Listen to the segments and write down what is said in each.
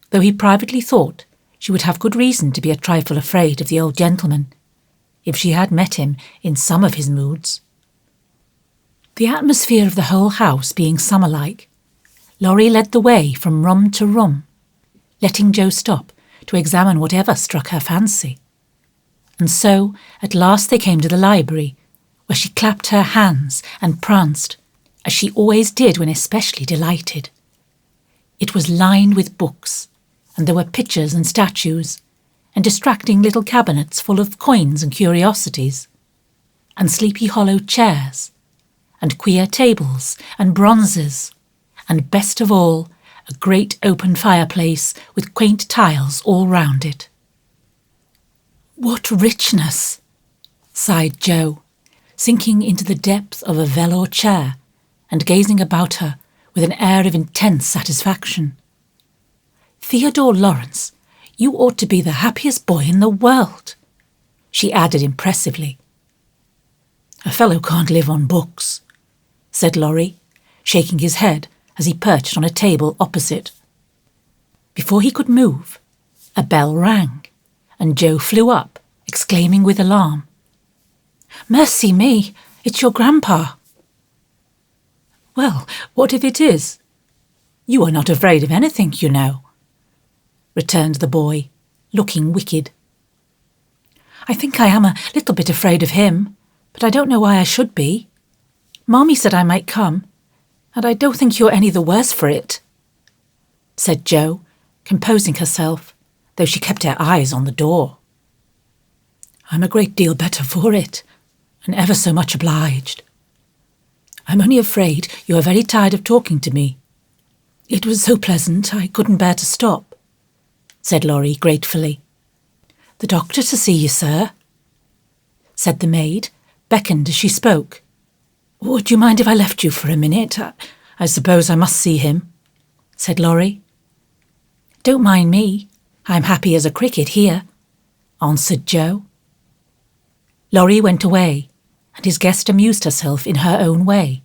though he privately thought she would have good reason to be a trifle afraid of the old gentleman, if she had met him in some of his moods. The atmosphere of the whole house being summer-like, Laurie led the way from room to room, letting Jo stop to examine whatever struck her fancy. And so at last they came to the library, where she clapped her hands and pranced, as she always did when especially delighted. It was lined with books, and there were pictures and statues, and distracting little cabinets full of coins and curiosities, and Sleepy Hollow chairs, and queer tables and bronzes, and best of all, a great open fireplace with quaint tiles all round it. "What richness!" sighed Jo, sinking into the depth of a velour chair and gazing about her with an air of intense satisfaction. "Theodore Lawrence, you ought to be the happiest boy in the world," she added impressively. "A fellow can't live on books," said Laurie, shaking his head as he perched on a table opposite. Before he could move, a bell rang, and Jo flew up, exclaiming with alarm, "Mercy me, it's your grandpa." "Well, what if it is? You are not afraid of anything, you know," returned the boy, looking wicked. "I think I am a little bit afraid of him, but I don't know why I should be. Mommy said I might come, and I don't think you're any the worse for it," said Jo, composing herself, though she kept her eyes on the door. "I'm a great deal better for it, and ever so much obliged. I'm only afraid you are very tired of talking to me. It was so pleasant I couldn't bear to stop," said Laurie gratefully. "The doctor to see you, sir," said the maid, beckoned as she spoke. "Would you mind if I left you for a minute? I suppose I must see him," said Laurie. "Don't mind me. I'm happy as a cricket here," answered Jo. Laurie went away, and his guest amused herself in her own way.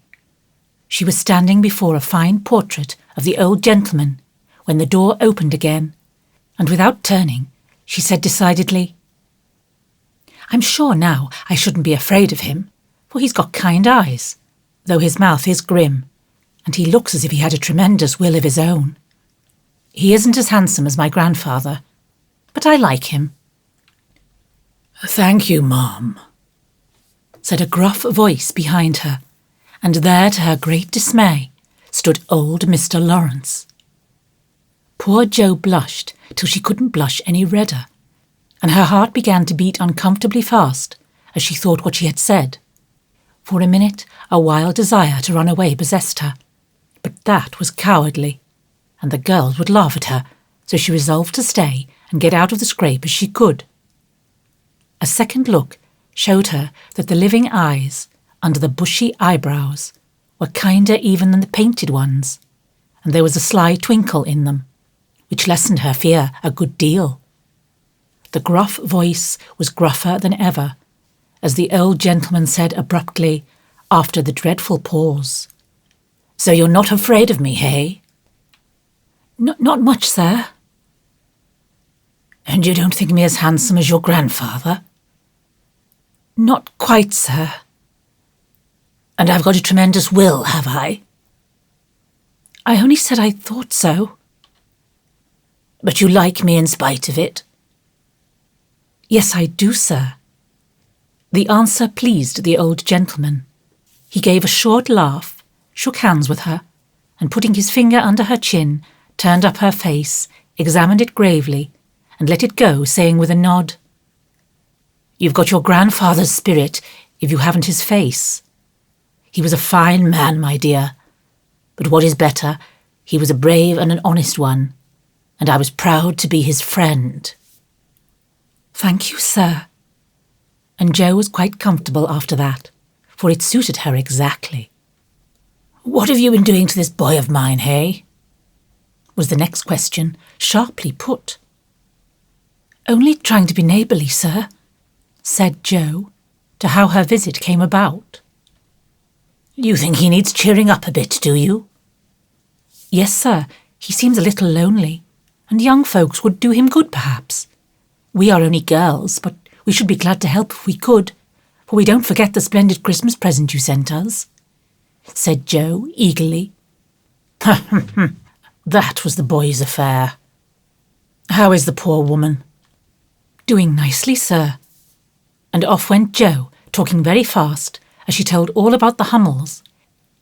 She was standing before a fine portrait of the old gentleman when the door opened again, and without turning, she said decidedly, "I'm sure now I shouldn't be afraid of him, for he's got kind eyes, though his mouth is grim, and he looks as if he had a tremendous will of his own. He isn't as handsome as my grandfather, but I like him." "Thank you, ma'am," said a gruff voice behind her, and there, to her great dismay, stood old Mr. Lawrence. Poor Jo blushed till she couldn't blush any redder, and her heart began to beat uncomfortably fast as she thought what she had said. For a minute a wild desire to run away possessed her, but that was cowardly, and the girls would laugh at her, so she resolved to stay and get out of the scrape as she could. A second look showed her that the living eyes, under the bushy eyebrows, were kinder even than the painted ones, and there was a sly twinkle in them, which lessened her fear a good deal. The gruff voice was gruffer than ever, as the old gentleman said abruptly, after the dreadful pause, "So you're not afraid of me, hey?" Not much, sir." "And you don't think me as handsome as your grandfather?" "Not quite, sir." "And I've got a tremendous will, have I?" "I only said I thought so." "But you like me in spite of it?" "Yes, I do, sir." The answer pleased the old gentleman. He gave a short laugh, shook hands with her, and putting his finger under her chin, turned up her face, examined it gravely, and let it go, saying with a nod, "You've got your grandfather's spirit if you haven't his face. He was a fine man, my dear, but what is better, he was a brave and an honest one, and I was proud to be his friend." "Thank you, sir." And Jo was quite comfortable after that, for it suited her exactly. "What have you been doing to this boy of mine, hey?" was the next question, sharply put. "Only trying to be neighbourly, sir," said Jo, to how her visit came about. "You think he needs cheering up a bit, do you?" "Yes, sir, he seems a little lonely, and young folks would do him good perhaps. We are only girls, but we should be glad to help if we could, for we don't forget the splendid Christmas present you sent us," said Jo eagerly. "That was the boy's affair. How is the poor woman?" "Doing nicely, sir." And off went Jo, talking very fast, as she told all about the Hummels,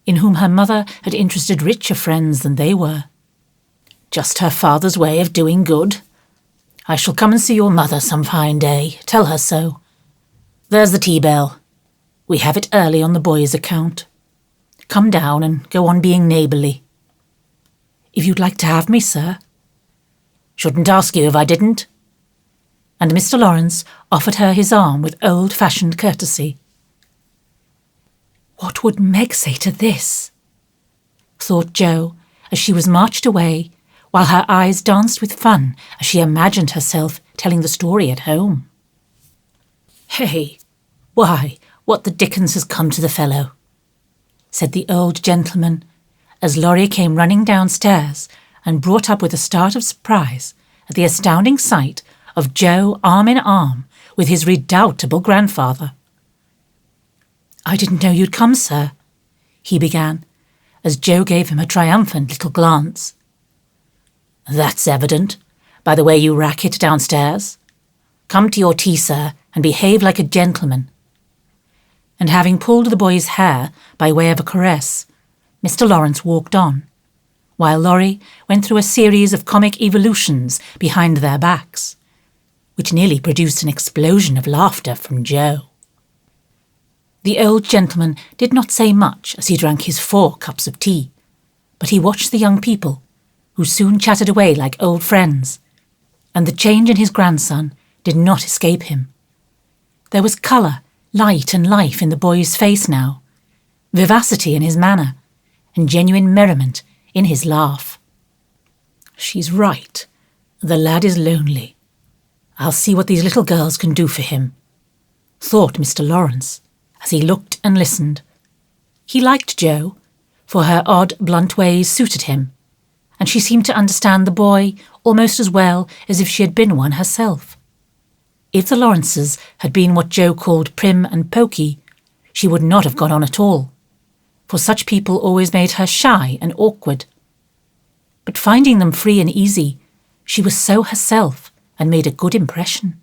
in whom her mother had interested richer friends than they were. "Just her father's way of doing good. I shall come and see your mother some fine day. Tell her so. There's the tea bell. We have it early on the boy's account. Come down and go on being neighbourly." "If you'd like to have me, sir." "Shouldn't ask you if I didn't." And Mr. Lawrence offered her his arm with old-fashioned courtesy. What would Meg say to this? Thought Jo, as she was marched away, while her eyes danced with fun as she imagined herself telling the story at home. "Hey, why, what the dickens has come to the fellow?" said the old gentleman, as Laurie came running downstairs and brought up with a start of surprise at the astounding sight of Jo arm in arm with his redoubtable grandfather. "I didn't know you'd come, sir," he began, as Jo gave him a triumphant little glance. "That's evident, by the way you racket downstairs. Come to your tea, sir, and behave like a gentleman." And having pulled the boy's hair by way of a caress, Mr. Lawrence walked on, while Laurie went through a series of comic evolutions behind their backs, which nearly produced an explosion of laughter from Jo. The old gentleman did not say much as he drank his 4 cups of tea, but he watched the young people, who soon chatted away like old friends, and the change in his grandson did not escape him. There was colour, light and life in the boy's face now, vivacity in his manner, and genuine merriment in his laugh. "She's right. The lad is lonely. I'll see what these little girls can do for him," thought Mr. Lawrence, as he looked and listened. He liked Jo, for her odd, blunt ways suited him, and she seemed to understand the boy almost as well as if she had been one herself. If the Lawrences had been what Jo called prim and poky, she would not have got on at all, for such people always made her shy and awkward. But finding them free and easy, she was so herself and made a good impression.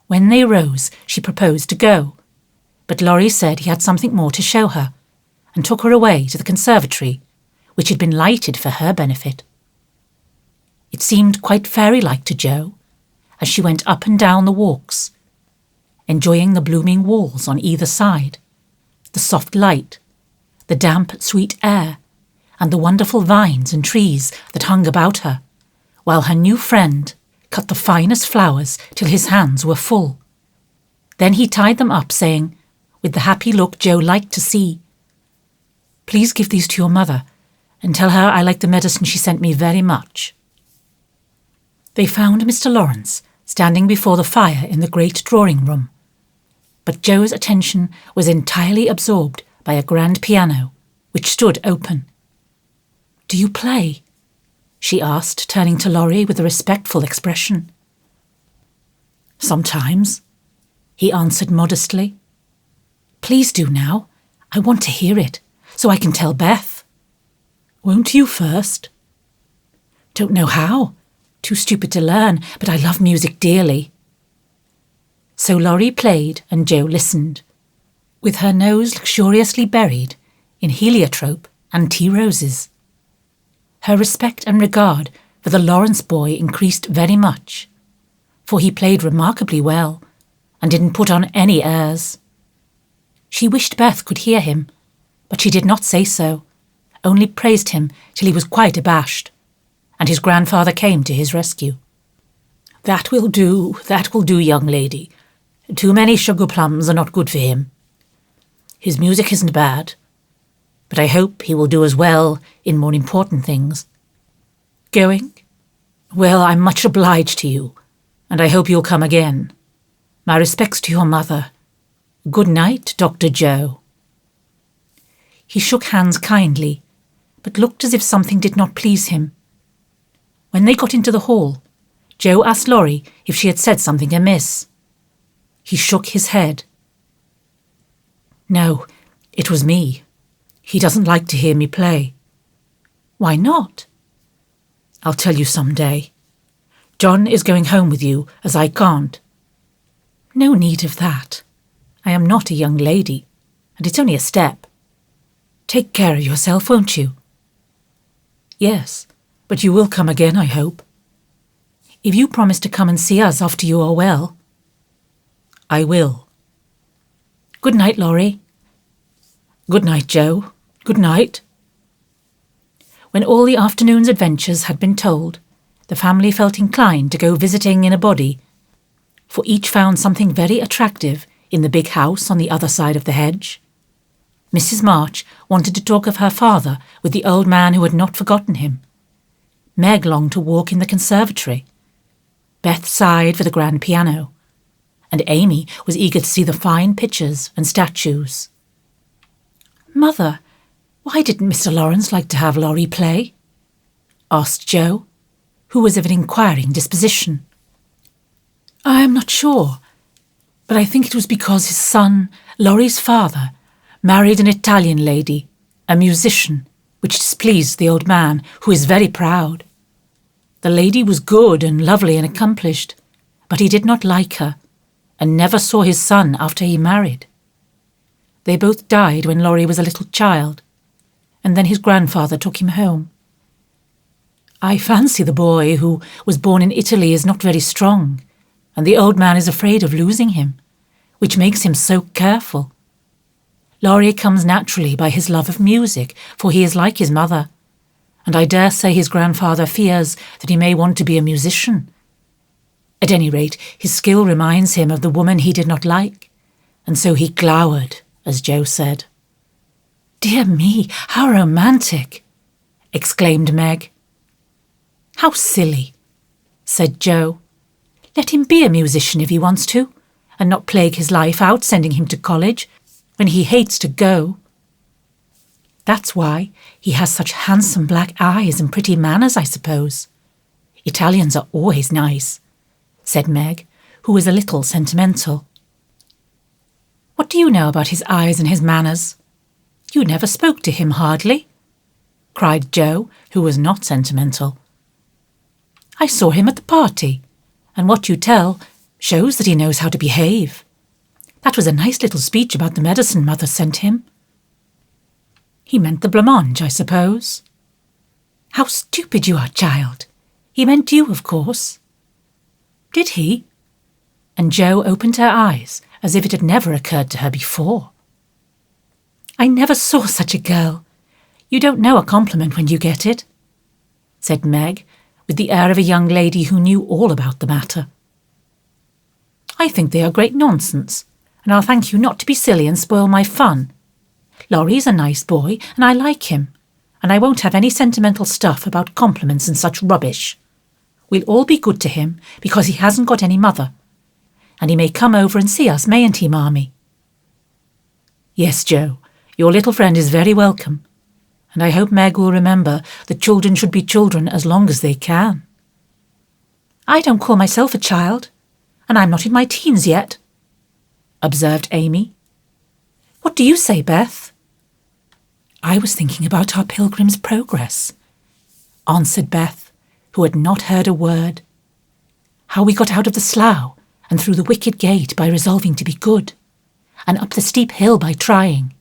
When they rose, she proposed to go, but Laurie said he had something more to show her, and took her away to the conservatory, which had been lighted for her benefit. It seemed quite fairy-like to Jo, as she went up and down the walks, enjoying the blooming walls on either side, the soft light, the damp, sweet air, and the wonderful vines and trees that hung about her, while her new friend cut the finest flowers till his hands were full. Then he tied them up, saying, with the happy look Jo liked to see, "Please give these to your mother, and tell her I like the medicine she sent me very much." They found Mr. Lawrence standing before the fire in the great drawing-room, but Jo's attention was entirely absorbed by a grand piano, which stood open. "Do you play?" she asked, turning to Laurie with a respectful expression. "Sometimes," he answered modestly. "Please do now. I want to hear it, so I can tell Beth." "Won't you first?" "Don't know how. Too stupid to learn, but I love music dearly." So Laurie played and Jo listened, with her nose luxuriously buried in heliotrope and tea roses. Her respect and regard for the Lawrence boy increased very much, for he played remarkably well and didn't put on any airs. She wished Beth could hear him, but she did not say so, only praised him till he was quite abashed, and his grandfather came to his rescue. That will do, young lady. Too many sugar plums are not good for him. His music isn't bad, but I hope he will do as well in more important things. Going? Well, I'm much obliged to you, and I hope you'll come again. My respects to your mother. Good night, Dr. Jo." He shook hands kindly, but looked as if something did not please him. When they got into the hall, Joe asked Laurie if she had said something amiss. He shook his head. No, it was me. He doesn't like to hear me play. Why not? I'll tell you some day. John is going home with you, as I can't. No need of that. I am not a young lady, and it's only a step. Take care of yourself, won't you? Yes, but you will come again, I hope. If you promise to come and see us after you are well. I will. Good night, Laurie. Good night, Joe. Good night. When all the afternoon's adventures had been told, the family felt inclined to go visiting in a body, for each found something very attractive in the big house on the other side of the hedge. Mrs Marsh wanted to talk of her father with the old man who had not forgotten him. Meg longed to walk in the conservatory. Beth sighed for the grand piano, and Amy was eager to see the fine pictures and statues. Mother, why didn't Mr Lawrence like to have Laurie play? Asked Joe, who was of an inquiring disposition. I am not sure, but I think it was because his son, Laurie's father, married an Italian lady, a musician, which displeased the old man, who is very proud. The lady was good and lovely and accomplished, but he did not like her, and never saw his son after he married. They both died when Laurie was a little child, and then his grandfather took him home. I fancy the boy, who was born in Italy, is not very strong, and the old man is afraid of losing him, which makes him so careful. Laurie comes naturally by his love of music, for he is like his mother, and I dare say his grandfather fears that he may want to be a musician. At any rate, his skill reminds him of the woman he did not like, and so he glowered, as Joe said. Dear me, how romantic! Exclaimed Meg. How silly, said Joe. Let him be a musician if he wants to, and not plague his life out sending him to college, when he hates to go. That's why he has such handsome black eyes and pretty manners, I suppose. Italians are always nice, said Meg, who was a little sentimental. What do you know about his eyes and his manners? You never spoke to him hardly, cried Joe, who was not sentimental. I saw him at the party, and what you tell shows that he knows how to behave. That was a nice little speech about the medicine Mother sent him. He meant the blancmange, I suppose. How stupid you are, child. He meant you, of course. Did he? And Joe opened her eyes as if it had never occurred to her before. I never saw such a girl. You don't know a compliment when you get it, said Meg, with the air of a young lady who knew all about the matter. I think they are great nonsense, and I'll thank you not to be silly and spoil my fun. Laurie's a nice boy, and I like him, and I won't have any sentimental stuff about compliments and such rubbish. We'll all be good to him, because he hasn't got any mother, and he may come over and see us, mayn't he, Marmee? Yes, Joe, your little friend is very welcome, and I hope Meg will remember that children should be children as long as they can. I don't call myself a child, and I'm not in my teens yet, observed Amy. What do you say, Beth? I was thinking about our Pilgrim's Progress, answered Beth, who had not heard a word. How we got out of the slough and through the wicket gate by resolving to be good, and up the steep hill by trying,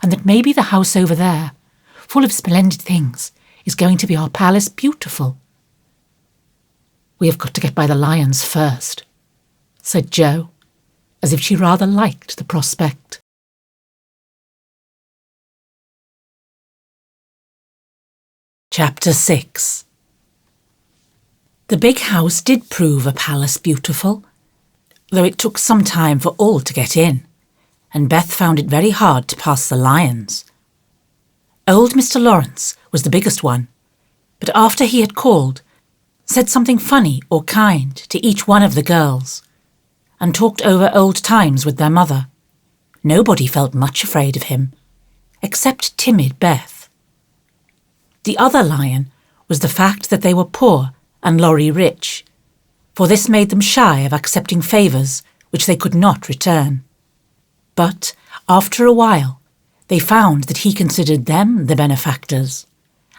and that maybe the house over there, full of splendid things, is going to be our palace beautiful. We have got to get by the lions first, said Joe, as if she rather liked the prospect. Chapter 6. The big house did prove a palace beautiful, though it took some time for all to get in, and Beth found it very hard to pass the lions. Old Mr Lawrence was the biggest one, but after he had called, said something funny or kind to each one of the girls, and talked over old times with their mother. Nobody felt much afraid of him, except timid Beth. The other lion was the fact that they were poor and Laurie rich, for this made them shy of accepting favours which they could not return. But after a while, they found that he considered them the benefactors,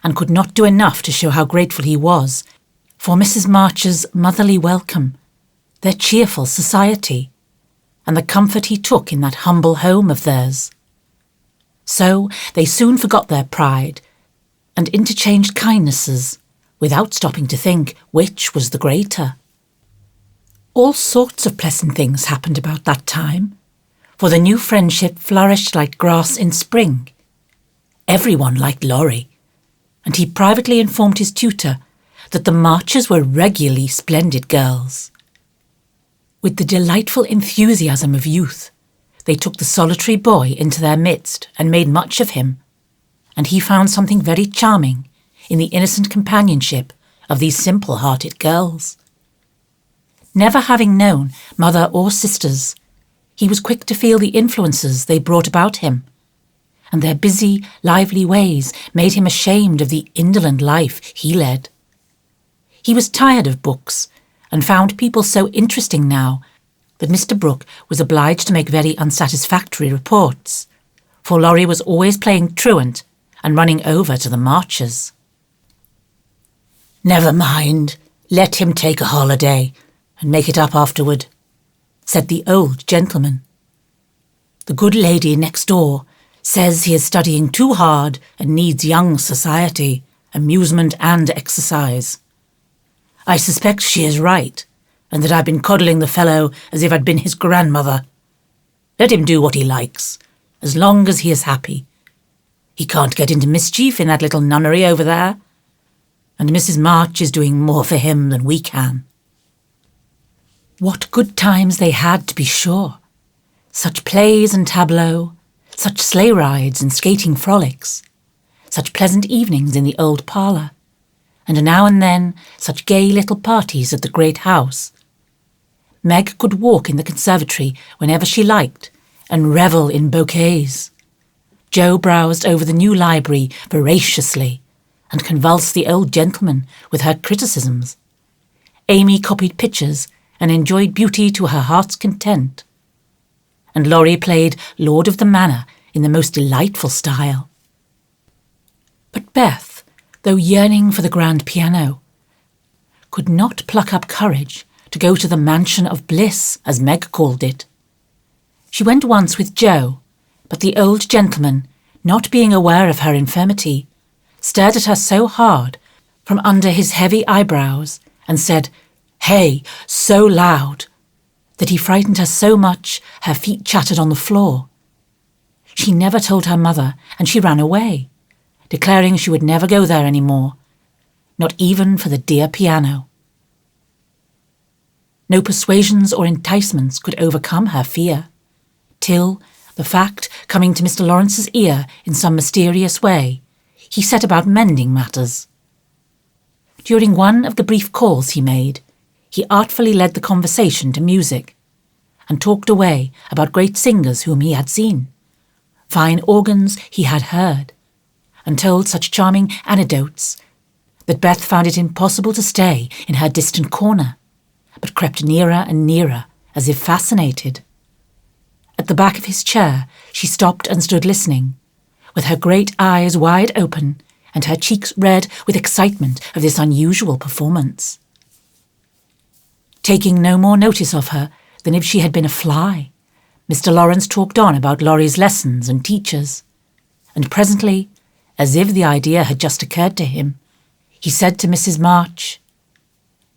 and could not do enough to show how grateful he was for Mrs Marsh's motherly welcome, their cheerful society, and the comfort he took in that humble home of theirs. So they soon forgot their pride, and interchanged kindnesses, without stopping to think which was the greater. All sorts of pleasant things happened about that time, for the new friendship flourished like grass in spring. Everyone liked Laurie, and he privately informed his tutor that the Marches were regularly splendid girls. With the delightful enthusiasm of youth, they took the solitary boy into their midst and made much of him, and he found something very charming in the innocent companionship of these simple-hearted girls. Never having known mother or sisters, he was quick to feel the influences they brought about him, and their busy, lively ways made him ashamed of the indolent life he led. He was tired of books, and found people so interesting now that Mr Brooke was obliged to make very unsatisfactory reports, for Laurie was always playing truant and running over to the Marches. "Never mind, let him take a holiday and make it up afterward," said the old gentleman. "The good lady next door says he is studying too hard and needs young society, amusement and exercise. I suspect she is right, and that I've been coddling the fellow as if I'd been his grandmother. Let him do what he likes, as long as he is happy. He can't get into mischief in that little nunnery over there, and Mrs Marsh is doing more for him than we can." What good times they had, to be sure! Such plays and tableaux, such sleigh rides and skating frolics, such pleasant evenings in the old parlour, and now and then such gay little parties at the great house. Meg could walk in the conservatory whenever she liked and revel in bouquets. Jo browsed over the new library voraciously and convulsed the old gentleman with her criticisms. Amy copied pictures and enjoyed beauty to her heart's content. And Laurie played Lord of the Manor in the most delightful style. But Beth, though yearning for the grand piano, could not pluck up courage to go to the mansion of bliss, as Meg called it. She went once with Jo, but the old gentleman, not being aware of her infirmity, stared at her so hard from under his heavy eyebrows and said, "Hey," so loud that he frightened her so much her feet chattered on the floor. She never told her mother, and she ran away, declaring she would never go there any more, not even for the dear piano. No persuasions or enticements could overcome her fear, till, the fact coming to Mr Lawrence's ear in some mysterious way, he set about mending matters. During one of the brief calls he made, he artfully led the conversation to music, and talked away about great singers whom he had seen, fine organs he had heard, and told such charming anecdotes that Beth found it impossible to stay in her distant corner, but crept nearer and nearer as if fascinated. At the back of his chair she stopped and stood listening, with her great eyes wide open and her cheeks red with excitement of this unusual performance. Taking no more notice of her than if she had been a fly, Mr Lawrence talked on about Laurie's lessons and teachers, and presently, as if the idea had just occurred to him, he said to Mrs Marsh,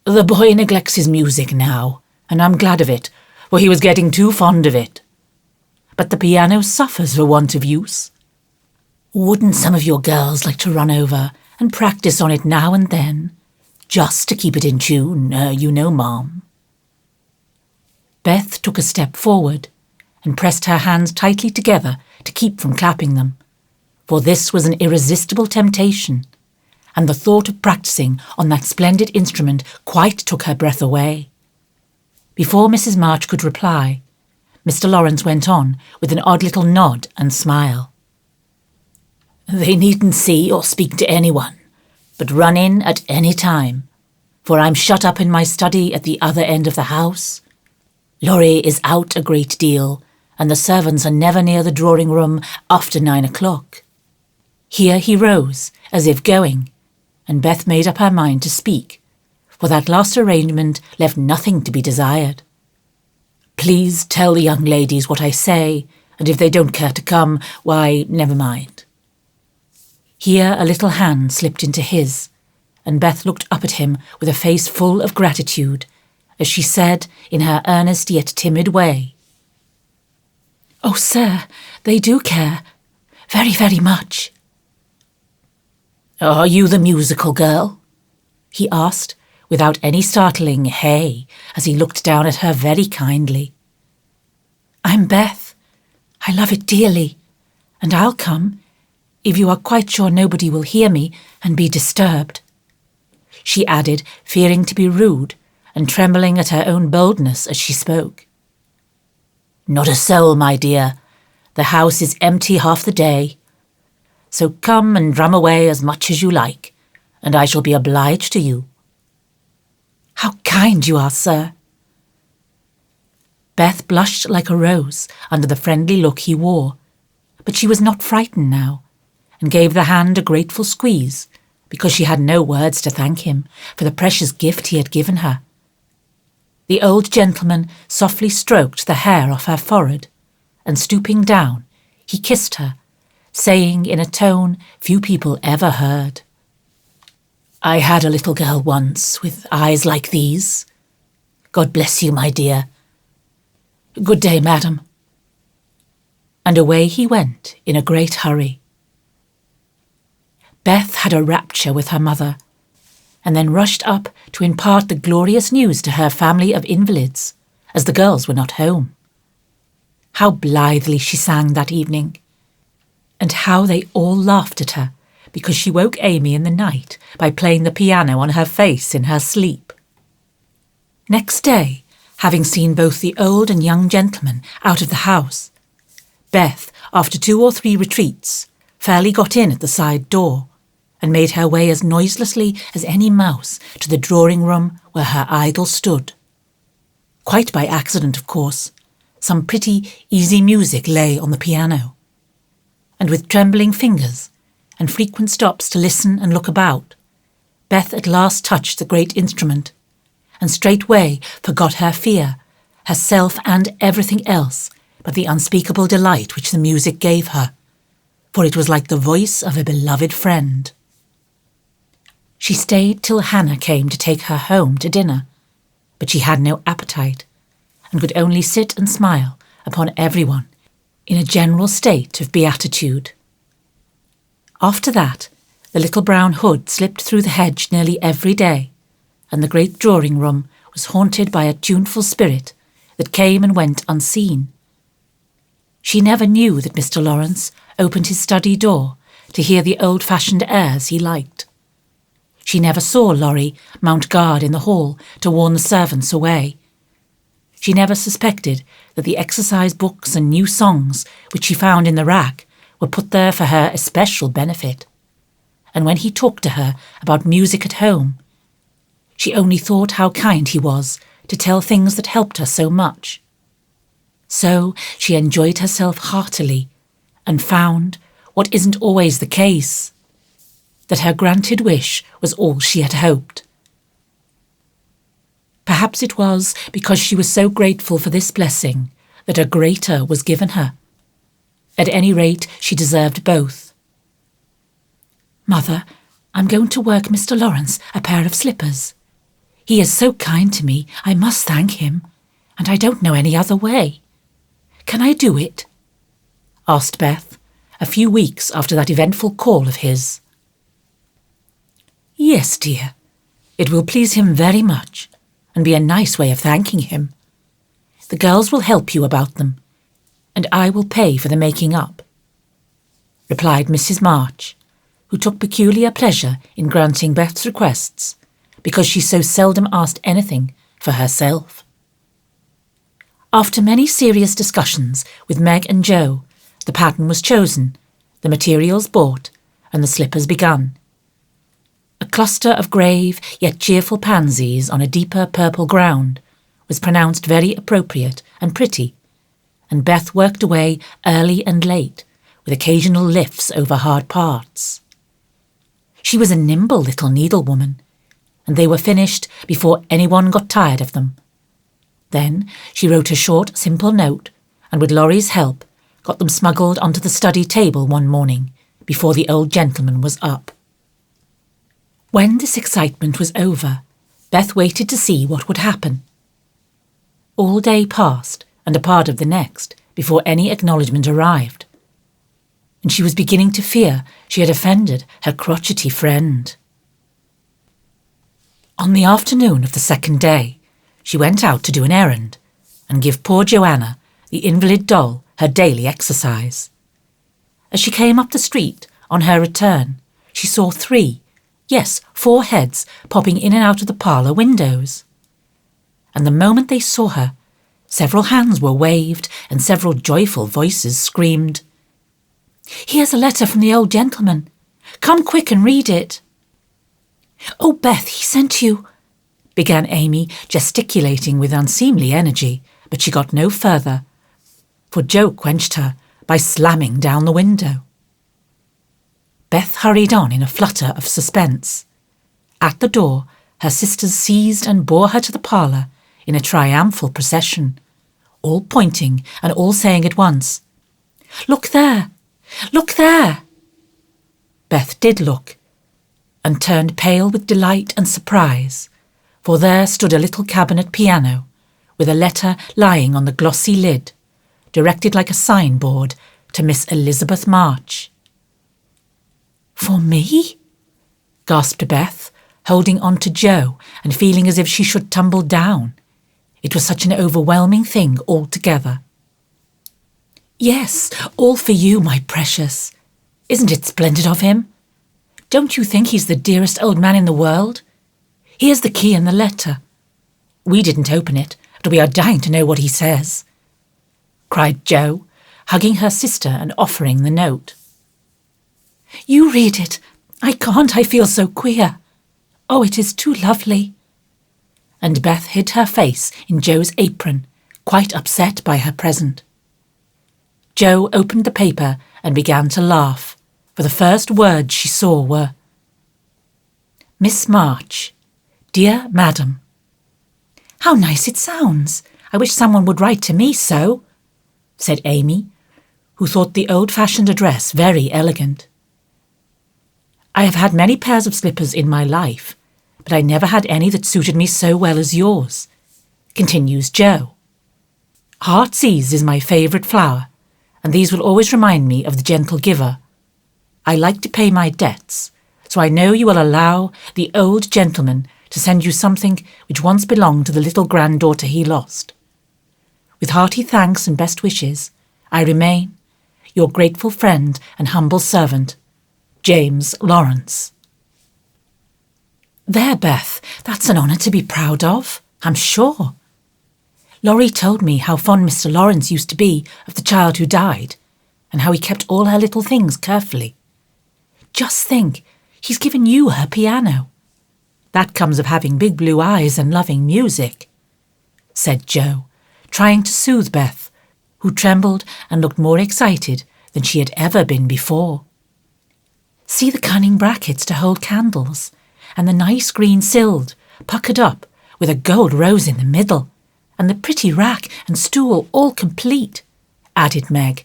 "The boy neglects his music now, and I'm glad of it, for he was getting too fond of it. But the piano suffers for want of use. Wouldn't some of your girls like to run over and practice on it now and then, just to keep it in tune, you know, Ma'am?" Beth took a step forward and pressed her hands tightly together to keep from clapping them, for this was an irresistible temptation, and the thought of practising on that splendid instrument quite took her breath away. Before Mrs Marsh could reply, Mr Lawrence went on with an odd little nod and smile. "They needn't see or speak to anyone, but run in at any time, for I'm shut up in my study at the other end of the house. Laurie is out a great deal, and the servants are never near the drawing-room after 9 o'clock. Here he rose, as if going, and Beth made up her mind to speak, for that last arrangement left nothing to be desired. Please tell the young ladies what I say, and if they don't care to come, why, never mind. Here a little hand slipped into his, and Beth looked up at him with a face full of gratitude, as she said in her earnest yet timid way, "Oh, sir, they do care. Very, very much." "Are you the musical girl?" he asked, without any startling hey, as he looked down at her very kindly. "I'm Beth. I love it dearly, and I'll come, if you are quite sure nobody will hear me and be disturbed," she added, fearing to be rude and trembling at her own boldness as she spoke. "Not a soul, my dear. The house is empty half the day. So come and drum away as much as you like, and I shall be obliged to you." "How kind you are, sir." Beth blushed like a rose under the friendly look he wore, but she was not frightened now, and gave the hand a grateful squeeze, because she had no words to thank him for the precious gift he had given her. The old gentleman softly stroked the hair off her forehead, and stooping down, he kissed her, saying in a tone few people ever heard, "I had a little girl once with eyes like these. God bless you, my dear. Good day, madam." And away he went in a great hurry. Beth had a rapture with her mother, and then rushed up to impart the glorious news to her family of invalids, as the girls were not home. How blithely she sang that evening, and how they all laughed at her because she woke Amy in the night by playing the piano on her face in her sleep. Next day, having seen both the old and young gentlemen out of the house, Beth, after 2 or 3 retreats, fairly got in at the side door, and made her way as noiselessly as any mouse to the drawing-room where her idol stood. Quite by accident, of course, some pretty, easy music lay on the piano, and with trembling fingers and frequent stops to listen and look about, Beth at last touched the great instrument, and straightway forgot her fear, herself and everything else but the unspeakable delight which the music gave her, for it was like the voice of a beloved friend. She stayed till Hannah came to take her home to dinner, but she had no appetite, and could only sit and smile upon everyone in a general state of beatitude. After that, the little brown hood slipped through the hedge nearly every day, and the great drawing-room was haunted by a tuneful spirit that came and went unseen. She never knew that Mr. Lawrence opened his study door to hear the old-fashioned airs he liked. She never saw Laurie mount guard in the hall to warn the servants away. She never suspected that the exercise books and new songs which she found in the rack were put there for her especial benefit. And when he talked to her about music at home, she only thought how kind he was to tell things that helped her so much. So she enjoyed herself heartily, and found, what isn't always the case, that her granted wish was all she had hoped. Perhaps it was because she was so grateful for this blessing that a greater was given her. At any rate, she deserved both. "Mother, I'm going to work Mr. Lawrence a pair of slippers. He is so kind to me, I must thank him, and I don't know any other way. Can I do it?" asked Beth, a few weeks after that eventful call of his. "Yes, dear. It will please him very much, and be a nice way of thanking him. The girls will help you about them, and I will pay for the making up," replied Mrs. Marsh, who took peculiar pleasure in granting Beth's requests, because she so seldom asked anything for herself. After many serious discussions with Meg and Joe, the pattern was chosen, the materials bought, and the slippers begun. A A cluster of grave yet cheerful pansies on a deeper purple ground was pronounced very appropriate and pretty, and Beth worked away early and late, with occasional lifts over hard parts. She was a nimble little needlewoman, and they were finished before anyone got tired of them. Then she wrote a short, simple note, and with Laurie's help got them smuggled onto the study table one morning before the old gentleman was up. When this excitement was over, Beth waited to see what would happen. All day passed, and a part of the next, before any acknowledgement arrived, and she was beginning to fear she had offended her crotchety friend. On the afternoon of the second day, she went out to do an errand and give poor Joanna, the invalid doll, her daily exercise. As she came up the street on her return, she saw 4 heads popping in and out of the parlour windows. And the moment they saw her, several hands were waved and several joyful voices screamed, "Here's a letter from the old gentleman. Come quick and read it." "Oh, Beth, he sent you," began Amy, gesticulating with unseemly energy, but she got no further, for Joe quenched her by slamming down the window. Beth hurried on in a flutter of suspense. At the door, her sisters seized and bore her to the parlour in a triumphal procession, all pointing and all saying at once, "Look there! Look there!" Beth did look, and turned pale with delight and surprise, for there stood a little cabinet piano, with a letter lying on the glossy lid, directed like a signboard to Miss Elizabeth March. "For me?" gasped Beth, holding on to Joe and feeling as if she should tumble down. It was such an overwhelming thing altogether. "Yes, all for you, my precious. Isn't it splendid of him? Don't you think he's the dearest old man in the world? Here's the key and the letter. We didn't open it, but we are dying to know what he says," cried Joe, hugging her sister and offering the note. "You read it. I can't, I feel so queer. Oh, it is too lovely." And Beth hid her face in Joe's apron, quite upset by her present. Joe opened the paper and began to laugh, for the first words she saw were, "Miss March, dear Madam." "How nice it sounds. I wish someone would write to me so," said Amy, who thought the old-fashioned address very elegant. "I have had many pairs of slippers in my life, but I never had any that suited me so well as yours," continues Joe. "Heartsease is my favourite flower, and these will always remind me of the gentle giver. I like to pay my debts, so I know you will allow the old gentleman to send you something which once belonged to the little granddaughter he lost. With hearty thanks and best wishes, I remain your grateful friend and humble servant, James Lawrence." "There, Beth, that's an honour to be proud of, I'm sure. Laurie told me how fond Mr. Lawrence used to be of the child who died, and how he kept all her little things carefully. Just think, he's given you her piano. That comes of having big blue eyes and loving music," said Joe, trying to soothe Beth, who trembled and looked more excited than she had ever been before. "See the cunning brackets to hold candles, and the nice green silled, puckered up, with a gold rose in the middle, and the pretty rack and stool all complete," added Meg,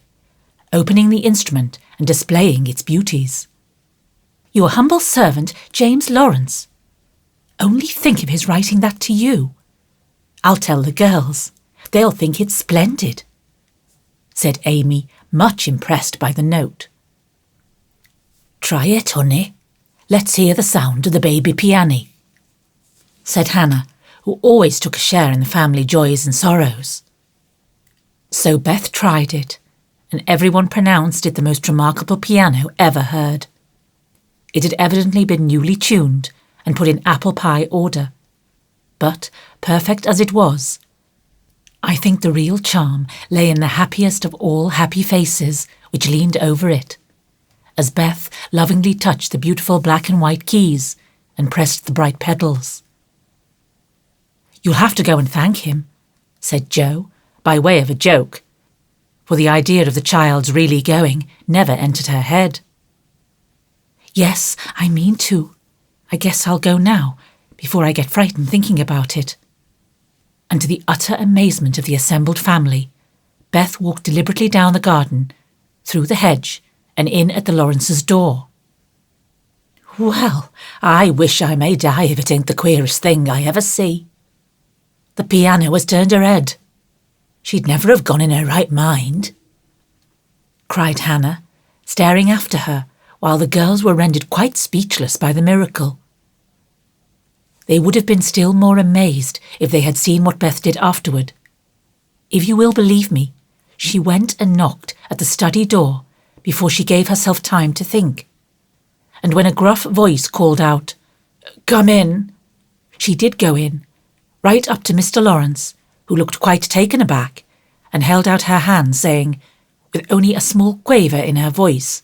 opening the instrument and displaying its beauties. "Your humble servant, James Lawrence. Only think of his writing that to you. I'll tell the girls. They'll think it's splendid," said Amy, much impressed by the note. "Try it, honey. Let's hear the sound of the baby piano," said Hannah, who always took a share in the family joys and sorrows. So Beth tried it, and everyone pronounced it the most remarkable piano ever heard. It had evidently been newly tuned and put in apple pie order, but, perfect as it was, I think the real charm lay in the happiest of all happy faces which leaned over it, as Beth lovingly touched the beautiful black and white keys and pressed the bright petals. "You'll have to go and thank him," said Jo, by way of a joke, for the idea of the child's really going never entered her head. "Yes, I mean to. I guess I'll go now, before I get frightened thinking about it." And to the utter amazement of the assembled family, Beth walked deliberately down the garden, through the hedge, and in at the Lawrences' door. "Well, I wish I may die if it ain't the queerest thing I ever see. The piano has turned her head. She'd never have gone in her right mind," cried Hannah, staring after her, while the girls were rendered quite speechless by the miracle. They would have been still more amazed if they had seen what Beth did afterward. If you will believe me, she went and knocked at the study door before she gave herself time to think. And when a gruff voice called out, "Come in," she did go in, right up to Mr. Lawrence, who looked quite taken aback, and held out her hand, saying, with only a small quaver in her voice,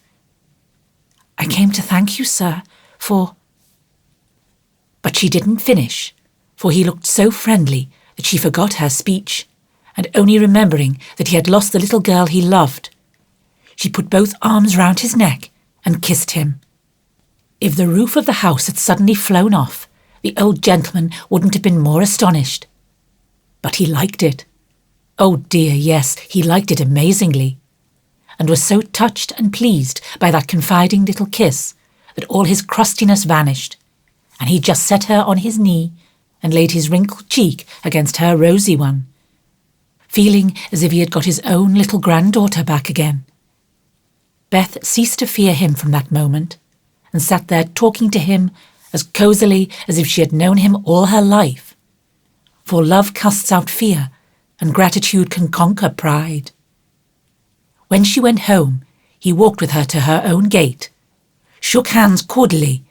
"I came to thank you, sir, for—" But she didn't finish, for he looked so friendly that she forgot her speech, and only remembering that he had lost the little girl he loved, she put both arms round his neck and kissed him. If the roof of the house had suddenly flown off, the old gentleman wouldn't have been more astonished. But he liked it. Oh dear, yes, he liked it amazingly, and was so touched and pleased by that confiding little kiss that all his crustiness vanished, and he just set her on his knee and laid his wrinkled cheek against her rosy one, feeling as if he had got his own little granddaughter back again. Beth ceased to fear him from that moment, and sat there talking to him as cosily as if she had known him all her life. For love casts out fear, and gratitude can conquer pride. When she went home, he walked with her to her own gate, shook hands cordially,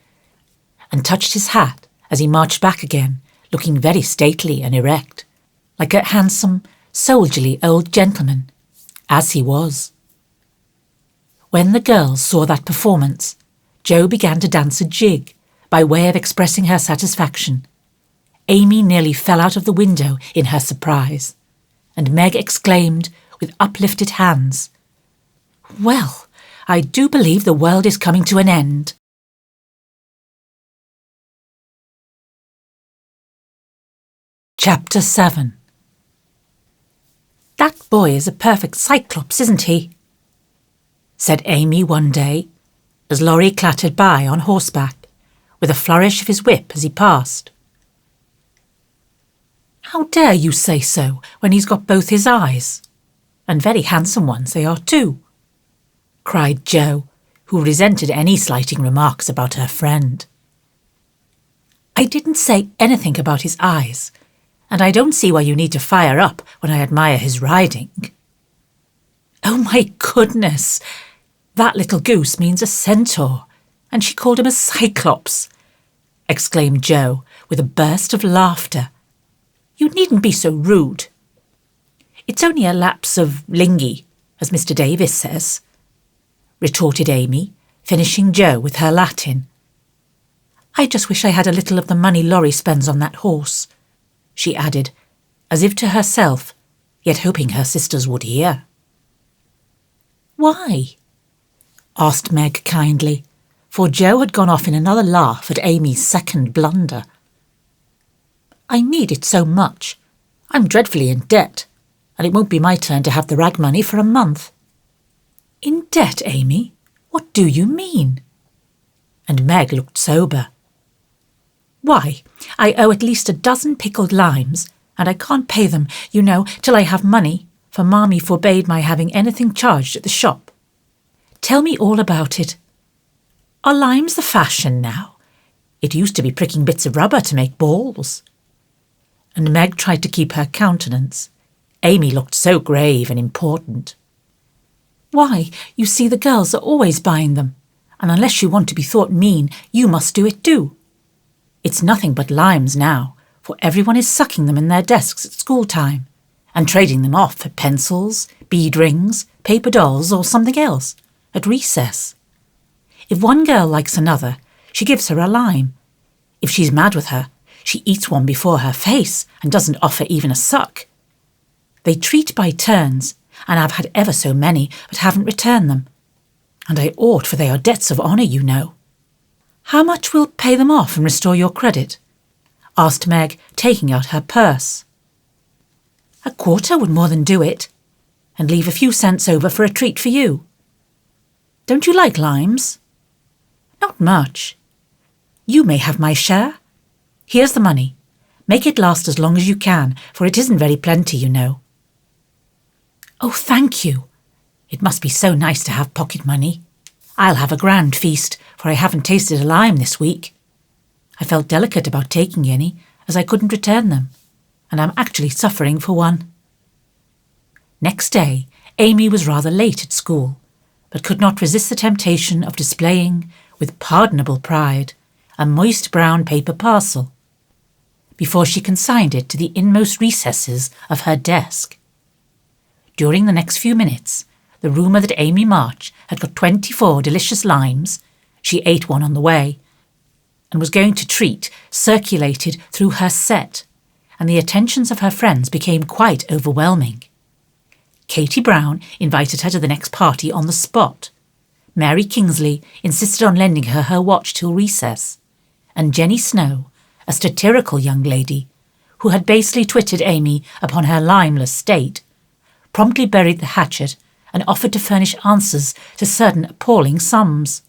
and touched his hat as he marched back again, looking very stately and erect, like a handsome, soldierly old gentleman, as he was. When the girls saw that performance, Jo began to dance a jig, by way of expressing her satisfaction. Amy nearly fell out of the window in her surprise, and Meg exclaimed, with uplifted hands, "Well, I do believe the world is coming to an end." Chapter 7. "That boy is a perfect cyclops, isn't he?" said Amy one day, as Laurie clattered by on horseback, with a flourish of his whip as he passed. "How dare you say so, when he's got both his eyes? And very handsome ones they are too," cried Jo, who resented any slighting remarks about her friend. "I didn't say anything about his eyes, and I don't see why you need to fire up when I admire his riding." "Oh my goodness! That little goose means a centaur, and she called him a cyclops," exclaimed Jo, with a burst of laughter. "You needn't be so rude." "It's only a lapse of lingy, as Mr. Davis says," retorted Amy, finishing Jo with her Latin. "I just wish I had a little of the money Laurie spends on that horse," she added, as if to herself, yet hoping her sisters would hear. "Why?" asked Meg kindly, for Jo had gone off in another laugh at Amy's second blunder. "I need it so much. I'm dreadfully in debt, and it won't be my turn to have the rag money for a month." "In debt, Amy? What do you mean?" And Meg looked sober. "Why, I owe at least a dozen pickled limes, and I can't pay them, you know, till I have money, for Marmee forbade my having anything charged at the shop. Tell me all about it. Are limes the fashion now? It used to be pricking bits of rubber to make balls." And Meg tried to keep her countenance. Amy looked so grave and important. "Why, you see, the girls are always buying them, and unless you want to be thought mean, you must do it too. It's nothing but limes now, for everyone is sucking them in their desks at school time, and trading them off for pencils, bead rings, paper dolls, or something else, at recess. If one girl likes another, she gives her a lime. If she's mad with her, she eats one before her face and doesn't offer even a suck. They treat by turns, and I've had ever so many but haven't returned them. And I ought, for they are debts of honour, you know. How much will pay them off and restore your credit? Asked Meg, taking out her purse. A quarter would more than do it, and leave a few cents over for a treat for you. Don't you like limes? Not much. You may have my share. Here's the money. Make it last as long as you can, for it isn't very plenty, you know. Oh, thank you. It must be so nice to have pocket money. I'll have a grand feast, for I haven't tasted a lime this week. I felt delicate about taking any, as I couldn't return them, and I'm actually suffering for one. Next day, Amy was rather late at school, but could not resist the temptation of displaying, with pardonable pride, a moist brown paper parcel, before she consigned it to the inmost recesses of her desk. During the next few minutes, the rumour that Amy March had got 24 delicious limes, she ate one on the way, and was going to treat circulated through her set, and the attentions of her friends became quite overwhelming. Katie Brown invited her to the next party on the spot. Mary Kingsley insisted on lending her watch till recess, and Jenny Snow, a satirical young lady, who had basely twitted Amy upon her limeless state, promptly buried the hatchet and offered to furnish answers to certain appalling sums.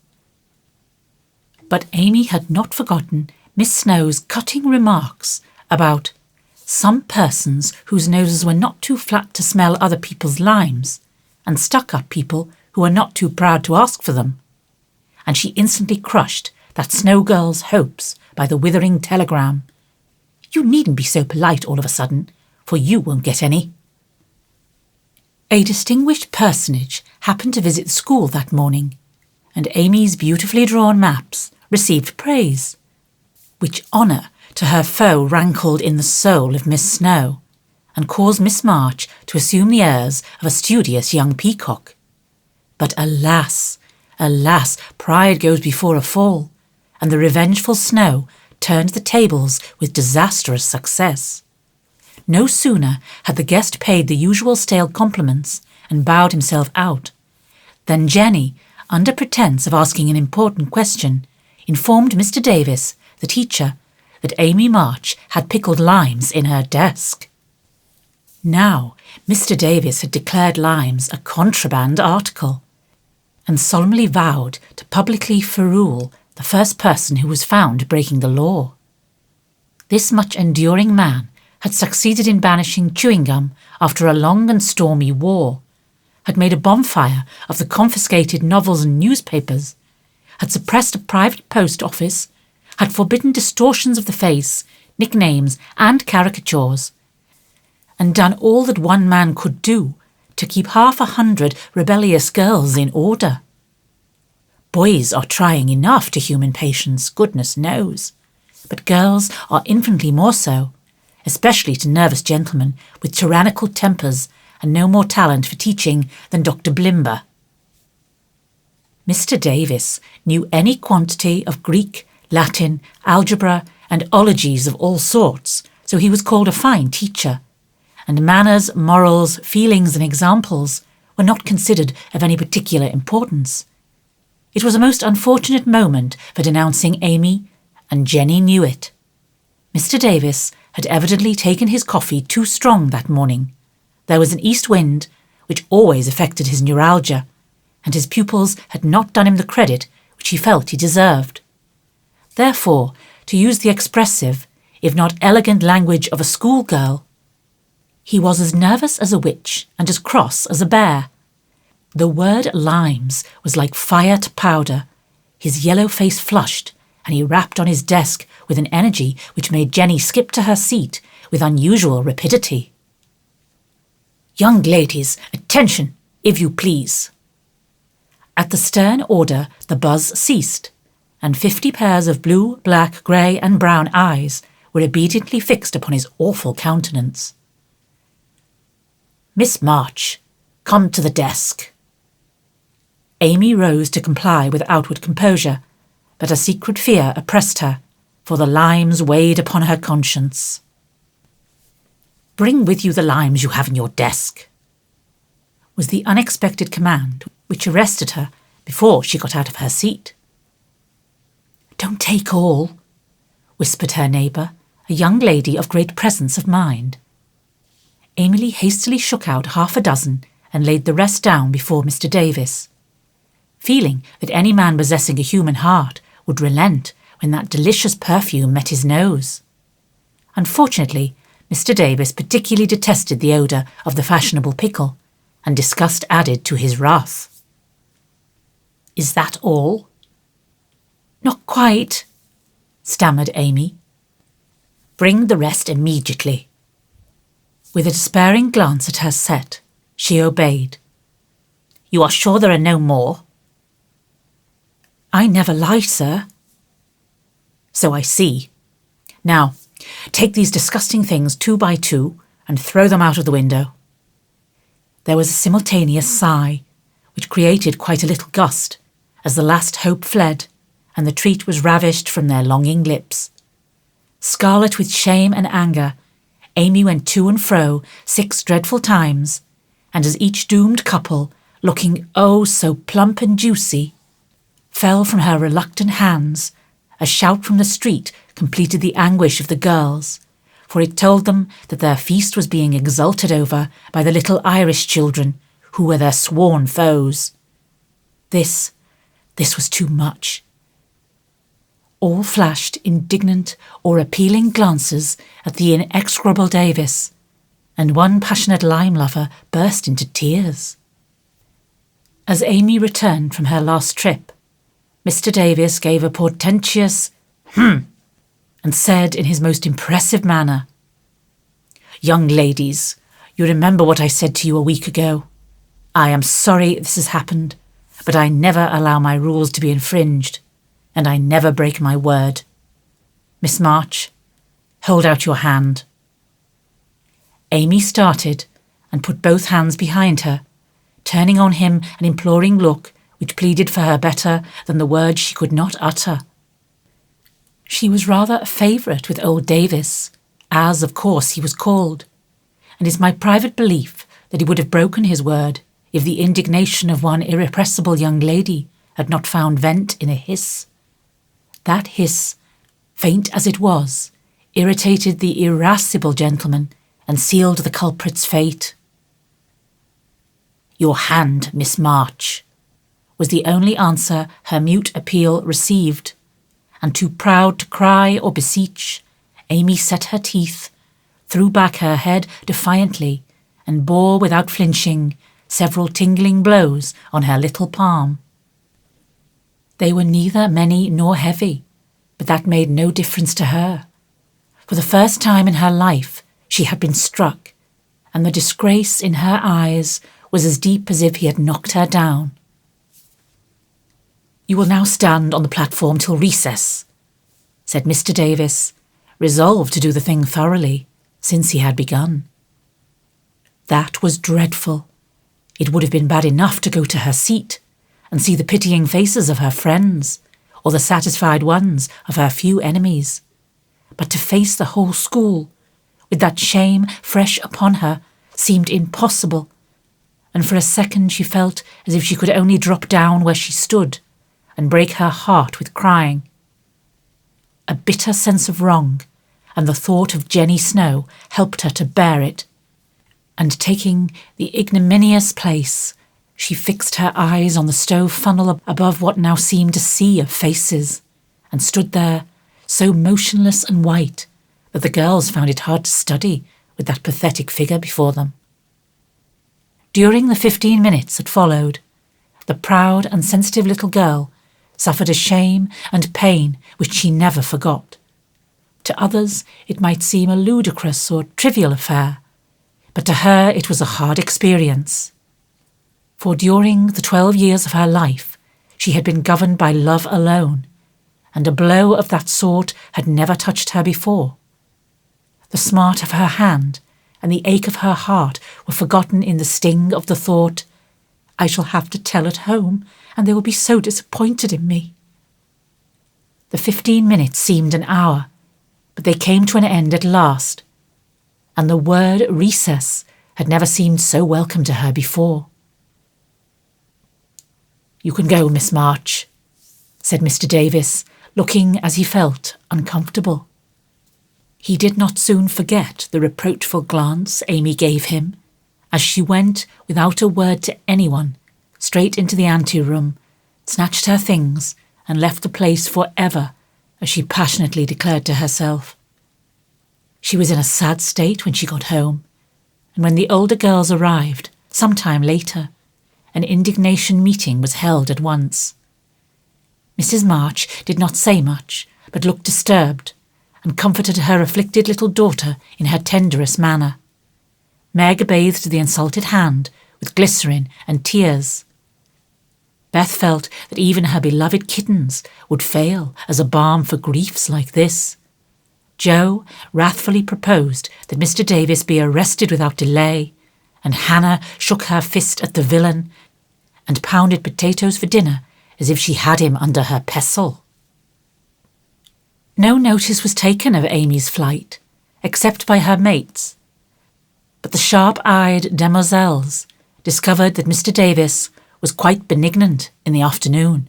But Amy had not forgotten Miss Snow's cutting remarks about some persons whose noses were not too flat to smell other people's limes, and stuck-up people who were not too proud to ask for them, and she instantly crushed that Snow girl's hopes by the withering telegram. You needn't be so polite all of a sudden, for you won't get any. A distinguished personage happened to visit the school that morning, and Amy's beautifully drawn maps received praise, which honour to her foe rankled in the soul of Miss Snow, and caused Miss March to assume the airs of a studious young peacock. But alas, alas, pride goes before a fall, and the revengeful Snow turned the tables with disastrous success. No sooner had the guest paid the usual stale compliments and bowed himself out, than Jenny, under pretence of asking an important question, informed Mr. Davis, the teacher, that Amy March had pickled limes in her desk. Now, Mr. Davis had declared limes a contraband article, and solemnly vowed to publicly ferule the first person who was found breaking the law. This much enduring man had succeeded in banishing chewing gum after a long and stormy war, had made a bonfire of the confiscated novels and newspapers, had suppressed a private post office, had forbidden distortions of the face, nicknames and caricatures, and done all that one man could do to keep 100 rebellious girls in order. Boys are trying enough to human patience, goodness knows, but girls are infinitely more so, especially to nervous gentlemen with tyrannical tempers and no more talent for teaching than Dr. Blimber. Mr. Davis knew any quantity of Greek, Latin, algebra, and ologies of all sorts, so he was called a fine teacher, and manners, morals, feelings, and examples were not considered of any particular importance. It was a most unfortunate moment for denouncing Amy, and Jenny knew it. Mr. Davis had evidently taken his coffee too strong that morning. There was an east wind, which always affected his neuralgia, and his pupils had not done him the credit which he felt he deserved. Therefore, to use the expressive, if not elegant language of a schoolgirl, he was as nervous as a witch and as cross as a bear. The word limes was like fire to powder. His yellow face flushed, and he rapped on his desk with an energy which made Jenny skip to her seat with unusual rapidity. "Young ladies, attention, if you please." At the stern order the buzz ceased, and 50 pairs of blue, black, grey and brown eyes were obediently fixed upon his awful countenance. "Miss March, come to the desk." Amy rose to comply with outward composure, but a secret fear oppressed her, for the limes weighed upon her conscience. "Bring with you the limes you have in your desk," was the unexpected command which arrested her before she got out of her seat. "Don't take all," whispered her neighbour, a young lady of great presence of mind. Emily hastily shook out half a dozen and laid the rest down before Mr. Davis, feeling that any man possessing a human heart would relent when that delicious perfume met his nose. Unfortunately, Mr. Davis particularly detested the odour of the fashionable pickle, and disgust added to his wrath. "Is that all?" "Not quite," stammered Amy. "Bring the rest immediately." With a despairing glance at her set, she obeyed. "You are sure there are no more?" "I never lie, sir." "So I see. Now, take these disgusting things 2 by 2 and throw them out of the window." There was a simultaneous sigh, which created quite a little gust, as the last hope fled, and the treat was ravished from their longing lips. Scarlet with shame and anger, Amy went to and fro 6 dreadful times, and as each doomed couple, looking oh so plump and juicy, fell from her reluctant hands, a shout from the street completed the anguish of the girls, for it told them that their feast was being exulted over by the little Irish children, who were their sworn foes. This was too much. All flashed indignant or appealing glances at the inexorable Davis, and one passionate lime lover burst into tears. As Amy returned from her last trip, Mr. Davis gave a portentous and said in his most impressive manner, "Young ladies, you remember what I said to you a week ago. I am sorry this has happened, but I never allow my rules to be infringed, and I never break my word. Miss March, hold out your hand." Amy started and put both hands behind her, turning on him an imploring look which pleaded for her better than the words she could not utter. She was rather a favourite with old Davis, as of course he was called, and it's my private belief that he would have broken his word if the indignation of one irrepressible young lady had not found vent in a hiss. That hiss, faint as it was, irritated the irascible gentleman and sealed the culprit's fate. "Your hand, Miss March," was the only answer her mute appeal received, and too proud to cry or beseech, Amy set her teeth, threw back her head defiantly, and bore without flinching several tingling blows on her little palm. They were neither many nor heavy, but that made no difference to her. For the first time in her life she had been struck, and the disgrace in her eyes was as deep as if he had knocked her down. "You will now stand on the platform till recess," said Mr. Davis, resolved to do the thing thoroughly, since he had begun. That was dreadful. It would have been bad enough to go to her seat and see the pitying faces of her friends, or the satisfied ones of her few enemies. But to face the whole school, with that shame fresh upon her, seemed impossible, and for a second she felt as if she could only drop down where she stood and break her heart with crying. A bitter sense of wrong and the thought of Jenny Snow helped her to bear it, and taking the ignominious place, she fixed her eyes on the stove funnel above what now seemed a sea of faces, and stood there, so motionless and white that the girls found it hard to study with that pathetic figure before them. During the 15 minutes that followed, the proud and sensitive little girl suffered a shame and pain which she never forgot. To others it might seem a ludicrous or trivial affair, but to her it was a hard experience. For during the 12 years of her life she had been governed by love alone, and a blow of that sort had never touched her before. The smart of her hand and the ache of her heart were forgotten in the sting of the thought, "I shall have to tell at home, and they will be so disappointed in me." The 15 minutes seemed an hour, but they came to an end at last, and the word recess had never seemed so welcome to her before. "You can go, Miss March," said Mr. Davis, looking, as he felt, uncomfortable. He did not soon forget the reproachful glance Amy gave him as she went, without a word to anyone, straight into the anteroom, snatched her things, and left the place for ever, as she passionately declared to herself. She was in a sad state when she got home, and when the older girls arrived, some time later, an indignation meeting was held at once. Mrs. March did not say much, but looked disturbed, and comforted her afflicted little daughter in her tenderest manner. Meg bathed the insulted hand with glycerin and tears. Beth felt that even her beloved kittens would fail as a balm for griefs like this. Jo wrathfully proposed that Mr. Davis be arrested without delay, and Hannah shook her fist at the villain and pounded potatoes for dinner as if she had him under her pestle. No notice was taken of Amy's flight, except by her mates, but the sharp-eyed demoiselles discovered that Mr. Davis was quite benignant in the afternoon,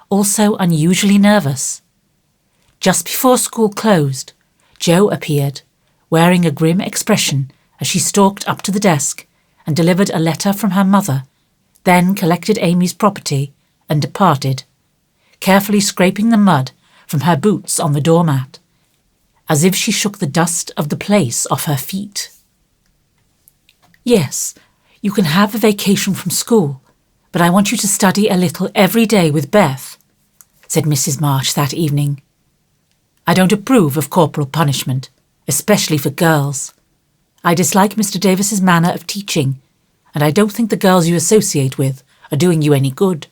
also unusually nervous. Just before school closed, Jo appeared, wearing a grim expression as she stalked up to the desk and delivered a letter from her mother, then collected Amy's property and departed, carefully scraping the mud from her boots on the doormat, as if she shook the dust of the place off her feet. "Yes, you can have a vacation from school, but I want you to study a little every day with Beth," said Mrs. Marsh that evening. "I don't approve of corporal punishment, especially for girls. I dislike Mr. Davis's manner of teaching, and I don't think the girls you associate with are doing you any good.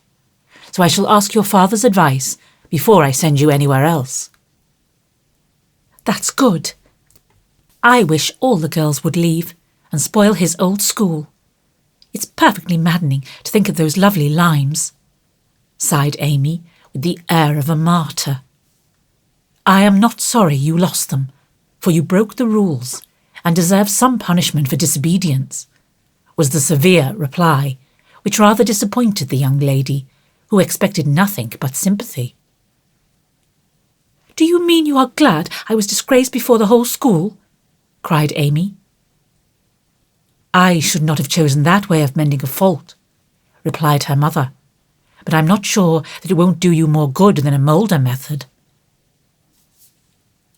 So I shall ask your father's advice before I send you anywhere else." "That's good. I wish all the girls would leave and spoil his old school. It's perfectly maddening to think of those lovely limes," sighed Amy with the air of a martyr. "I am not sorry you lost them, for you broke the rules and deserve some punishment for disobedience," was the severe reply, which rather disappointed the young lady, who expected nothing but sympathy. "Do you mean you are glad I was disgraced before the whole school?" cried Amy. "I should not have chosen that way of mending a fault," replied her mother, "but I'm not sure that it won't do you more good than a Mulder method."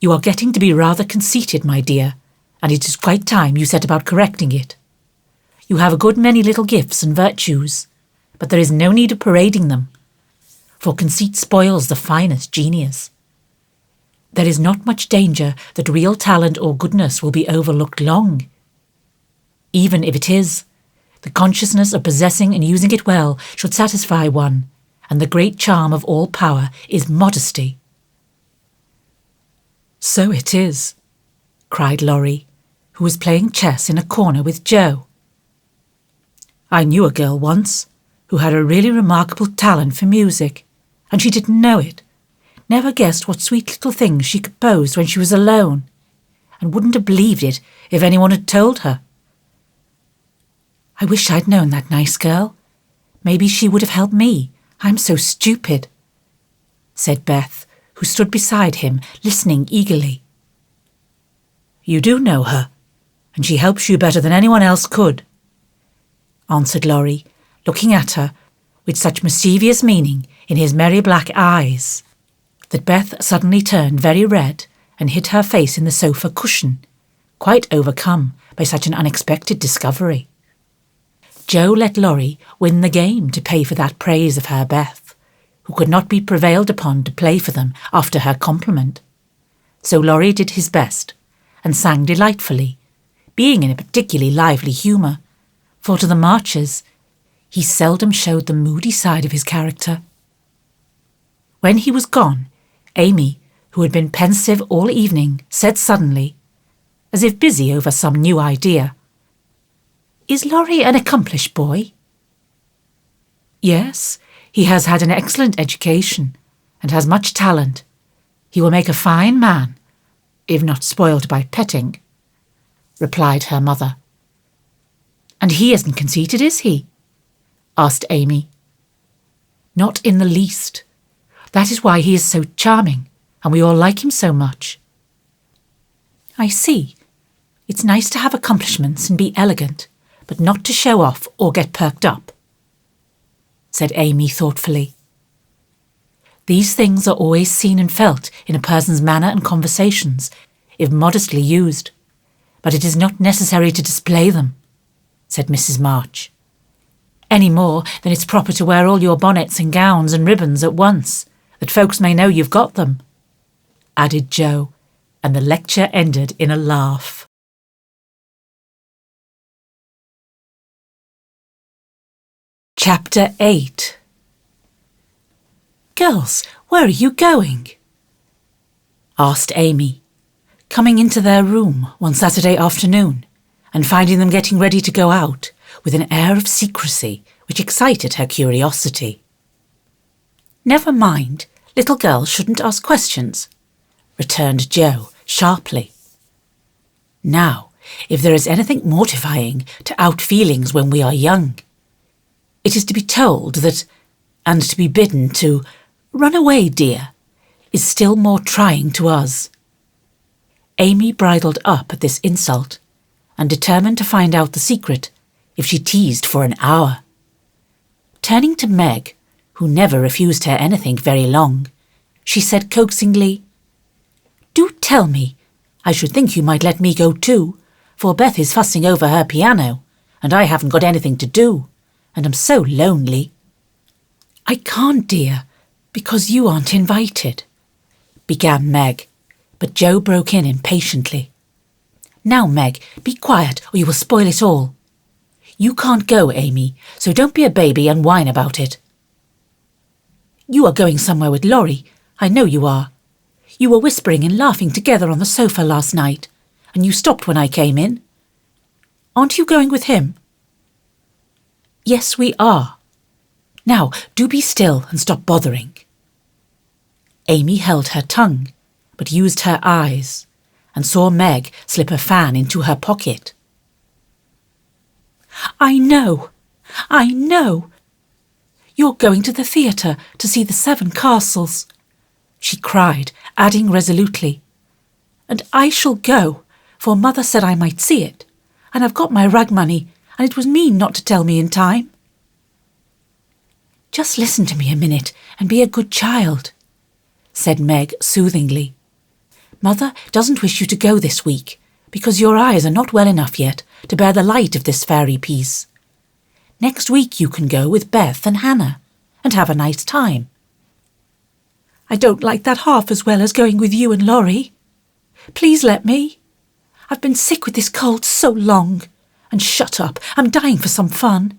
"You are getting to be rather conceited, my dear, and it is quite time you set about correcting it. You have a good many little gifts and virtues, but there is no need of parading them, for conceit spoils the finest genius. There is not much danger that real talent or goodness will be overlooked long. Even if it is, the consciousness of possessing and using it well should satisfy one, and the great charm of all power is modesty." "So it is," cried Laurie, who was playing chess in a corner with Jo. "I knew a girl once who had a really remarkable talent for music, and she didn't know it. Never guessed what sweet little things she composed when she was alone, and wouldn't have believed it if anyone had told her. I wish I'd known that nice girl. Maybe she would have helped me. I'm so stupid," said Beth, who stood beside him, listening eagerly. "You do know her, and she helps you better than anyone else could," answered Laurie, looking at her with such mischievous meaning in his merry black eyes that Beth suddenly turned very red and hid her face in the sofa cushion, quite overcome by such an unexpected discovery. Jo let Laurie win the game to pay for that praise of her Beth, who could not be prevailed upon to play for them after her compliment. So Laurie did his best, and sang delightfully, being in a particularly lively humour, for to the Marches he seldom showed the moody side of his character. When he was gone, Amy, who had been pensive all evening, said suddenly, as if busy over some new idea, "Is Laurie an accomplished boy?" "Yes, he has had an excellent education, and has much talent, He will make a fine man, if not spoiled by petting," replied her mother. "And he isn't conceited, is he?" asked Amy. "Not in the least. That is why he is so charming, and we all like him so much." "I see. It's nice to have accomplishments and be elegant, but not to show off or get perked up," said Amy thoughtfully. "These things are always seen and felt in a person's manner and conversations, if modestly used, but it is not necessary to display them," said Mrs Marsh. "Any more than it's proper to wear all your bonnets and gowns and ribbons at once, that folks may know you've got them," added Jo, and the lecture ended in a laugh. Chapter 8. "Girls, where are you going?" asked Amy, coming into their room one Saturday afternoon and finding them getting ready to go out with an air of secrecy which excited her curiosity. "Never mind, little girls shouldn't ask questions," returned Jo sharply. "Now, if there is anything mortifying to out feelings when we are young, it is to be told that, and to be bidden to 'run away, dear,' is still more trying to us." Amy bridled up at this insult and determined to find out the secret if she teased for an hour. Turning to Meg, who never refused her anything very long, she said coaxingly, "Do tell me. I should think you might let me go too, for Beth is fussing over her piano, and I haven't got anything to do, and I'm so lonely." "I can't, dear, because you aren't invited," began Meg, but Jo broke in impatiently. "Now, Meg, be quiet or you will spoil it all. You can't go, Amy, so don't be a baby and whine about it. You are going somewhere with Laurie, I know you are. You were whispering and laughing together on the sofa last night, and you stopped when I came in. Aren't you going with him?" "Yes, we are. Now, do be still and stop bothering." Amy held her tongue, but used her eyes, and saw Meg slip a fan into her pocket. I know. You're going to the theatre to see the 7 Castles," she cried, adding resolutely, "and I shall go, for Mother said I might see it, and I've got my rag money, and it was mean not to tell me in time." "Just listen to me a minute and be a good child," said Meg soothingly. "Mother doesn't wish you to go this week, because your eyes are not well enough yet to bear the light of this fairy piece. Next week you can go with Beth and Hannah, and have a nice time." "I don't like that half as well as going with you and Laurie. Please let me. I've been sick with this cold so long. And shut up, I'm dying for some fun.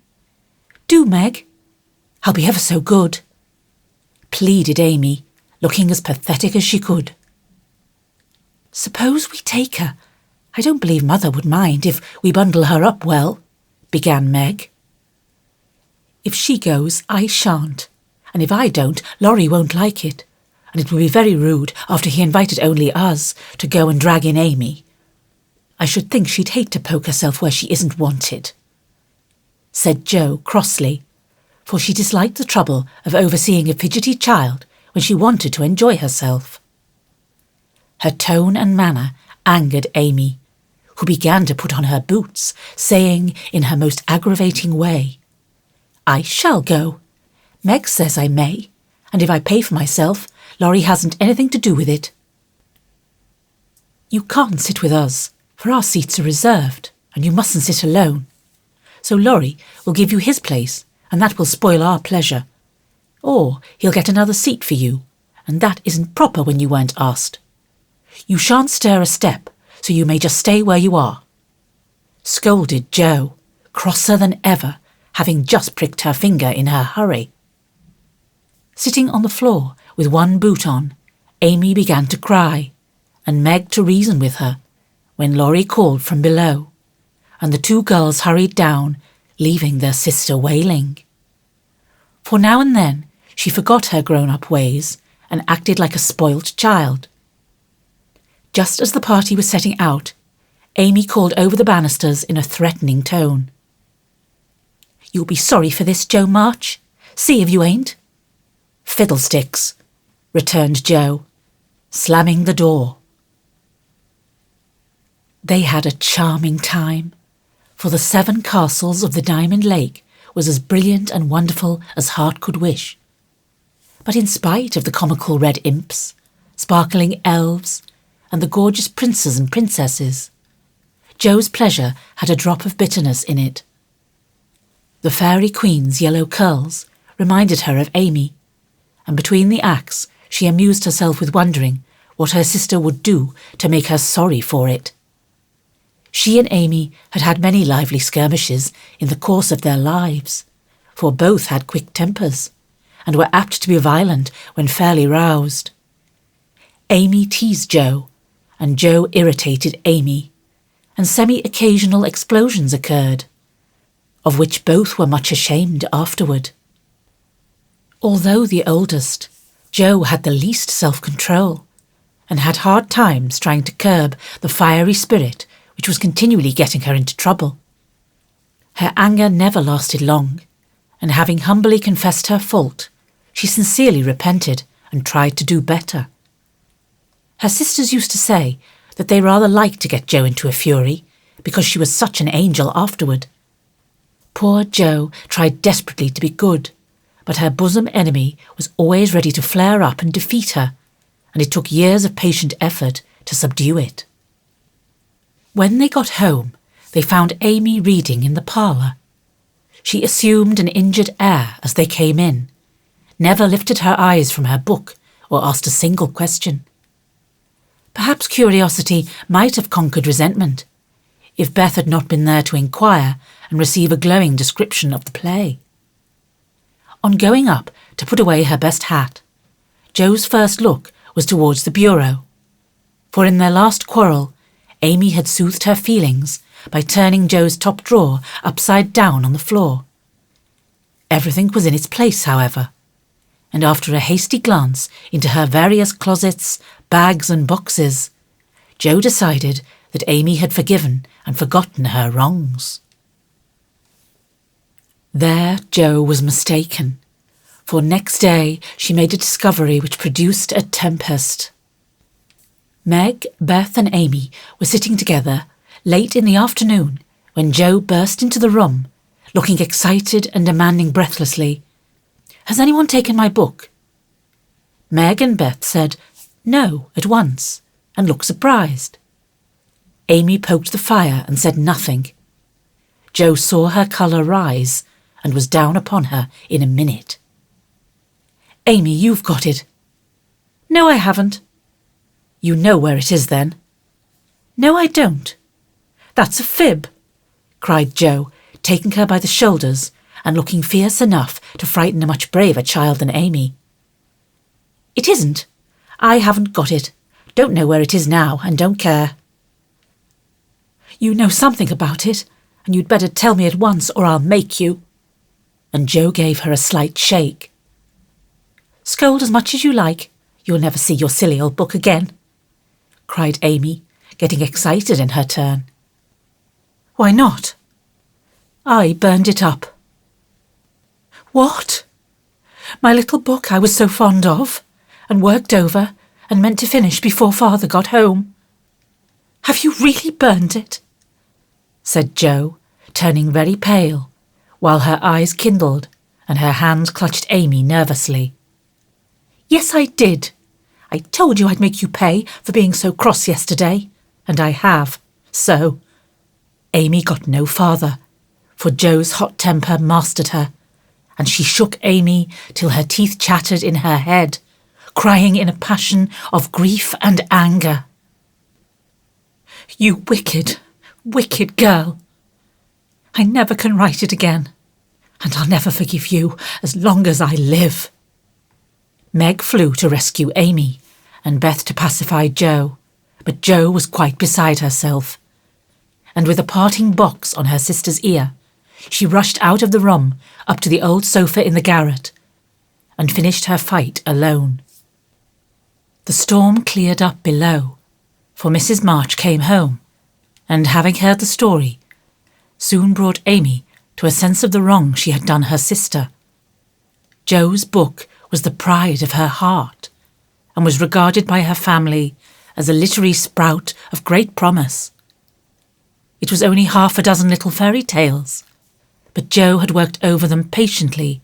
Do, Meg. I'll be ever so good," pleaded Amy, looking as pathetic as she could. "Suppose we take her. I don't believe Mother would mind if we bundle her up well," began Meg. "If she goes, I shan't, and if I don't, Laurie won't like it, and it will be very rude after he invited only us to go and drag in Amy. I should think she'd hate to poke herself where she isn't wanted," said Jo crossly, for she disliked the trouble of overseeing a fidgety child when she wanted to enjoy herself. Her tone and manner angered Amy, who began to put on her boots, saying in her most aggravating way, "I shall go. Meg says I may, and if I pay for myself, Laurie hasn't anything to do with it." "You can't sit with us, for our seats are reserved, and you mustn't sit alone. So Laurie will give you his place, and that will spoil our pleasure. Or he'll get another seat for you, and that isn't proper when you weren't asked. You shan't stir a step, so you may just stay where you are," scolded Jo, crosser than ever, having just pricked her finger in her hurry. Sitting on the floor with one boot on, Amy began to cry, and Meg to reason with her, when Laurie called from below, and the 2 girls hurried down, leaving their sister wailing. For now and then she forgot her grown-up ways and acted like a spoilt child. Just as the party was setting out, Amy called over the banisters in a threatening tone. "You'll be sorry for this, Joe March. See if you ain't." "Fiddlesticks," returned Joe, slamming the door. They had a charming time, for the 7 castles of the Diamond Lake was as brilliant and wonderful as heart could wish. But in spite of the comical red imps, sparkling elves, and the gorgeous princes and princesses, Joe's pleasure had a drop of bitterness in it. The Fairy Queen's yellow curls reminded her of Amy, and between the acts she amused herself with wondering what her sister would do to make her sorry for it. She and Amy had had many lively skirmishes in the course of their lives, for both had quick tempers, and were apt to be violent when fairly roused. Amy teased Joe, and Joe irritated Amy, and semi-occasional explosions occurred, of which both were much ashamed afterward. Although the oldest, Joe had the least self-control, and had hard times trying to curb the fiery spirit which was continually getting her into trouble. Her anger never lasted long, and having humbly confessed her fault, she sincerely repented and tried to do better. Her sisters used to say that they rather liked to get Jo into a fury, because she was such an angel afterward. Poor Jo tried desperately to be good, but her bosom enemy was always ready to flare up and defeat her, and it took years of patient effort to subdue it. When they got home, they found Amy reading in the parlour. She assumed an injured air as they came in, never lifted her eyes from her book or asked a single question. Perhaps curiosity might have conquered resentment, if Beth had not been there to inquire and receive a glowing description of the play. On going up to put away her best hat, Jo's first look was towards the bureau, for in their last quarrel, Amy had soothed her feelings by turning Jo's top drawer upside down on the floor. Everything was in its place, however, and after a hasty glance into her various closets, bags and boxes, Jo decided that Amy had forgiven and forgotten her wrongs. There Jo was mistaken, for next day she made a discovery which produced a tempest. Meg, Beth and Amy were sitting together late in the afternoon when Jo burst into the room, looking excited and demanding breathlessly, "Has anyone taken my book?" Meg and Beth said no at once and looked surprised. Amy poked the fire and said nothing. Jo saw her colour rise and was down upon her in a minute. "Amy, you've got it." "No, I haven't." "You know where it is, then?" "No, I don't." "That's a fib," cried Jo, taking her by the shoulders and looking fierce enough to frighten a much braver child than Amy. "It isn't. I haven't got it, don't know where it is now, and don't care." "You know something about it, and you'd better tell me at once or I'll make you." And Jo gave her a slight shake. "Scold as much as you like, you'll never see your silly old book again," cried Amy, getting excited in her turn. "Why not?" "I burned it up." "What? My little book I was so fond of, and worked over, and meant to finish before Father got home. Have you really burned it?" said Jo, turning very pale, while her eyes kindled and her hands clutched Amy nervously. "Yes, I did. I told you I'd make you pay for being so cross yesterday, and I have, so—" Amy got no farther, for Jo's hot temper mastered her, and she shook Amy till her teeth chattered in her head, crying in a passion of grief and anger. "You wicked, wicked girl! I never can write it again, and I'll never forgive you as long as I live." Meg flew to rescue Amy, and Beth to pacify Jo, but Jo was quite beside herself, and with a parting box on her sister's ear, she rushed out of the room up to the old sofa in the garret, and finished her fight alone. The storm cleared up below, for Mrs Marsh came home, and having heard the story, soon brought Amy to a sense of the wrong she had done her sister. Jo's book was the pride of her heart, and was regarded by her family as a literary sprout of great promise. It was only 6 little fairy tales, but Jo had worked over them patiently,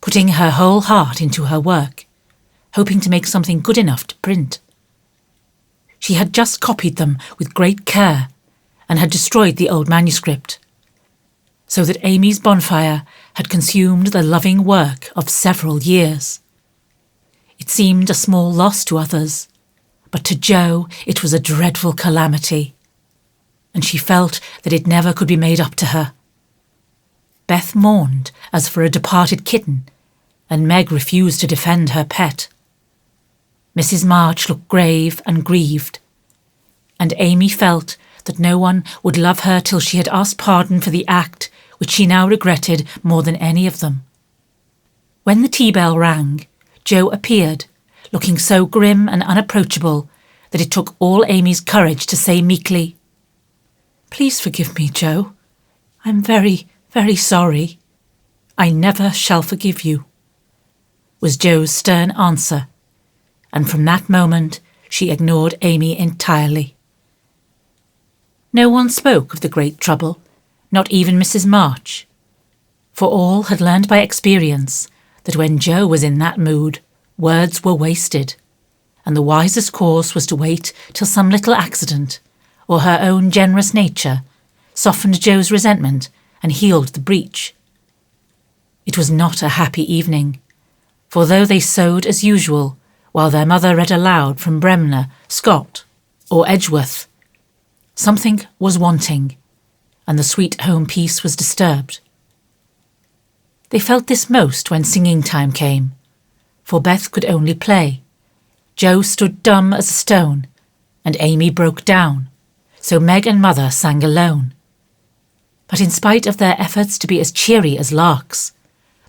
putting her whole heart into her work, hoping to make something good enough to print. She had just copied them with great care and had destroyed the old manuscript, so that Amy's bonfire had consumed the loving work of several years. It seemed a small loss to others, but to Jo it was a dreadful calamity, and she felt that it never could be made up to her. Beth mourned as for a departed kitten, and Meg refused to defend her pet. Mrs Marsh looked grave and grieved, and Amy felt that no one would love her till she had asked pardon for the act which she now regretted more than any of them. When the tea bell rang, Jo appeared, looking so grim and unapproachable that it took all Amy's courage to say meekly, "Please forgive me, Jo. I'm very, very sorry." "I never shall forgive you," was Jo's stern answer, and from that moment she ignored Amy entirely. No one spoke of the great trouble, not even Mrs Marsh, for all had learned by experience that when Jo was in that mood, words were wasted, and the wisest course was to wait till some little accident, or her own generous nature, softened Jo's resentment and healed the breach. It was not a happy evening, for though they sewed as usual, while their mother read aloud from Bremner, Scott, or Edgeworth, something was wanting, and the sweet home peace was disturbed. They felt this most when singing time came, for Beth could only play. Jo stood dumb as a stone, and Amy broke down, so Meg and Mother sang alone. But in spite of their efforts to be as cheery as larks,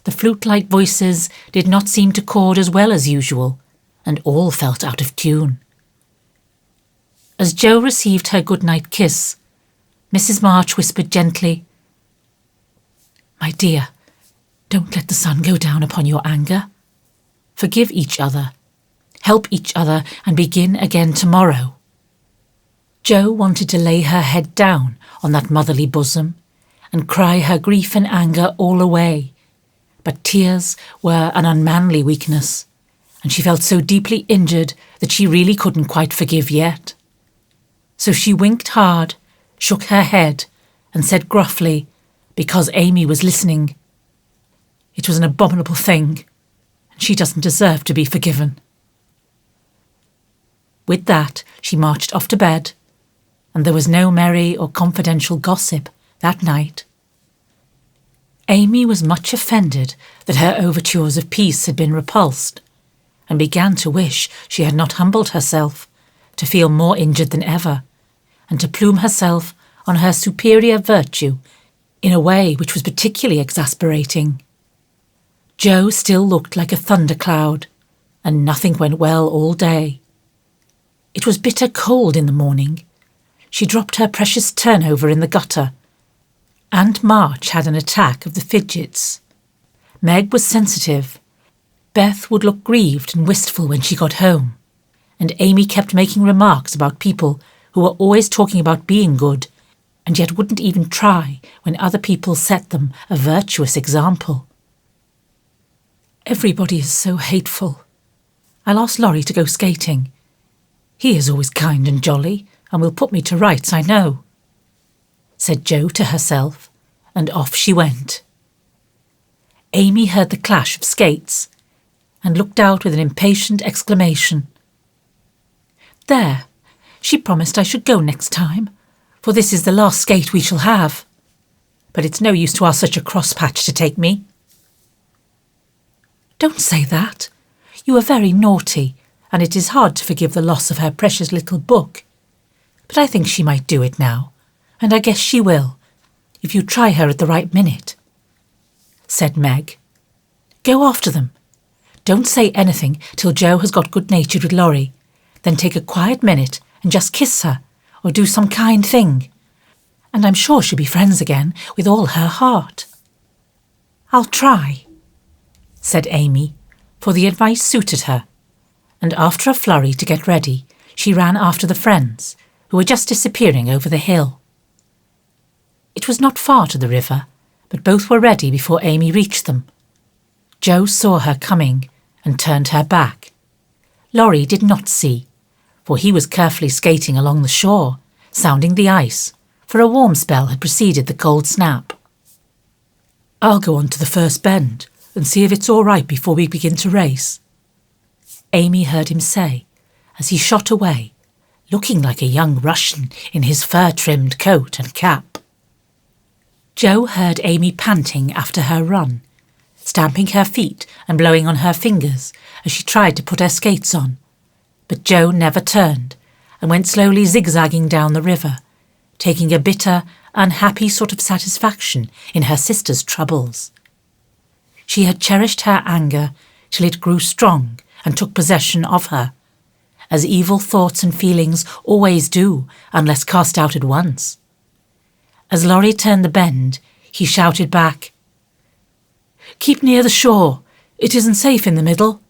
the flute-like voices did not seem to chord as well as usual, and all felt out of tune. As Jo received her good-night kiss, Mrs Marsh whispered gently, "My dear, don't let the sun go down upon your anger. Forgive each other, help each other, and begin again tomorrow." Jo wanted to lay her head down on that motherly bosom and cry her grief and anger all away, but tears were an unmanly weakness, and she felt so deeply injured that she really couldn't quite forgive yet. So she winked hard, shook her head, and said gruffly, because Amy was listening, "It was an abominable thing, and she doesn't deserve to be forgiven." With that, she marched off to bed, and there was no merry or confidential gossip that night. Amy was much offended that her overtures of peace had been repulsed, and began to wish she had not humbled herself, to feel more injured than ever, and to plume herself on her superior virtue in a way which was particularly exasperating. Jo still looked like a thundercloud, and nothing went well all day. It was bitter cold in the morning. She dropped her precious turnover in the gutter. Aunt March had an attack of the fidgets. Meg was sensitive. Beth would look grieved and wistful when she got home, and Amy kept making remarks about people who were always talking about being good, and yet wouldn't even try when other people set them a virtuous example. "Everybody is so hateful. I'll ask Laurie to go skating. He is always kind and jolly, and will put me to rights, I know," said Jo to herself, and off she went. Amy heard the clash of skates, and looked out with an impatient exclamation. "There, she promised I should go next time, for this is the last skate we shall have. But it's no use to ask such a crosspatch to take me." "Don't say that. You are very naughty, and it is hard to forgive the loss of her precious little book. But I think she might do it now, and I guess she will, if you try her at the right minute," said Meg. "Go after them. Don't say anything till Jo has got good-natured with Laurie, Then take a quiet minute and just kiss her, or do some kind thing, and I'm sure she'll be friends again with all her heart." "I'll try," said Amy, for the advice suited her, and after a flurry to get ready, she ran after the friends, who were just disappearing over the hill. It was not far to the river, but both were ready before Amy reached them. Joe saw her coming and turned her back. Laurie did not see, for he was carefully skating along the shore, sounding the ice, for a warm spell had preceded the cold snap. "I'll go on to the first bend and see if it's all right before we begin to race," Amy heard him say as he shot away, looking like a young Russian in his fur-trimmed coat and cap. Joe heard Amy panting after her run, stamping her feet and blowing on her fingers as she tried to put her skates on, but Joe never turned and went slowly zigzagging down the river, taking a bitter, unhappy sort of satisfaction in her sister's troubles. She had cherished her anger till it grew strong and took possession of her, as evil thoughts and feelings always do unless cast out at once. As Laurie turned the bend, he shouted back, "Keep near the shore. It isn't safe in the middle."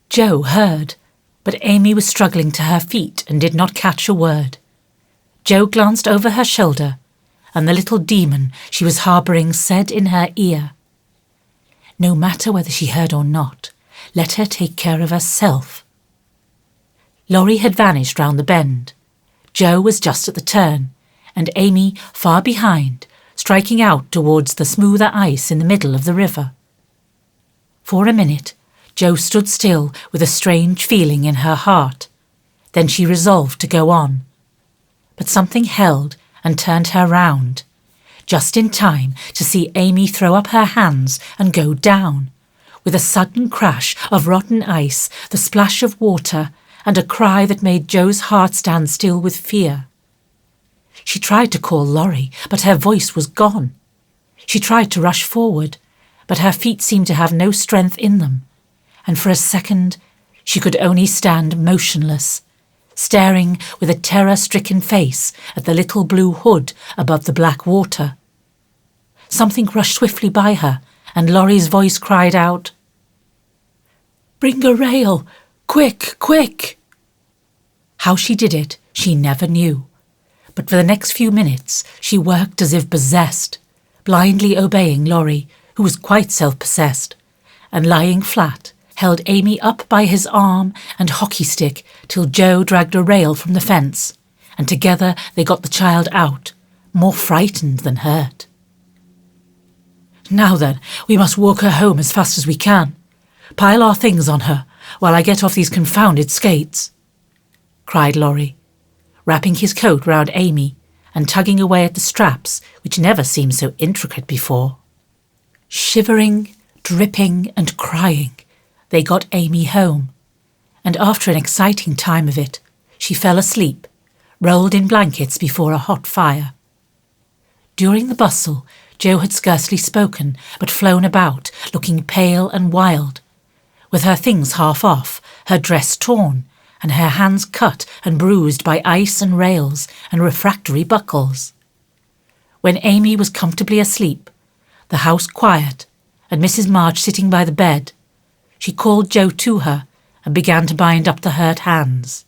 Joe heard, but Amy was struggling to her feet and did not catch a word. Joe glanced over her shoulder, and the little demon she was harbouring said in her ear, "No matter whether she heard or not, let her take care of herself." Laurie had vanished round the bend. Joe was just at the turn, and Amy far behind, striking out towards the smoother ice in the middle of the river. For a minute, Joe stood still with a strange feeling in her heart. Then she resolved to go on. But something held and turned her round, just in time to see Amy throw up her hands and go down, with a sudden crash of rotten ice, the splash of water, and a cry that made Joe's heart stand still with fear. She tried to call Laurie, but her voice was gone. She tried to rush forward, but her feet seemed to have no strength in them, and for a second she could only stand motionless, staring with a terror-stricken face at the little blue hood above the black water. Something rushed swiftly by her, and Laurie's voice cried out, "Bring a rail! Quick, quick!" How she did it, she never knew, but for the next few minutes she worked as if possessed, blindly obeying Laurie, who was quite self-possessed, and lying flat, held Amy up by his arm and hockey stick till Joe dragged a rail from the fence, and together they got the child out, more frightened than hurt. "Now then, we must walk her home as fast as we can. Pile our things on her while I get off these confounded skates," cried Laurie, wrapping his coat round Amy and tugging away at the straps, which never seemed so intricate before. Shivering, dripping and crying, they got Amy home, and after an exciting time of it, she fell asleep, rolled in blankets before a hot fire. During the bustle, Joe had scarcely spoken, but flown about, looking pale and wild, with her things half off, her dress torn, and her hands cut and bruised by ice and rails and refractory buckles. When Amy was comfortably asleep, the house quiet, and Mrs Marsh sitting by the bed, she called Joe to her and began to bind up the hurt hands.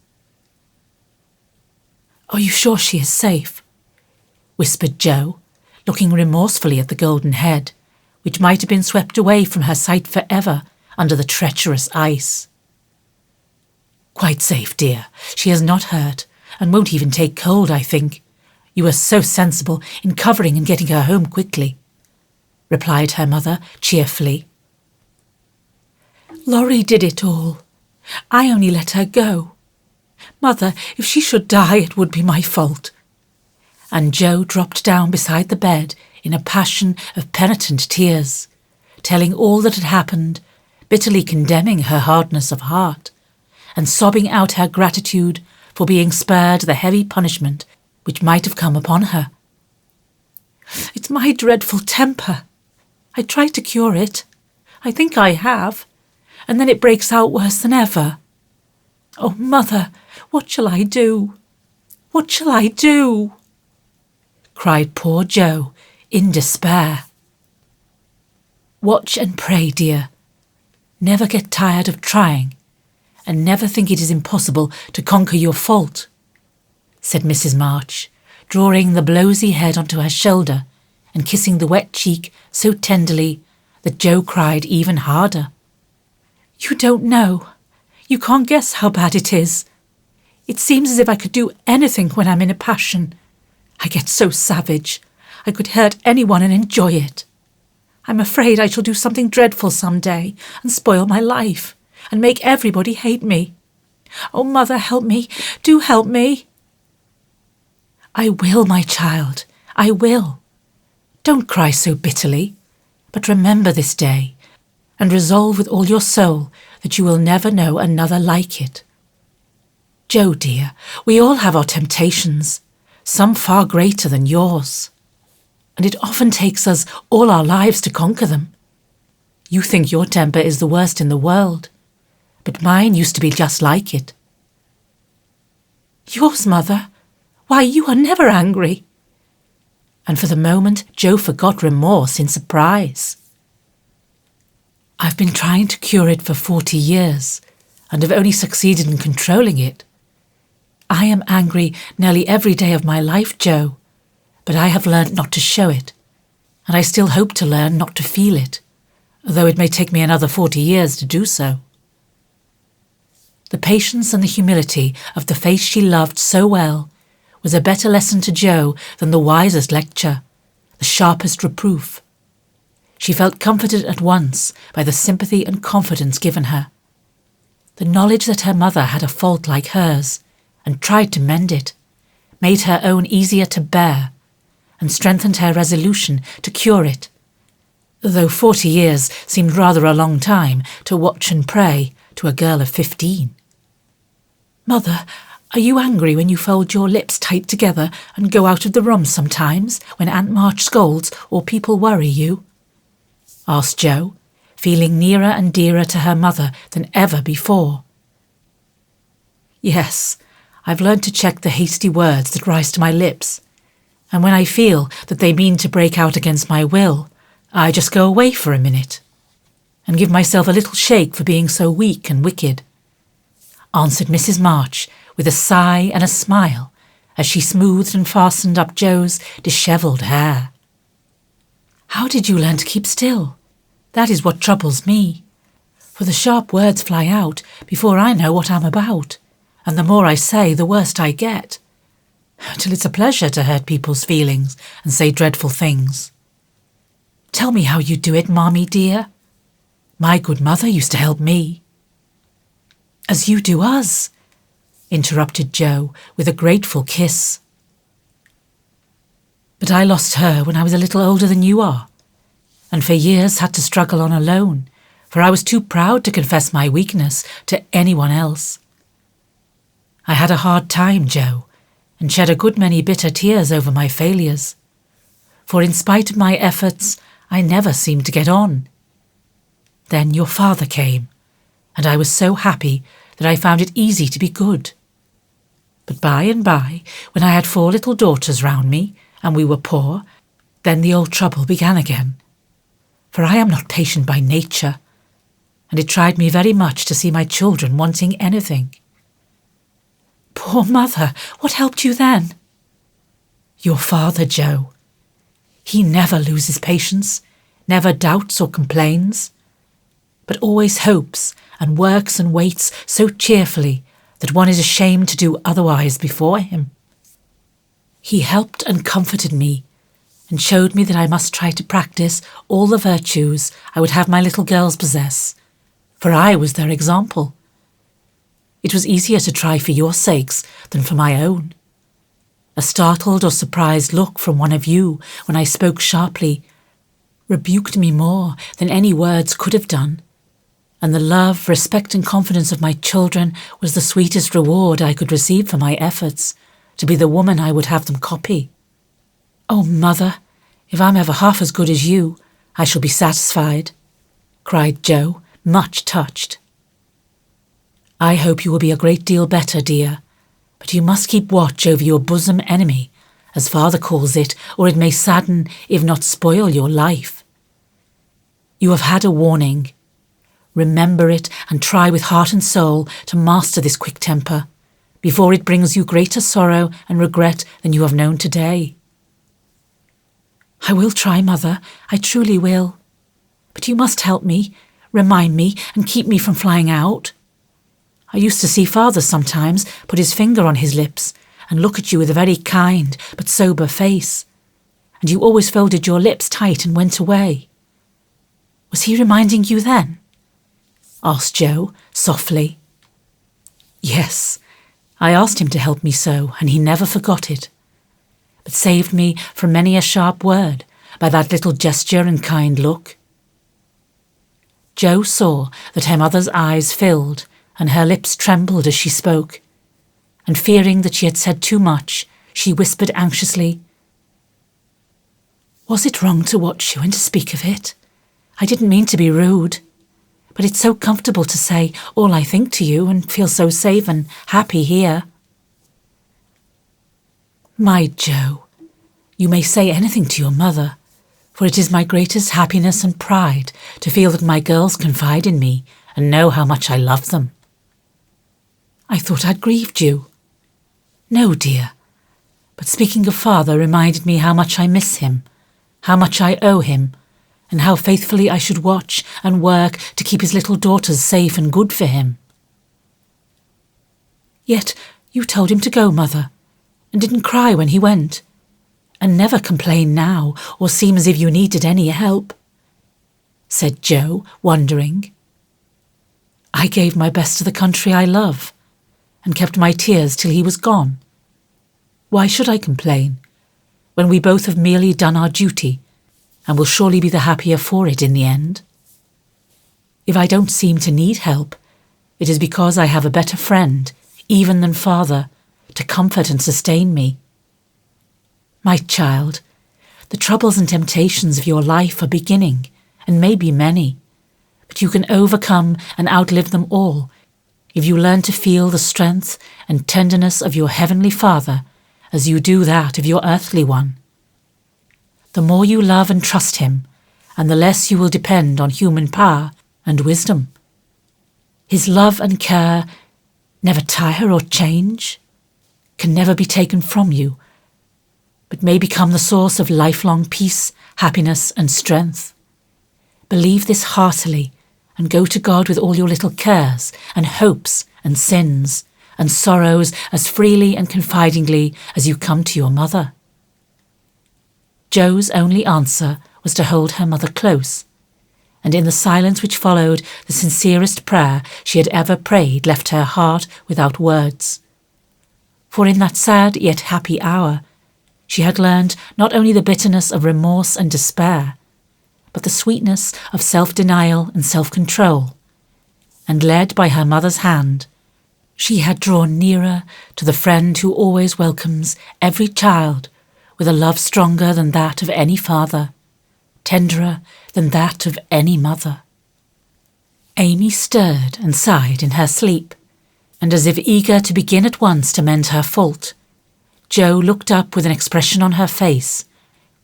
"Are you sure she is safe?" whispered Joe, looking remorsefully at the golden head, which might have been swept away from her sight forever under the treacherous ice. "Quite safe, dear. She is not hurt, and won't even take cold, I think. You were so sensible in covering and getting her home quickly," replied her mother cheerfully. "Laurie did it all. I only let her go. Mother, if she should die, it would be my fault." And Joe dropped down beside the bed in a passion of penitent tears, telling all that had happened, bitterly condemning her hardness of heart, and sobbing out her gratitude for being spared the heavy punishment which might have come upon her. "It's my dreadful temper. I try to cure it. I think I have, and then it breaks out worse than ever. "Oh, Mother, what shall I do? What shall I do?" cried poor Jo in despair. "Watch and pray, dear. Never get tired of trying, and never think it is impossible to conquer your fault," said Mrs Marsh, drawing the blowsy head onto her shoulder and kissing the wet cheek so tenderly that Jo cried even harder. "You don't know. You can't guess how bad it is. It seems as if I could do anything when I'm in a passion. I get so savage. I could hurt anyone and enjoy it. I'm afraid I shall do something dreadful some day and spoil my life and make everybody hate me. Oh, Mother, help me. Do help me." "I will, my child. I will. Don't cry so bitterly, but remember this day and resolve with all your soul that you will never know another like it. Jo, dear, we all have our temptations, some far greater than yours, and it often takes us all our lives to conquer them. You think your temper is the worst in the world, but mine used to be just like it." "Yours, Mother? Why, you are never angry." And for the moment Jo forgot remorse in surprise. "I've been trying to cure it for 40 years, and have only succeeded in controlling it. I am angry nearly every day of my life, Jo, but I have learnt not to show it, and I still hope to learn not to feel it, though it may take me another 40 years to do so." The patience and the humility of the face she loved so well was a better lesson to Jo than the wisest lecture, the sharpest reproof. She felt comforted at once by the sympathy and confidence given her. The knowledge that her mother had a fault like hers, and tried to mend it, made her own easier to bear, and strengthened her resolution to cure it, though 40 years seemed rather a long time to watch and pray to a girl of 15. "Mother, are you angry when you fold your lips tight together and go out of the room sometimes when Aunt March scolds or people worry you?" asked Jo, feeling nearer and dearer to her mother than ever before. "Yes, I've learned to check the hasty words that rise to my lips, and when I feel that they mean to break out against my will, I just go away for a minute, and give myself a little shake for being so weak and wicked," answered Mrs March with a sigh and a smile as she smoothed and fastened up Jo's dishevelled hair. "How did you learn to keep still? That is what troubles me, for the sharp words fly out before I know what I'm about, and the more I say, the worse I get, till it's a pleasure to hurt people's feelings and say dreadful things. Tell me how you do it, Mommy dear. My good mother used to help me." "As you do us," interrupted Jo with a grateful kiss. "But I lost her when I was a little older than you are, and for years had to struggle on alone, for I was too proud to confess my weakness to anyone else. I had a hard time, Jo, and shed a good many bitter tears over my failures, for in spite of my efforts, I never seemed to get on. Then your father came, and I was so happy that I found it easy to be good. But by and by, when I had 4 little daughters round me, and we were poor, then the old trouble began again. For I am not patient by nature, and it tried me very much to see my children wanting anything." "Poor Mother, what helped you then?" "Your father, Jo. He never loses patience, never doubts or complains, but always hopes and works and waits so cheerfully that one is ashamed to do otherwise before him. He helped and comforted me, and showed me that I must try to practice all the virtues I would have my little girls possess, for I was their example. It was easier to try for your sakes than for my own. A startled or surprised look from one of you when I spoke sharply rebuked me more than any words could have done, and the love, respect and confidence of my children was the sweetest reward I could receive for my efforts to be the woman I would have them copy. Oh, Mother, if I'm ever half as good as you, I shall be satisfied," cried Jo, much touched. I hope you will be a great deal better, dear, but you must keep watch over your bosom enemy, as father calls it, or it may sadden, if not spoil, your life. You have had a warning. Remember it and try with heart and soul to master this quick temper, before it brings you greater sorrow and regret than you have known today. I will try, Mother, I truly will. But you must help me, remind me, and keep me from flying out. I used to see father sometimes put his finger on his lips and look at you with a very kind but sober face, and you always folded your lips tight and went away. Was he reminding you then? Asked Jo, softly. Yes, I asked him to help me so, and he never forgot it, but saved me from many a sharp word by that little gesture and kind look. Jo saw that her mother's eyes filled and her lips trembled as she spoke, and fearing that she had said too much, she whispered anxiously, "Was it wrong to watch you and to speak of it? I didn't mean to be rude, but it's so comfortable to say all I think to you and feel so safe and happy here." "My Jo, you may say anything to your mother, for it is my greatest happiness and pride to feel that my girls confide in me and know how much I love them." "I thought I'd grieved you." "No, dear, but speaking of father reminded me how much I miss him, how much I owe him, and how faithfully I should watch and work to keep his little daughters safe and good for him." "Yet you told him to go, Mother, and didn't cry when he went, and never complain now or seem as if you needed any help," said Jo, wondering. "I gave my best to the country I love, and kept my tears till he was gone. Why should I complain, when we both have merely done our duty, and will surely be the happier for it in the end? If I don't seem to need help, it is because I have a better friend, even than father, to comfort and sustain me. My child, the troubles and temptations of your life are beginning, and may be many, but you can overcome and outlive them all if you learn to feel the strength and tenderness of your heavenly Father as you do that of your earthly one. The more you love and trust him, and the less you will depend on human power and wisdom. His love and care never tire or change, can never be taken from you, but may become the source of lifelong peace, happiness, and strength. Believe this heartily, and go to God with all your little cares and hopes and sins and sorrows as freely and confidingly as you come to your mother." Jo's only answer was to hold her mother close, and in the silence which followed, the sincerest prayer she had ever prayed left her heart without words. For in that sad yet happy hour, she had learned not only the bitterness of remorse and despair, but the sweetness of self-denial and self-control, and led by her mother's hand, she had drawn nearer to the friend who always welcomes every child with a love stronger than that of any father, tenderer than that of any mother. Amy stirred and sighed in her sleep, and as if eager to begin at once to mend her fault, Jo looked up with an expression on her face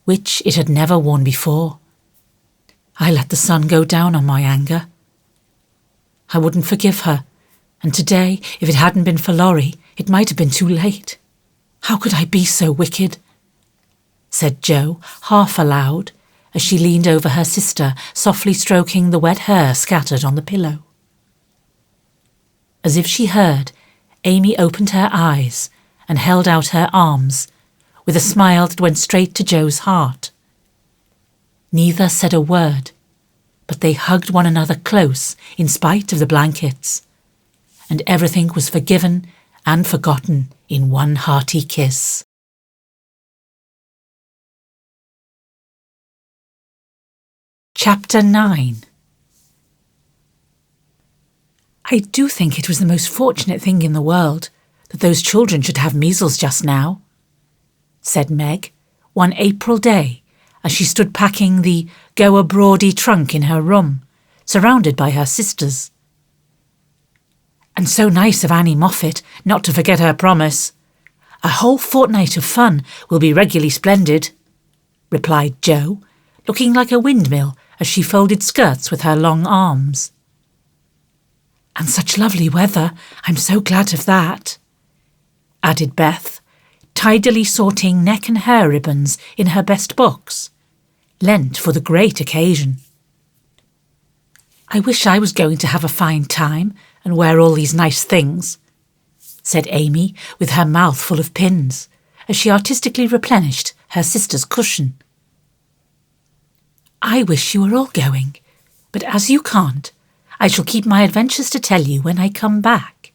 which it had never worn before. "I let the sun go down on my anger. I wouldn't forgive her, and today, if it hadn't been for Laurie, it might have been too late. How could I be so wicked?" said Jo, half aloud, as she leaned over her sister, softly stroking the wet hair scattered on the pillow. As if she heard, Amy opened her eyes and held out her arms, with a smile that went straight to Jo's heart. Neither said a word, but they hugged one another close in spite of the blankets, and everything was forgiven and forgotten in one hearty kiss. Chapter 9. "I do think it was the most fortunate thing in the world that those children should have measles just now," said Meg, one April day, as she stood packing the go-abroady trunk in her room, surrounded by her sisters. And so nice of Annie Moffat not to forget her promise. A whole fortnight of fun will be regularly splendid, replied Jo, looking like a windmill as she folded skirts with her long arms. And such lovely weather, I'm so glad of that, added Beth, tidily sorting neck and hair ribbons in her best box, lent for the great occasion. I wish I was going to have a fine time and wear all these nice things, said Amy with her mouth full of pins, as she artistically replenished her sister's cushion. I wish you were all going, but as you can't, I shall keep my adventures to tell you when I come back.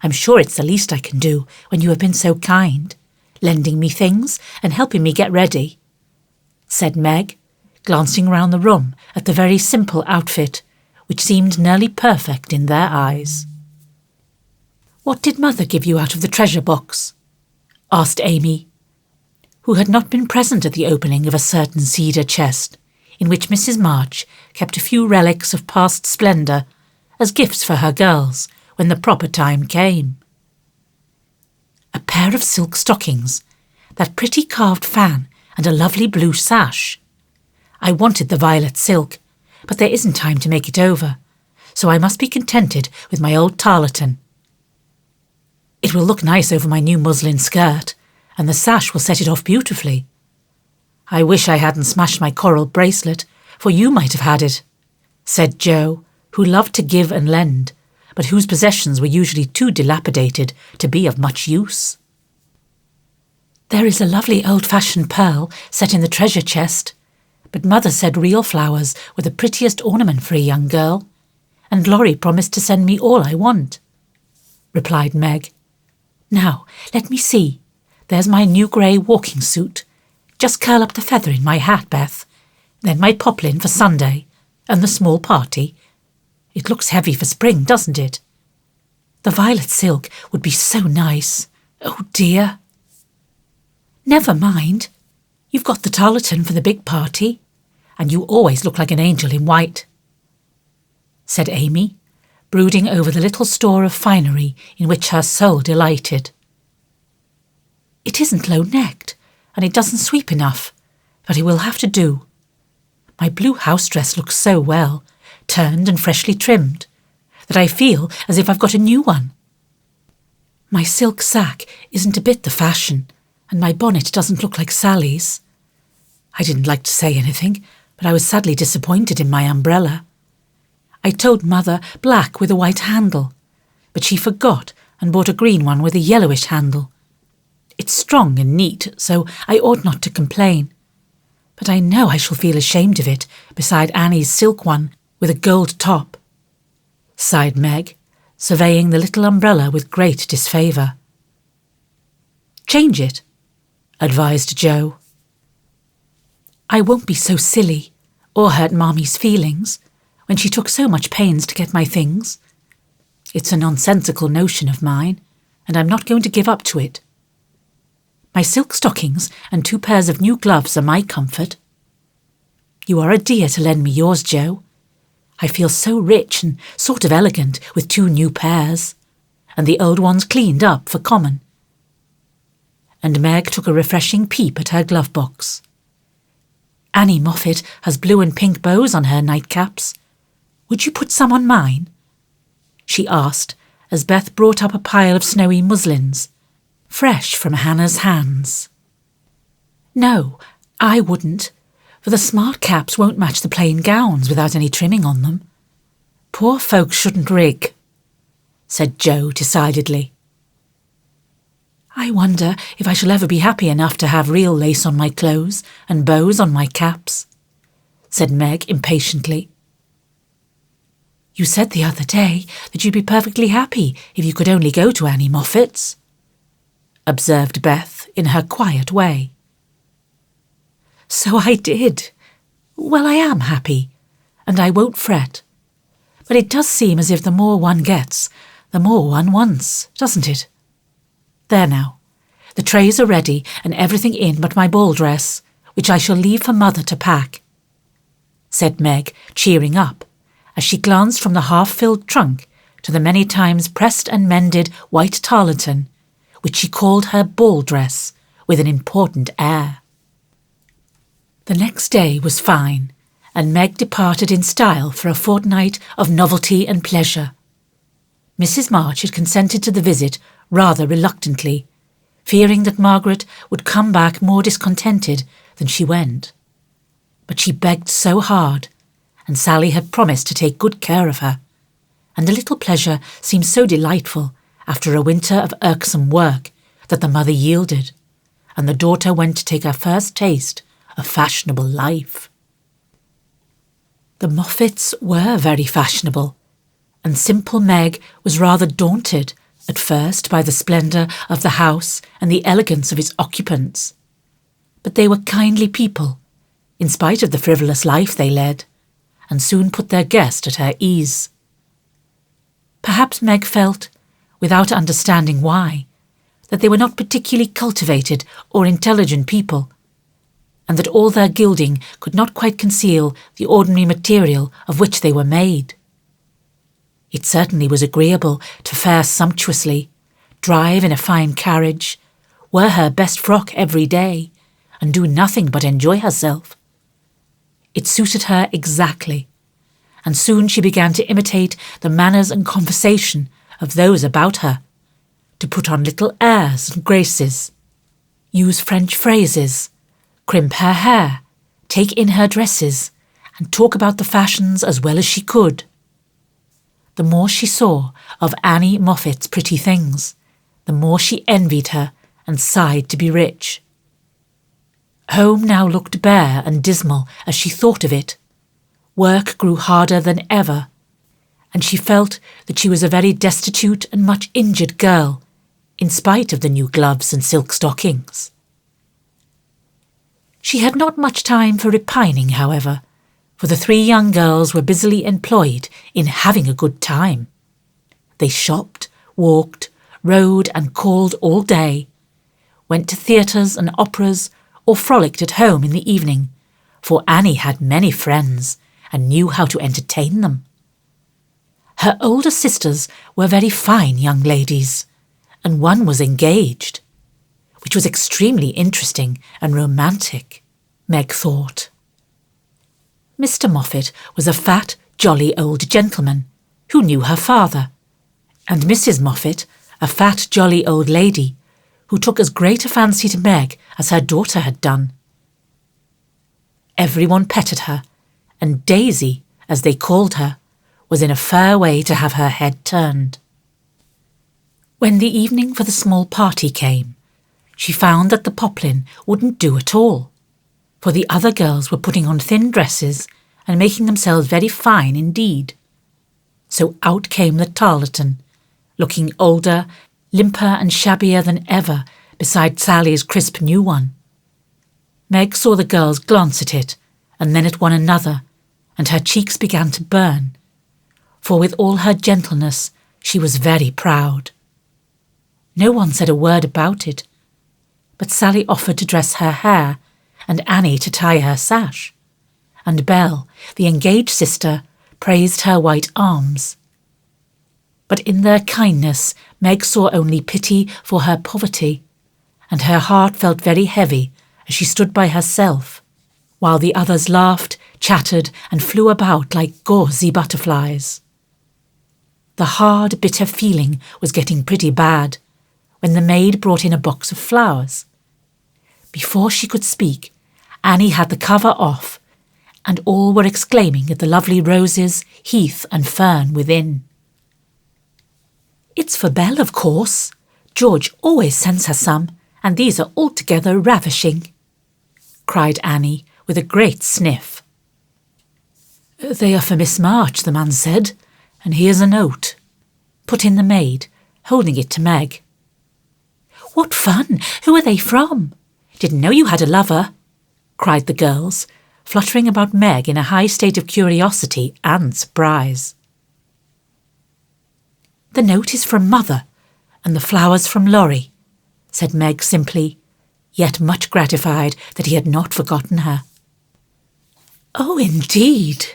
I'm sure it's the least I can do when you have been so kind, lending me things and helping me get ready, said Meg, glancing round the room at the very simple outfit, which seemed nearly perfect in their eyes. What did Mother give you out of the treasure box? Asked Amy, who had not been present at the opening of a certain cedar chest, in which Mrs Marsh kept a few relics of past splendour as gifts for her girls when the proper time came. A pair of silk stockings, that pretty carved fan, and a lovely blue sash. I wanted the violet silk, but there isn't time to make it over, so I must be contented with my old tarlatan. It will look nice over my new muslin skirt, and the sash will set it off beautifully. I wish I hadn't smashed my coral bracelet, for you might have had it, said Jo, who loved to give and lend, but whose possessions were usually too dilapidated to be of much use. There is a lovely old-fashioned pearl set in the treasure chest, but Mother said real flowers were the prettiest ornament for a young girl, and Laurie promised to send me all I want, replied Meg. Now, let me see. There's my new grey walking suit. Just curl up the feather in my hat, Beth. Then my poplin for Sunday, and the small party. It looks heavy for spring, doesn't it? The violet silk would be so nice. Oh dear. Never mind. You've got the tarlatan for the big party, and you always look like an angel in white, said Amy, brooding over the little store of finery in which her soul delighted. It isn't low-necked, and it doesn't sweep enough, but it will have to do. My blue house dress looks so well, turned and freshly trimmed, that I feel as if I've got a new one. My silk sack isn't a bit the fashion, and my bonnet doesn't look like Sally's. I didn't like to say anything, but I was sadly disappointed in my umbrella. I told Mother black with a white handle, but she forgot and bought a green one with a yellowish handle. It's strong and neat, so I ought not to complain. But I know I shall feel ashamed of it beside Annie's silk one with a gold top, sighed Meg, surveying the little umbrella with great disfavour. Change it, advised Jo. I won't be so silly, or hurt Mommy's feelings, when she took so much pains to get my things. It's a nonsensical notion of mine, and I'm not going to give up to it. My silk stockings and 2 pairs of new gloves are my comfort. You are a dear to lend me yours, Jo. I feel so rich and sort of elegant with 2 new pairs, and the old ones cleaned up for common. And Meg took a refreshing peep at her glove box. Annie Moffat has blue and pink bows on her nightcaps. Would you put some on mine? She asked, as Beth brought up a pile of snowy muslins, fresh from Hannah's hands. No, I wouldn't, for the smart caps won't match the plain gowns without any trimming on them. Poor folks shouldn't rig, said Jo decidedly. I wonder if I shall ever be happy enough to have real lace on my clothes and bows on my caps, said Meg impatiently. You said the other day that you'd be perfectly happy if you could only go to Annie Moffat's, observed Beth in her quiet way. So I did. Well, I am happy, and I won't fret. But it does seem as if the more one gets, the more one wants, doesn't it? There now. The trays are ready and everything in but my ball dress, which I shall leave for Mother to pack, said Meg, cheering up, as she glanced from the half-filled trunk to the many times pressed and mended white tarlatan, which she called her ball dress with an important air. The next day was fine, and Meg departed in style for a fortnight of novelty and pleasure. Mrs Marsh had consented to the visit rather reluctantly, fearing that Margaret would come back more discontented than she went. But she begged so hard, and Sally had promised to take good care of her, and a little pleasure seemed so delightful after a winter of irksome work that the mother yielded, and the daughter went to take her first taste of fashionable life. The Moffats were very fashionable, and simple Meg was rather daunted at first by the splendour of the house and the elegance of its occupants. But they were kindly people, in spite of the frivolous life they led, and soon put their guest at her ease. Perhaps Meg felt, without understanding why, that they were not particularly cultivated or intelligent people, and that all their gilding could not quite conceal the ordinary material of which they were made. It certainly was agreeable to fare sumptuously, drive in a fine carriage, wear her best frock every day, and do nothing but enjoy herself. It suited her exactly, and soon she began to imitate the manners and conversation of those about her, to put on little airs and graces, use French phrases, crimp her hair, take in her dresses, and talk about the fashions as well as she could. The more she saw of Annie Moffat's pretty things, the more she envied her and sighed to be rich. Home now looked bare and dismal as she thought of it. Work grew harder than ever, and she felt that she was a very destitute and much injured girl, in spite of the new gloves and silk stockings. She had not much time for repining, however, for the three young girls were busily employed in having a good time. They shopped, walked, rode and called all day, went to theatres and operas, or frolicked at home in the evening, for Annie had many friends and knew how to entertain them. Her older sisters were very fine young ladies, and one was engaged, which was extremely interesting and romantic, Meg thought. Mr Moffat was a fat, jolly old gentleman who knew her father, and Mrs Moffat, a fat, jolly old lady who took as great a fancy to Meg as her daughter had done. Everyone petted her, and Daisy, as they called her, was in a fair way to have her head turned. When the evening for the small party came, she found that the poplin wouldn't do at all, for the other girls were putting on thin dresses and making themselves very fine indeed. So out came the tarlatan, looking older, limper and shabbier than ever beside Sally's crisp new one. Meg saw the girls glance at it, and then at one another, and her cheeks began to burn, for with all her gentleness she was very proud. No one said a word about it, but Sally offered to dress her hair, and Annie to tie her sash, and Belle, the engaged sister, praised her white arms. But in their kindness Meg saw only pity for her poverty, and her heart felt very heavy as she stood by herself, while the others laughed, chattered, and flew about like gauzy butterflies. The hard, bitter feeling was getting pretty bad when the maid brought in a box of flowers. Before she could speak, Annie had the cover off, and all were exclaiming at the lovely roses, heath, and fern within. "It's for Belle, of course. George always sends her some, and these are altogether ravishing," cried Annie with a great sniff. "They are for Miss March," the man said, "and here's a note," put in the maid, holding it to Meg. "What fun! Who are they from? Didn't know you had a lover," cried the girls, fluttering about Meg in a high state of curiosity and surprise. "The note is from Mother, and the flowers from Laurie," said Meg simply, yet much gratified that he had not forgotten her. "Oh, indeed,"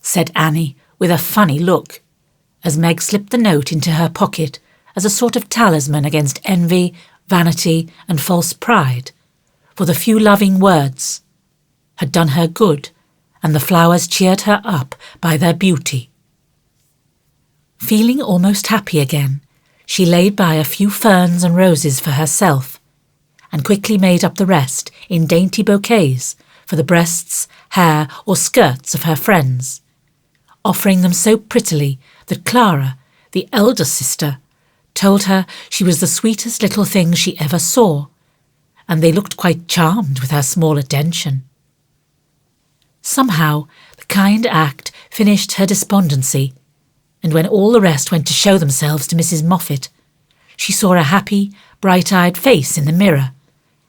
said Annie with a funny look, as Meg slipped the note into her pocket as a sort of talisman against envy, vanity, and false pride, for the few loving words had done her good, and the flowers cheered her up by their beauty. Feeling almost happy again, she laid by a few ferns and roses for herself, and quickly made up the rest in dainty bouquets for the breasts, hair, or skirts of her friends, offering them so prettily that Clara, the elder sister, told her she was the sweetest little thing she ever saw, and they looked quite charmed with her small attention. Somehow the kind act finished her despondency, and when all the rest went to show themselves to Mrs. Moffat, she saw a happy, bright-eyed face in the mirror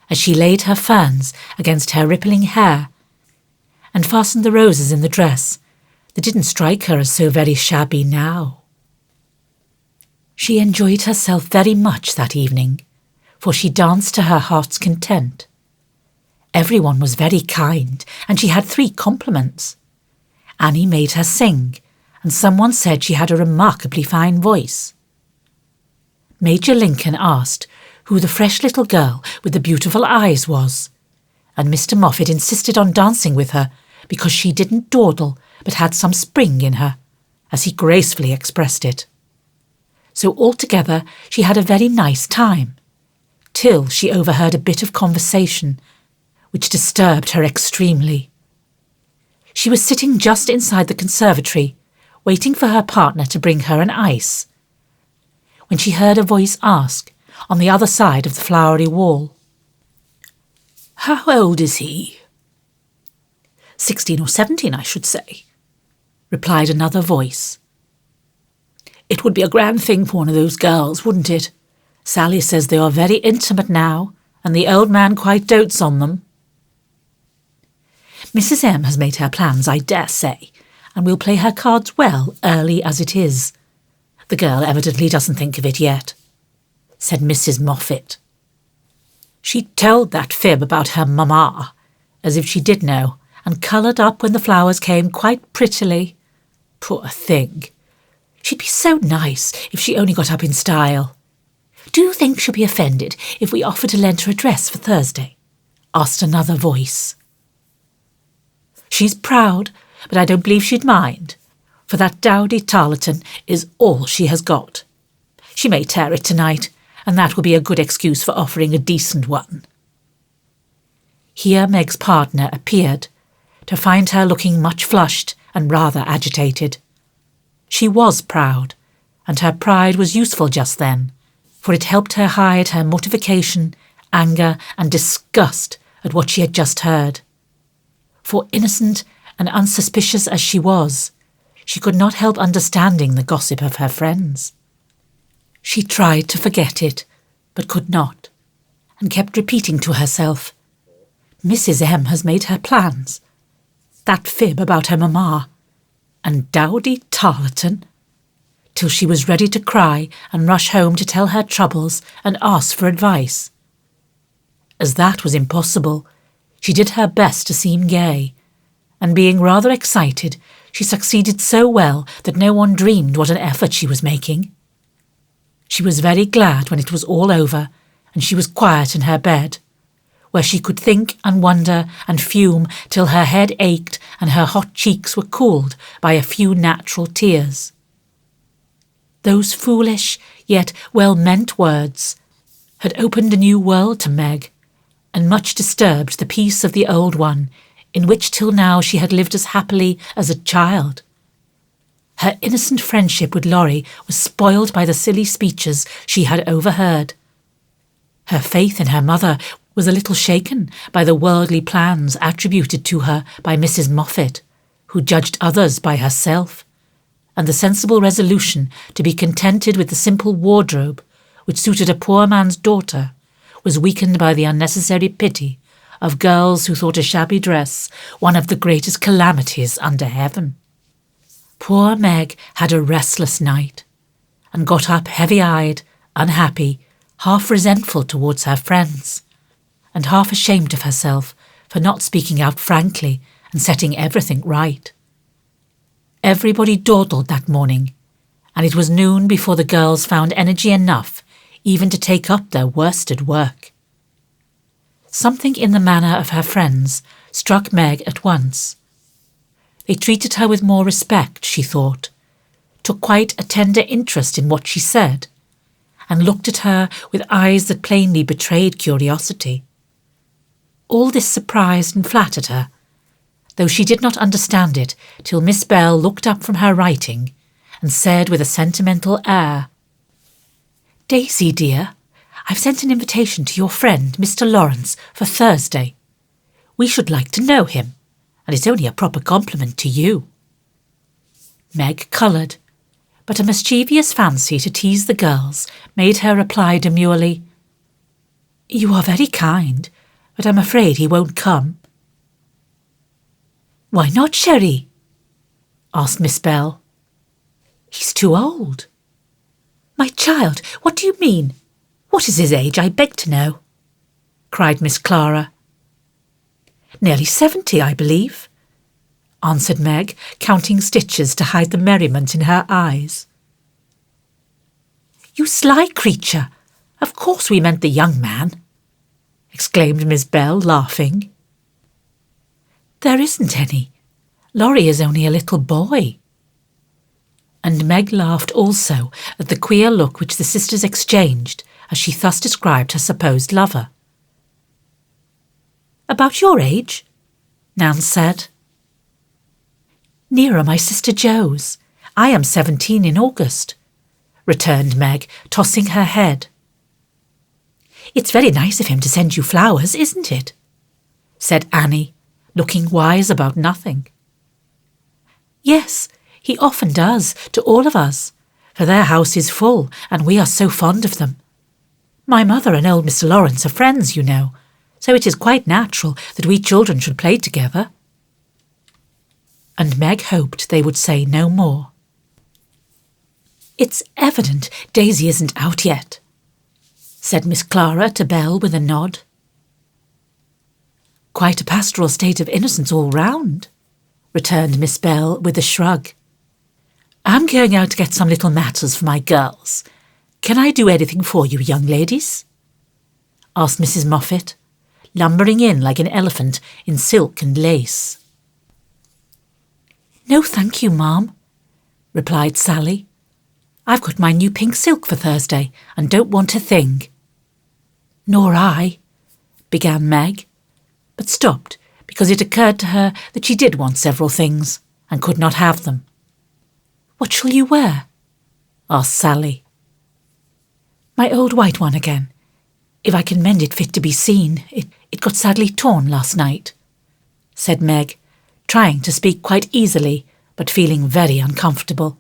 as she laid her ferns against her rippling hair and fastened the roses in the dress that didn't strike her as so very shabby now. She enjoyed herself very much that evening, for she danced to her heart's content. Everyone was very kind, and she had 3 compliments. Annie made her sing, and someone said she had a remarkably fine voice. Major Lincoln asked who the fresh little girl with the beautiful eyes was, and Mr. Moffat insisted on dancing with her because she didn't dawdle but had some spring in her, as he gracefully expressed it. So altogether she had a very nice time, till she overheard a bit of conversation which disturbed her extremely. She was sitting just inside the conservatory, waiting for her partner to bring her an ice, when she heard a voice ask, on the other side of the flowery wall, "How old is he?" 16 or 17, I should say, replied another voice. "It would be a grand thing for one of those girls, wouldn't it? Sally says they are very intimate now, and the old man quite dotes on them." "Mrs. M has made her plans, I dare say, and will play her cards well early as it is. The girl evidently doesn't think of it yet," said Mrs. Moffat. She told that fib about her mamma, as if she did know, and coloured up when the flowers came quite prettily. Poor thing! She'd be so nice if she only got up in style. "Do you think she'll be offended if we offer to lend her a dress for Thursday?" asked another voice. "She's proud, but I don't believe she'd mind, for that dowdy tarlatan is all she has got. She may tear it tonight, and that will be a good excuse for offering a decent one." Here Meg's partner appeared, to find her looking much flushed and rather agitated. She was proud, and her pride was useful just then, for it helped her hide her mortification, anger, and disgust at what she had just heard. For innocent and unsuspicious as she was, she could not help understanding the gossip of her friends. She tried to forget it, but could not, and kept repeating to herself, "Mrs. M has made her plans. That fib about her mamma, and dowdy tarlatan," till she was ready to cry and rush home to tell her troubles and ask for advice. As that was impossible, she did her best to seem gay, and being rather excited, she succeeded so well that no one dreamed what an effort she was making. She was very glad when it was all over and she was quiet in her bed, where she could think and wonder and fume till her head ached and her hot cheeks were cooled by a few natural tears. Those foolish yet well-meant words had opened a new world to Meg, and much disturbed the peace of the old one, in which till now she had lived as happily as a child. Her innocent friendship with Laurie was spoiled by the silly speeches she had overheard. Her faith in her mother was a little shaken by the worldly plans attributed to her by Mrs. Moffat, who judged others by herself, and the sensible resolution to be contented with the simple wardrobe which suited a poor man's daughter was weakened by the unnecessary pity of girls who thought a shabby dress one of the greatest calamities under heaven. Poor Meg had a restless night, and got up heavy-eyed, unhappy, half resentful towards her friends, and half ashamed of herself for not speaking out frankly and setting everything right. Everybody dawdled that morning, and it was noon before the girls found energy enough even to take up their worsted work. Something in the manner of her friends struck Meg at once. They treated her with more respect, she thought, took quite a tender interest in what she said, and looked at her with eyes that plainly betrayed curiosity. All this surprised and flattered her, though she did not understand it till Miss Bell looked up from her writing and said with a sentimental air, "Daisy, dear, I've sent an invitation to your friend, Mr. Lawrence, for Thursday. We should like to know him, and it's only a proper compliment to you." Meg coloured, but a mischievous fancy to tease the girls made her reply demurely, "You are very kind, but I'm afraid he won't come." "Why not, Sherry?" asked Miss Bell. "He's too old." "My child, what do you mean? What is his age, I beg to know?" cried Miss Clara. "Nearly 70, I believe," answered Meg, counting stitches to hide the merriment in her eyes. "You sly creature! Of course we meant the young man," exclaimed Miss Bell, laughing. "There isn't any. Laurie is only a little boy." And Meg laughed also at the queer look which the sisters exchanged as she thus described her supposed lover. "About your age?" Nan said. "Nearer my sister Jo's. I am 17 in August," returned Meg, tossing her head. "It's very nice of him to send you flowers, isn't it?" said Annie, looking wise about nothing. "Yes, he often does, to all of us, for their house is full and we are so fond of them. My mother and old Mr. Lawrence are friends, you know, so it is quite natural that we children should play together." And Meg hoped they would say no more. "It's evident Daisy isn't out yet," said Miss Clara to Belle with a nod. "Quite a pastoral state of innocence all round," returned Miss Bell with a shrug. "I'm going out to get some little matters for my girls. Can I do anything for you, young ladies?" asked Mrs. Moffat, lumbering in like an elephant in silk and lace. "No, thank you, ma'am," replied Sally. "I've got my new pink silk for Thursday and don't want a thing." "Nor I," began Meg, but stopped because it occurred to her that she did want several things and could not have them. "What shall you wear?" asked Sally. "My old white one again, if I can mend it fit to be seen. It got sadly torn last night," said Meg, trying to speak quite easily but feeling very uncomfortable.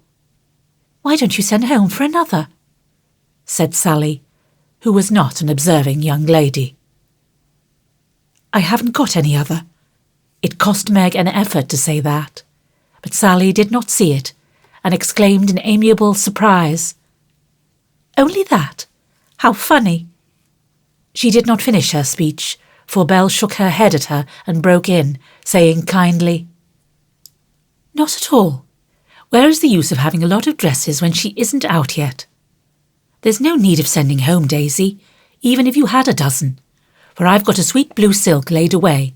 "Why don't you send home for another?" said Sally, who was not an observing young lady. "I haven't got any other." It cost Meg an effort to say that, but Sally did not see it and exclaimed in amiable surprise, "Only that? How funny!" She did not finish her speech, for Belle shook her head at her and broke in, saying kindly, "Not at all. Where is the use of having a lot of dresses when she isn't out yet? There's no need of sending home, Daisy, even if you had a dozen, for I've got a sweet blue silk laid away,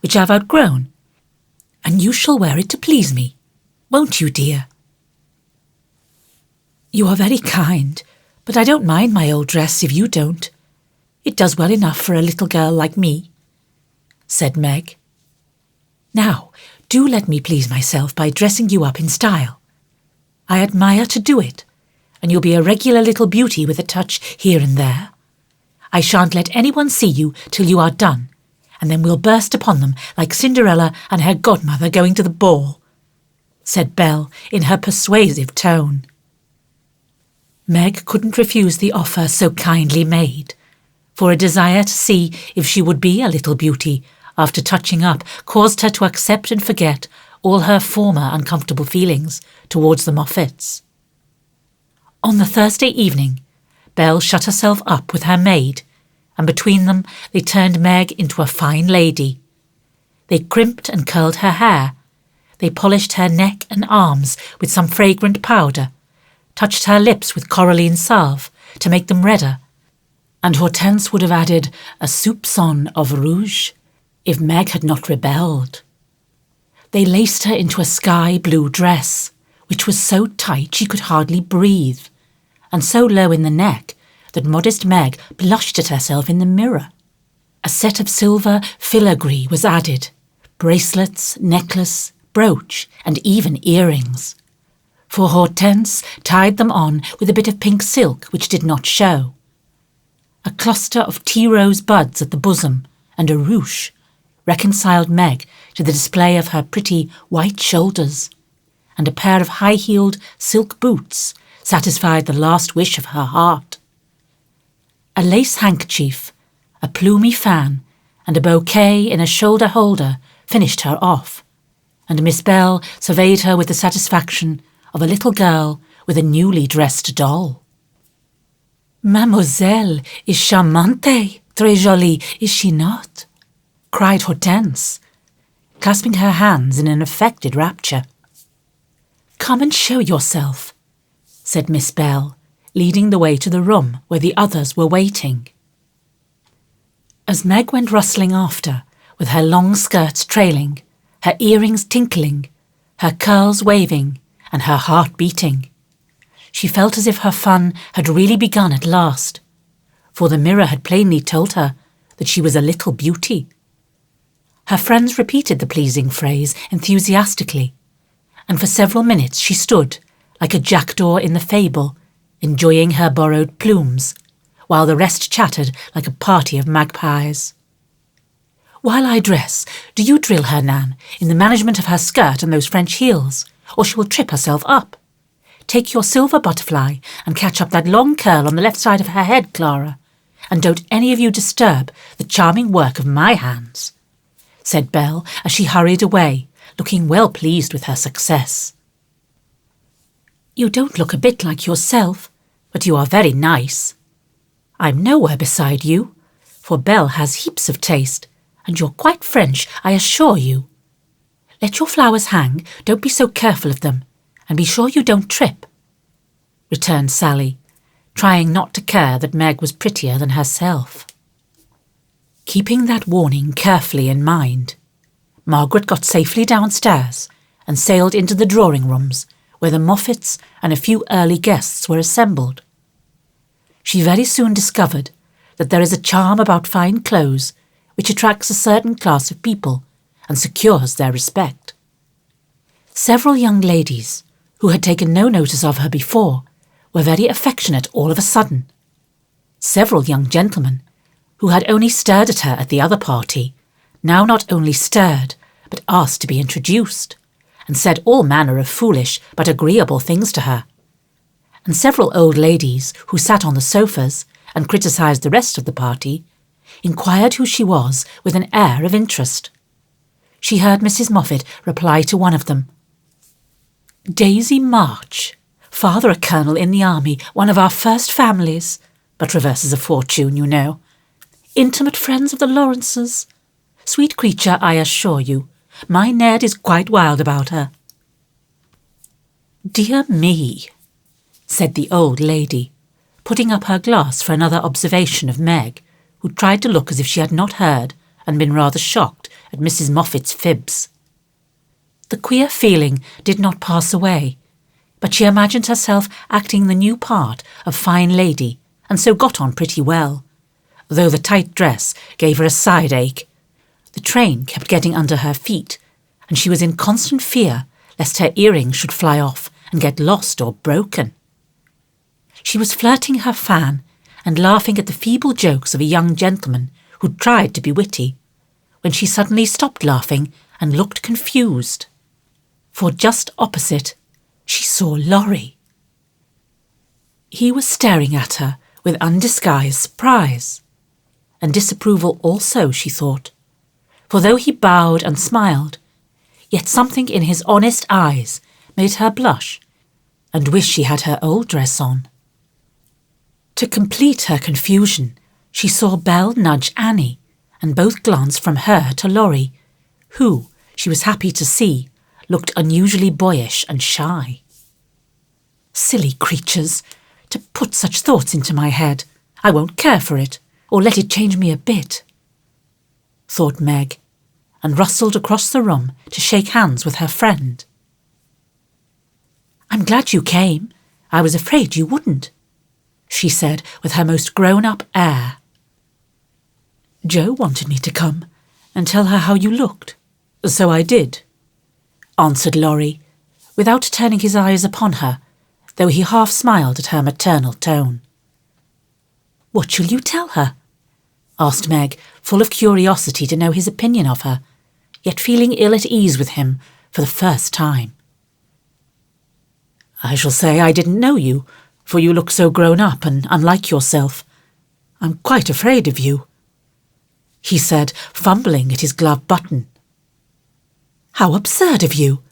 which I've outgrown, and you shall wear it to please me, won't you, dear?" "You are very kind, but I don't mind my old dress if you don't. It does well enough for a little girl like me," said Meg. "Now, do let me please myself by dressing you up in style. I admire to do it, and you'll be a regular little beauty with a touch here and there. I shan't let anyone see you till you are done, and then we'll burst upon them like Cinderella and her godmother going to the ball," said Belle in her persuasive tone. Meg couldn't refuse the offer so kindly made, for a desire to see if she would be a little beauty after touching up caused her to accept and forget all her former uncomfortable feelings towards the Moffats. On the Thursday evening, Belle shut herself up with her maid, and between them they turned Meg into a fine lady. They crimped and curled her hair, they polished her neck and arms with some fragrant powder, touched her lips with coralline salve to make them redder, and Hortense would have added a soupçon of rouge if Meg had not rebelled. They laced her into a sky-blue dress, which was so tight she could hardly breathe, and so low in the neck that modest Meg blushed at herself in the mirror. A set of silver filigree was added, bracelets, necklace, brooch, and even earrings, for Hortense tied them on with a bit of pink silk which did not show. A cluster of tea-rose buds at the bosom and a ruche reconciled Meg to the display of her pretty white shoulders, and a pair of high-heeled silk boots satisfied the last wish of her heart. A lace handkerchief, a plumy fan, and a bouquet in a shoulder holder finished her off, and Miss Bell surveyed her with the satisfaction of a little girl with a newly dressed doll. "Mademoiselle is charmante, très jolie, is she not?" cried Hortense, clasping her hands in an affected rapture. "Come and show yourself," said Miss Bell, leading the way to the room where the others were waiting. As Meg went rustling after, with her long skirts trailing, her earrings tinkling, her curls waving, and her heart beating, she felt as if her fun had really begun at last, for the mirror had plainly told her that she was a little beauty. Her friends repeated the pleasing phrase enthusiastically, and for several minutes she stood, like a jackdaw in the fable, enjoying her borrowed plumes, while the rest chattered like a party of magpies. "While I dress, do you drill her, Nan, in the management of her skirt and those French heels, or she will trip herself up. Take your silver butterfly and catch up that long curl on the left side of her head, Clara, and don't any of you disturb the charming work of my hands," said Belle as she hurried away, looking well pleased with her success. "You don't look a bit like yourself, but you are very nice. I'm nowhere beside you, for Belle has heaps of taste, and you're quite French, I assure you. Let your flowers hang, don't be so careful of them, and be sure you don't trip," returned Sally, trying not to care that Meg was prettier than herself. Keeping that warning carefully in mind, Margaret got safely downstairs and sailed into the drawing-rooms where the Moffats and a few early guests were assembled. She very soon discovered that there is a charm about fine clothes which attracts a certain class of people and secures their respect. Several young ladies, who had taken no notice of her before, were very affectionate all of a sudden. Several young gentlemen, who had only stared at her at the other party, now not only stared, but asked to be introduced, and said all manner of foolish but agreeable things to her. And several old ladies, who sat on the sofas and criticised the rest of the party, inquired who she was with an air of interest. She heard Mrs. Moffat reply to one of them, "Daisy March, father a colonel in the army, one of our first families, but reverses of fortune, you know. Intimate friends of the Lawrences. Sweet creature, I assure you. My Ned is quite wild about her." "Dear me," said the old lady, putting up her glass for another observation of Meg, who tried to look as if she had not heard and been rather shocked at Mrs. Moffat's fibs. The queer feeling did not pass away, but she imagined herself acting the new part of fine lady, and so got on pretty well, though the tight dress gave her a side ache. The train kept getting under her feet, and she was in constant fear lest her earrings should fly off and get lost or broken. She was flirting her fan and laughing at the feeble jokes of a young gentleman who tried to be witty, when she suddenly stopped laughing and looked confused. For just opposite, she saw Laurie. He was staring at her with undisguised surprise, and disapproval also, she thought, for though he bowed and smiled, yet something in his honest eyes made her blush and wish she had her old dress on. To complete her confusion, she saw Belle nudge Annie, and both glanced from her to Laurie, who, she was happy to see, looked unusually boyish and shy. Silly creatures, to put such thoughts into my head. I won't care for it, or let it change me a bit, thought Meg, and rustled across the room to shake hands with her friend. I'm glad you came. I was afraid you wouldn't, she said with her most grown-up air. Jo wanted me to come and tell her how you looked, so I did, answered Laurie, without turning his eyes upon her, though he half smiled at her maternal tone. What shall you tell her? Asked Meg, full of curiosity to know his opinion of her, yet feeling ill at ease with him for the first time. I shall say I didn't know you, for you look so grown up and unlike yourself. I'm quite afraid of you, he said, fumbling at his glove button. How absurd of you!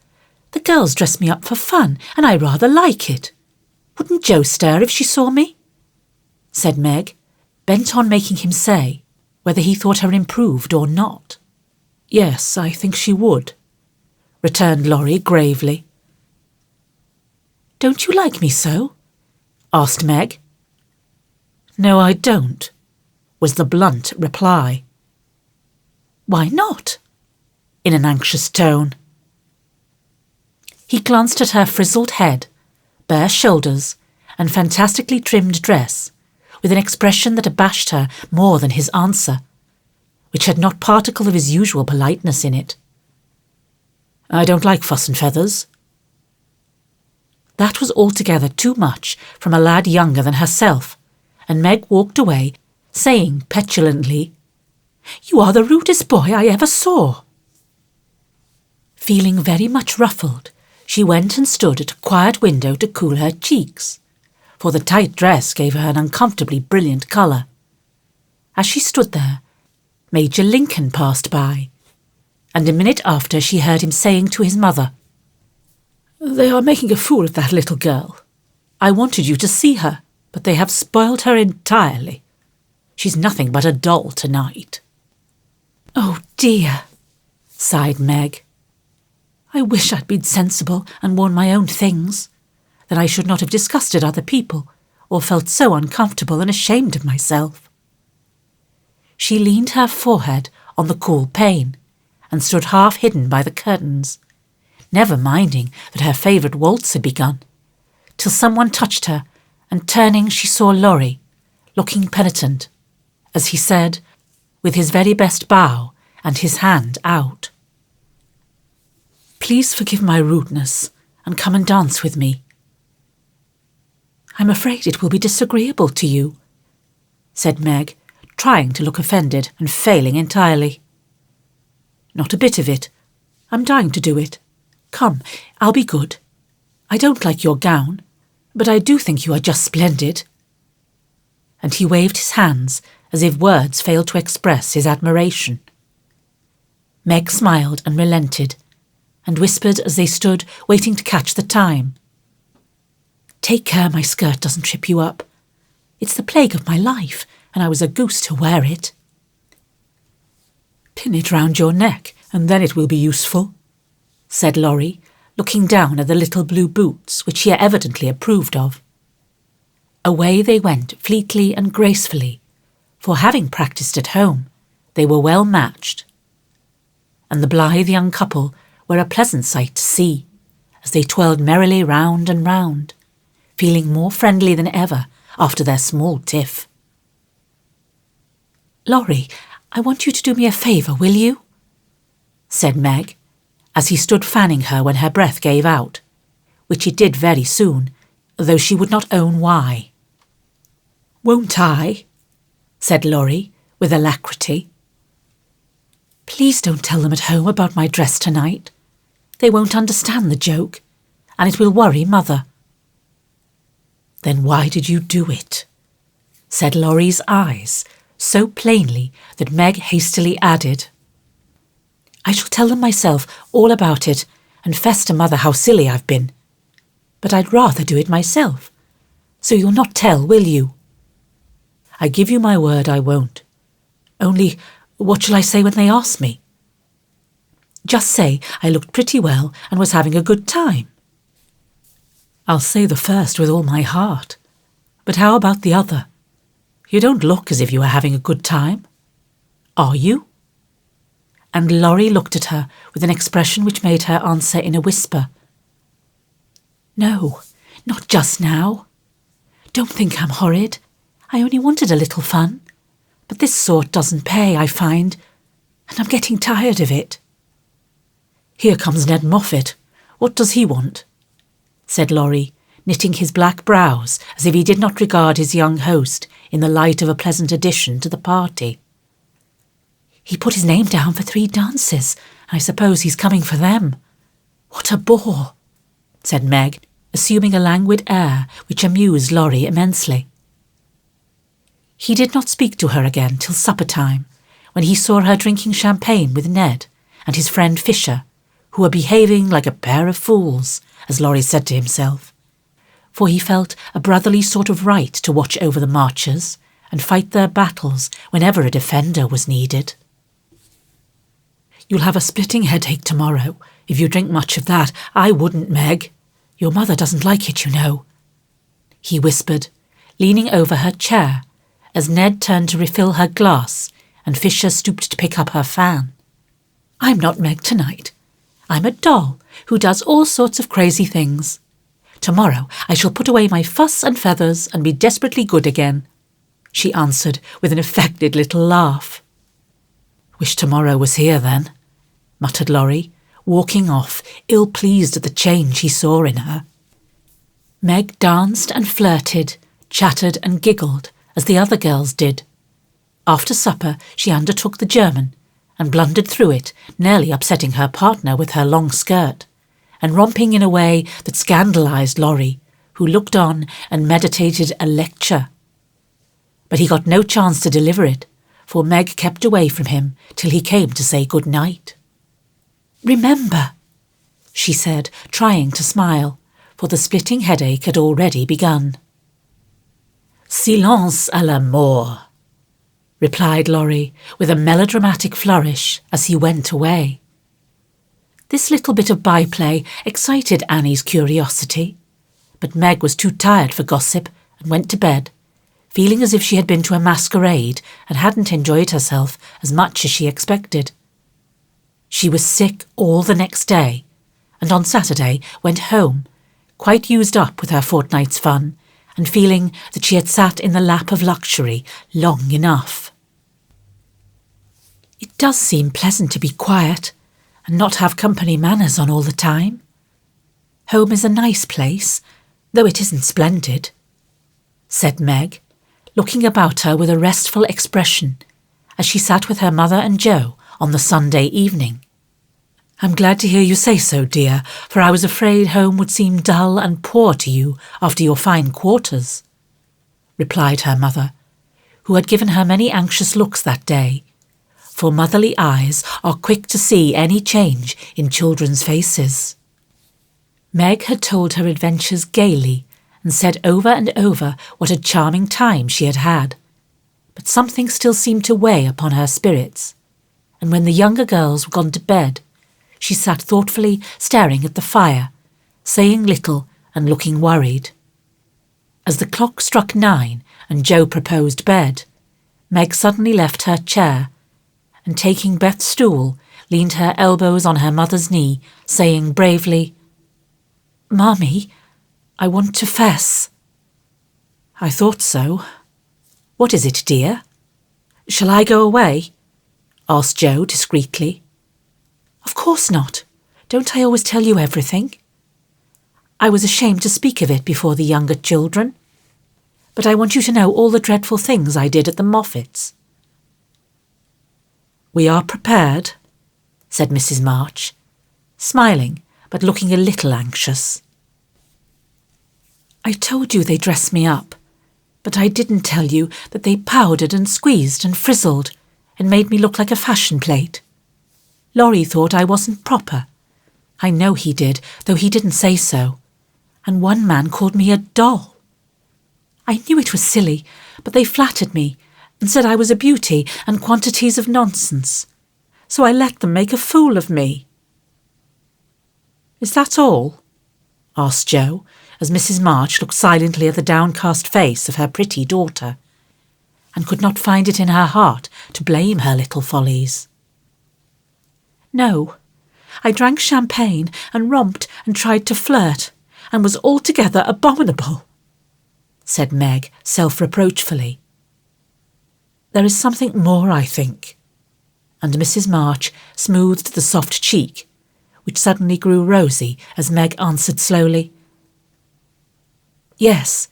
The girls dress me up for fun, and I rather like it. Wouldn't Jo stir if she saw me? Said Meg, bent on making him say whether he thought her improved or not. Yes, I think she would, returned Laurie gravely. Don't you like me so? Asked Meg. No, I don't, was the blunt reply. Why not? In an anxious tone. He glanced at her frizzled head, bare shoulders, and fantastically trimmed dress, with an expression that abashed her more than his answer, which had not particle of his usual politeness in it. I don't like fuss and feathers. That was altogether too much from a lad younger than herself, and Meg walked away, saying petulantly, You are the rudest boy I ever saw. Feeling very much ruffled, she went and stood at a quiet window to cool her cheeks, for the tight dress gave her an uncomfortably brilliant colour. As she stood there, Major Lincoln passed by, and a minute after she heard him saying to his mother, They are making a fool of that little girl. I wanted you to see her, but they have spoiled her entirely. She's nothing but a doll tonight. Oh dear, sighed Meg. I wish I'd been sensible and worn my own things. Then I should not have disgusted other people, or felt so uncomfortable and ashamed of myself. She leaned her forehead on the cool pane, and stood half hidden by the curtains, never minding that her favourite waltz had begun, till someone touched her, and turning she saw Laurie, looking penitent, as he said, with his very best bow and his hand out, Please forgive my rudeness, and come and dance with me. I'm afraid it will be disagreeable to you, said Meg, trying to look offended and failing entirely. Not a bit of it. I'm dying to do it. Come, I'll be good. I don't like your gown, but I do think you are just splendid. And he waved his hands as if words failed to express his admiration. Meg smiled and relented, and whispered as they stood waiting to catch the time. Take care my skirt doesn't trip you up. It's the plague of my life, and I was a goose to wear it. Pin it round your neck, and then it will be useful, said Laurie, looking down at the little blue boots which he evidently approved of. Away they went fleetly and gracefully, for having practised at home, they were well matched. And the blithe young couple were a pleasant sight to see, as they twirled merrily round and round, feeling more friendly than ever after their small tiff. Laurie, I want you to do me a favour, will you? Said Meg, as he stood fanning her when her breath gave out, which it did very soon, though she would not own why. Won't I? Said Laurie, with alacrity. Please don't tell them at home about my dress tonight. They won't understand the joke, and it will worry Mother. Then why did you do it? Said Laurie's eyes, so plainly that Meg hastily added, I shall tell them myself all about it and fess to Mother how silly I've been. But I'd rather do it myself, so you'll not tell, will you? I give you my word I won't. Only, what shall I say when they ask me? Just say I looked pretty well and was having a good time. I'll say the first with all my heart. But how about the other? You don't look as if you were having a good time. Are you? And Laurie looked at her with an expression which made her answer in a whisper. No, not just now. Don't think I'm horrid. I only wanted a little fun. But this sort doesn't pay, I find, and I'm getting tired of it. Here comes Ned Moffat. What does he want? Said Laurie, knitting his black brows as if he did not regard his young host in the light of a pleasant addition to the party. He put his name down for 3 dances. I suppose he's coming for them. What a bore, said Meg, assuming a languid air which amused Laurie immensely. He did not speak to her again till supper time, when he saw her drinking champagne with Ned and his friend Fisher, who were behaving like a pair of fools, as Laurie said to himself, for he felt a brotherly sort of right to watch over the Marchers and fight their battles whenever a defender was needed. You'll have a splitting headache tomorrow if you drink much of that. I wouldn't, Meg. Your mother doesn't like it, you know, he whispered, leaning over her chair as Ned turned to refill her glass and Fisher stooped to pick up her fan. I'm not Meg tonight. I'm a doll who does all sorts of crazy things. Tomorrow I shall put away my fuss and feathers and be desperately good again, she answered with an affected little laugh. Wish tomorrow was here then, muttered Laurie, walking off, ill-pleased at the change he saw in her. Meg danced and flirted, chattered and giggled, as the other girls did. After supper she undertook the German, and blundered through it, nearly upsetting her partner with her long skirt, and romping in a way that scandalised Laurie, who looked on and meditated a lecture. But he got no chance to deliver it, for Meg kept away from him till he came to say good night. Remember, she said, trying to smile, for the splitting headache had already begun. Silence à la mort, replied Laurie with a melodramatic flourish as he went away. This little bit of byplay excited Annie's curiosity, but Meg was too tired for gossip and went to bed, feeling as if she had been to a masquerade and hadn't enjoyed herself as much as she expected. She was sick all the next day, and on Saturday went home, quite used up with her fortnight's fun, and feeling that she had sat in the lap of luxury long enough. It does seem pleasant to be quiet and not have company manners on all the time. Home is a nice place, though it isn't splendid, said Meg, looking about her with a restful expression as she sat with her mother and Joe on the Sunday evening. I'm glad to hear you say so, dear, for I was afraid home would seem dull and poor to you after your fine quarters, replied her mother, who had given her many anxious looks that day, for motherly eyes are quick to see any change in children's faces. Meg had told her adventures gaily and said over and over what a charming time she had had, but something still seemed to weigh upon her spirits, and when the younger girls were gone to bed, she sat thoughtfully staring at the fire, saying little and looking worried. As the clock struck 9 and Joe proposed bed, Meg suddenly left her chair and, taking Beth's stool, leaned her elbows on her mother's knee, saying bravely, "Mommy, I want to fess." I thought so. What is it, dear? Shall I go away? Asked Joe discreetly. Of course not. Don't I always tell you everything? I was ashamed to speak of it before the younger children, but I want you to know all the dreadful things I did at the Moffats. We are prepared, said Mrs Marsh, smiling but looking a little anxious. I told you they dressed me up, but I didn't tell you that they powdered and squeezed and frizzled and made me look like a fashion plate. Laurie thought I wasn't proper. I know he did, though he didn't say so. And one man called me a doll. I knew it was silly, but they flattered me and said I was a beauty and quantities of nonsense. So I let them make a fool of me. Is that all? asked Jo, as Mrs Marsh looked silently at the downcast face of her pretty daughter, and could not find it in her heart to blame her little follies. No, I drank champagne and romped and tried to flirt, and was altogether abominable, said Meg self-reproachfully. There is something more, I think, and Mrs Marsh smoothed the soft cheek, which suddenly grew rosy as Meg answered slowly. Yes,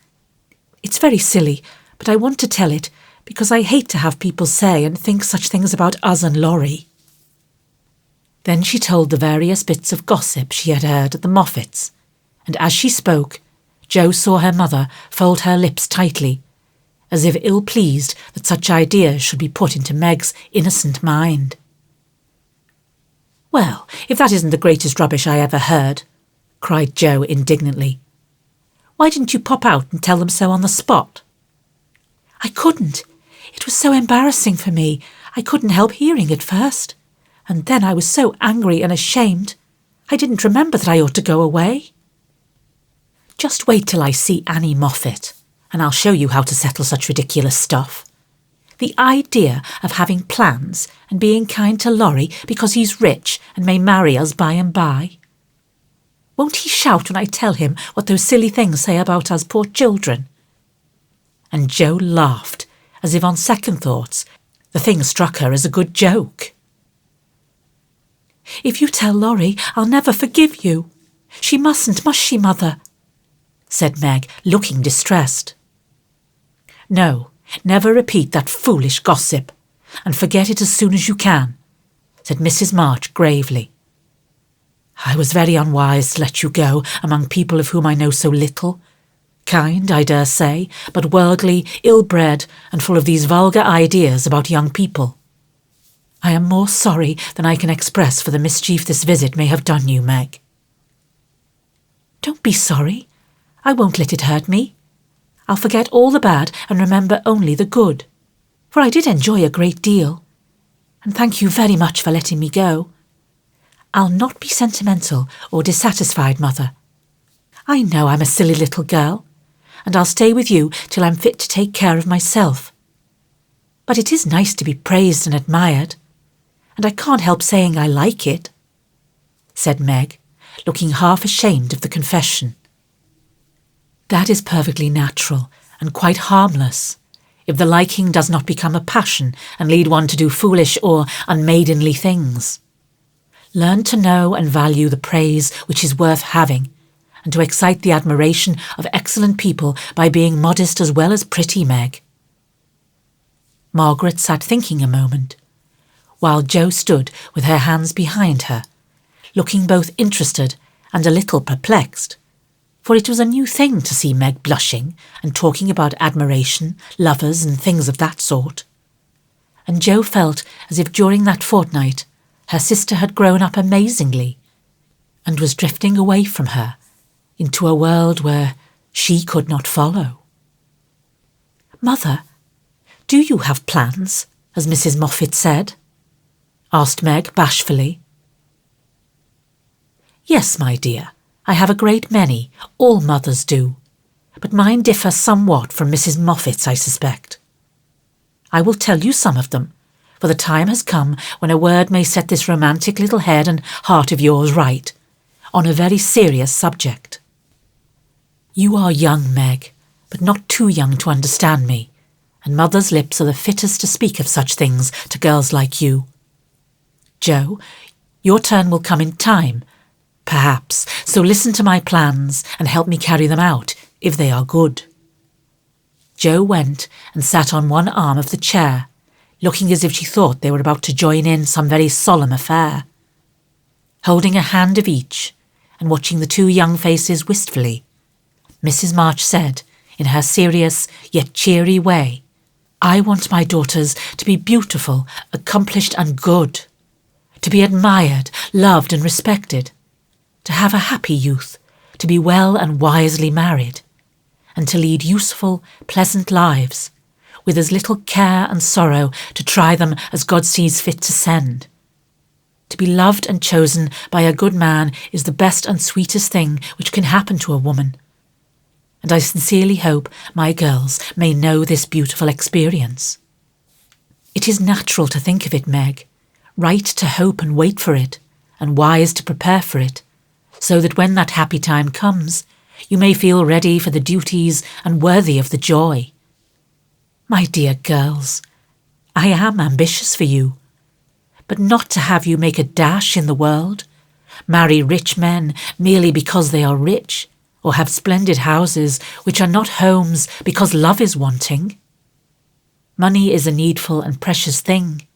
it's very silly, but I want to tell it because I hate to have people say and think such things about us and Laurie. Then she told the various bits of gossip she had heard at the Moffats, and as she spoke, Jo saw her mother fold her lips tightly, as if ill-pleased that such ideas should be put into Meg's innocent mind. Well, if that isn't the greatest rubbish I ever heard, cried Jo indignantly. Why didn't you pop out and tell them so on the spot? I couldn't. It was so embarrassing for me. I couldn't help hearing at first. And then I was so angry and ashamed. I didn't remember that I ought to go away. Just wait till I see Annie Moffat, and I'll show you how to settle such ridiculous stuff. The idea of having plans and being kind to Laurie because he's rich and may marry us by and by. Won't he shout when I tell him what those silly things say about us poor children? And Jo laughed, as if on second thoughts the thing struck her as a good joke. If you tell Laurie, I'll never forgive you. She mustn't, must she, Mother? Said Meg, looking distressed. No, never repeat that foolish gossip, and forget it as soon as you can, said Mrs Marsh gravely. I was very unwise to let you go among people of whom I know so little. Kind, I dare say, but worldly, ill-bred, and full of these vulgar ideas about young people. I am more sorry than I can express for the mischief this visit may have done you, Meg. Don't be sorry. I won't let it hurt me. I'll forget all the bad and remember only the good, for I did enjoy a great deal. And thank you very much for letting me go. I'll not be sentimental or dissatisfied, Mother. I know I'm a silly little girl, and I'll stay with you till I'm fit to take care of myself. But it is nice to be praised and admired, and I can't help saying I like it, said Meg, looking half ashamed of the confession. That is perfectly natural and quite harmless, if the liking does not become a passion and lead one to do foolish or unmaidenly things. Learn to know and value the praise which is worth having, and to excite the admiration of excellent people by being modest as well as pretty, Meg. Margaret sat thinking a moment, while Jo stood with her hands behind her, looking both interested and a little perplexed, for it was a new thing to see Meg blushing and talking about admiration, lovers and things of that sort. And Jo felt as if during that fortnight her sister had grown up amazingly, and was drifting away from her into a world where she could not follow. Mother, do you have plans, as Mrs Moffat said? Asked Meg bashfully. Yes, my dear, I have a great many, all mothers do, but mine differ somewhat from Mrs Moffat's, I suspect. I will tell you some of them, for the time has come when a word may set this romantic little head and heart of yours right, on a very serious subject. You are young, Meg, but not too young to understand me, and mother's lips are the fittest to speak of such things to girls like you. Jo, your turn will come in time, perhaps, so listen to my plans and help me carry them out, if they are good. Jo went and sat on one arm of the chair, looking as if she thought they were about to join in some very solemn affair. Holding a hand of each, and watching the two young faces wistfully, Mrs Marsh said, in her serious yet cheery way, I want my daughters to be beautiful, accomplished and good, to be admired, loved and respected, to have a happy youth, to be well and wisely married, and to lead useful, pleasant lives, with as little care and sorrow to try them as God sees fit to send. To be loved and chosen by a good man is the best and sweetest thing which can happen to a woman. And I sincerely hope my girls may know this beautiful experience. It is natural to think of it, Meg, right to hope and wait for it, and wise to prepare for it, so that when that happy time comes, you may feel ready for the duties and worthy of the joy. My dear girls, I am ambitious for you, but not to have you make a dash in the world, marry rich men merely because they are rich, or have splendid houses which are not homes because love is wanting. Money is a needful and precious thing,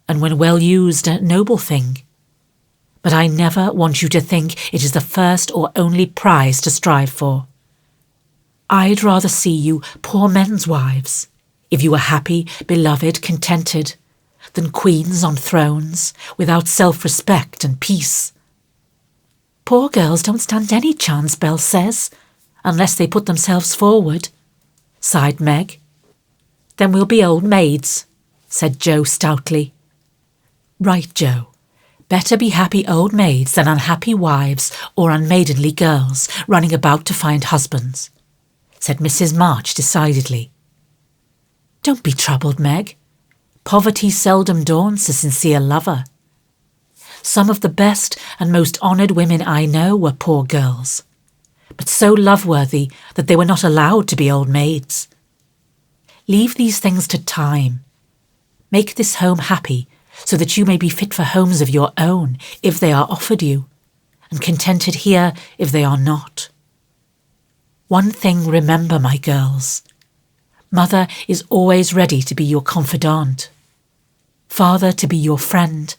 and when well used, a noble thing. But I never want you to think it is the first or only prize to strive for. I'd rather see you poor men's wives, if you were happy, beloved, contented, than queens on thrones, without self-respect and peace. Poor girls don't stand any chance, Belle says, unless they put themselves forward, sighed Meg. Then we'll be old maids, said Jo stoutly. Right, Jo. Better be happy old maids than unhappy wives or unmaidenly girls running about to find husbands, said Mrs Marsh decidedly. Don't be troubled, Meg. Poverty seldom daunts a sincere lover. Some of the best and most honoured women I know were poor girls, but so love-worthy that they were not allowed to be old maids. Leave these things to time. Make this home happy so that you may be fit for homes of your own if they are offered you, and contented here if they are not. One thing remember, my girls. Mother is always ready to be your confidant, Father to be your friend,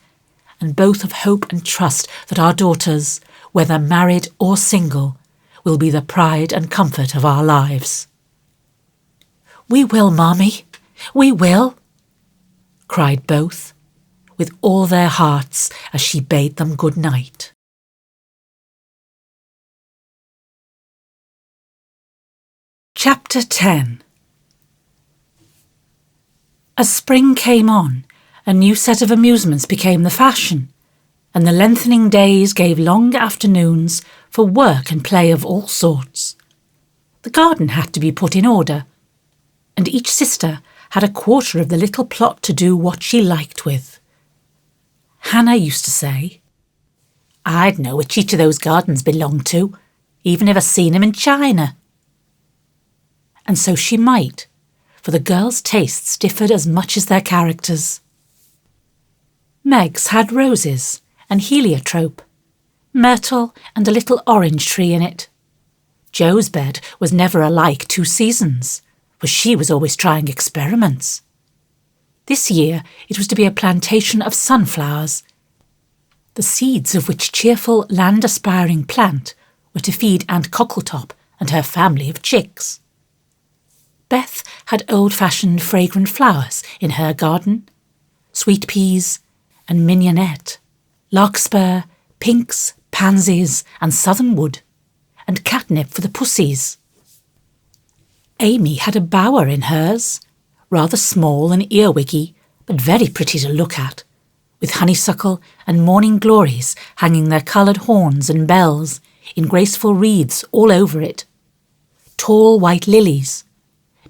and both of hope and trust that our daughters, whether married or single, will be the pride and comfort of our lives. We will, Marmee, we will, cried both, with all their hearts as she bade them good night. Chapter 10. As spring came on, a new set of amusements became the fashion, and the lengthening days gave long afternoons for work and play of all sorts. The garden had to be put in order, and each sister had a quarter of the little plot to do what she liked with. Hannah used to say, I'd know which each of those gardens belonged to, even if I seen 'em in China. And so she might, for the girls' tastes differed as much as their characters. Meg's had roses and heliotrope, myrtle and a little orange tree in it. Jo's bed was never alike 2 seasons, for she was always trying experiments. This year it was to be a plantation of sunflowers, the seeds of which cheerful land-aspiring plant were to feed Aunt Cockletop and her family of chicks. Beth had old-fashioned fragrant flowers in her garden, sweet peas and mignonette, larkspur, pinks, pansies and southernwood, and catnip for the pussies. Amy had a bower in hers, rather small and earwiggy, but very pretty to look at, with honeysuckle and morning glories hanging their coloured horns and bells in graceful wreaths all over it, tall white lilies,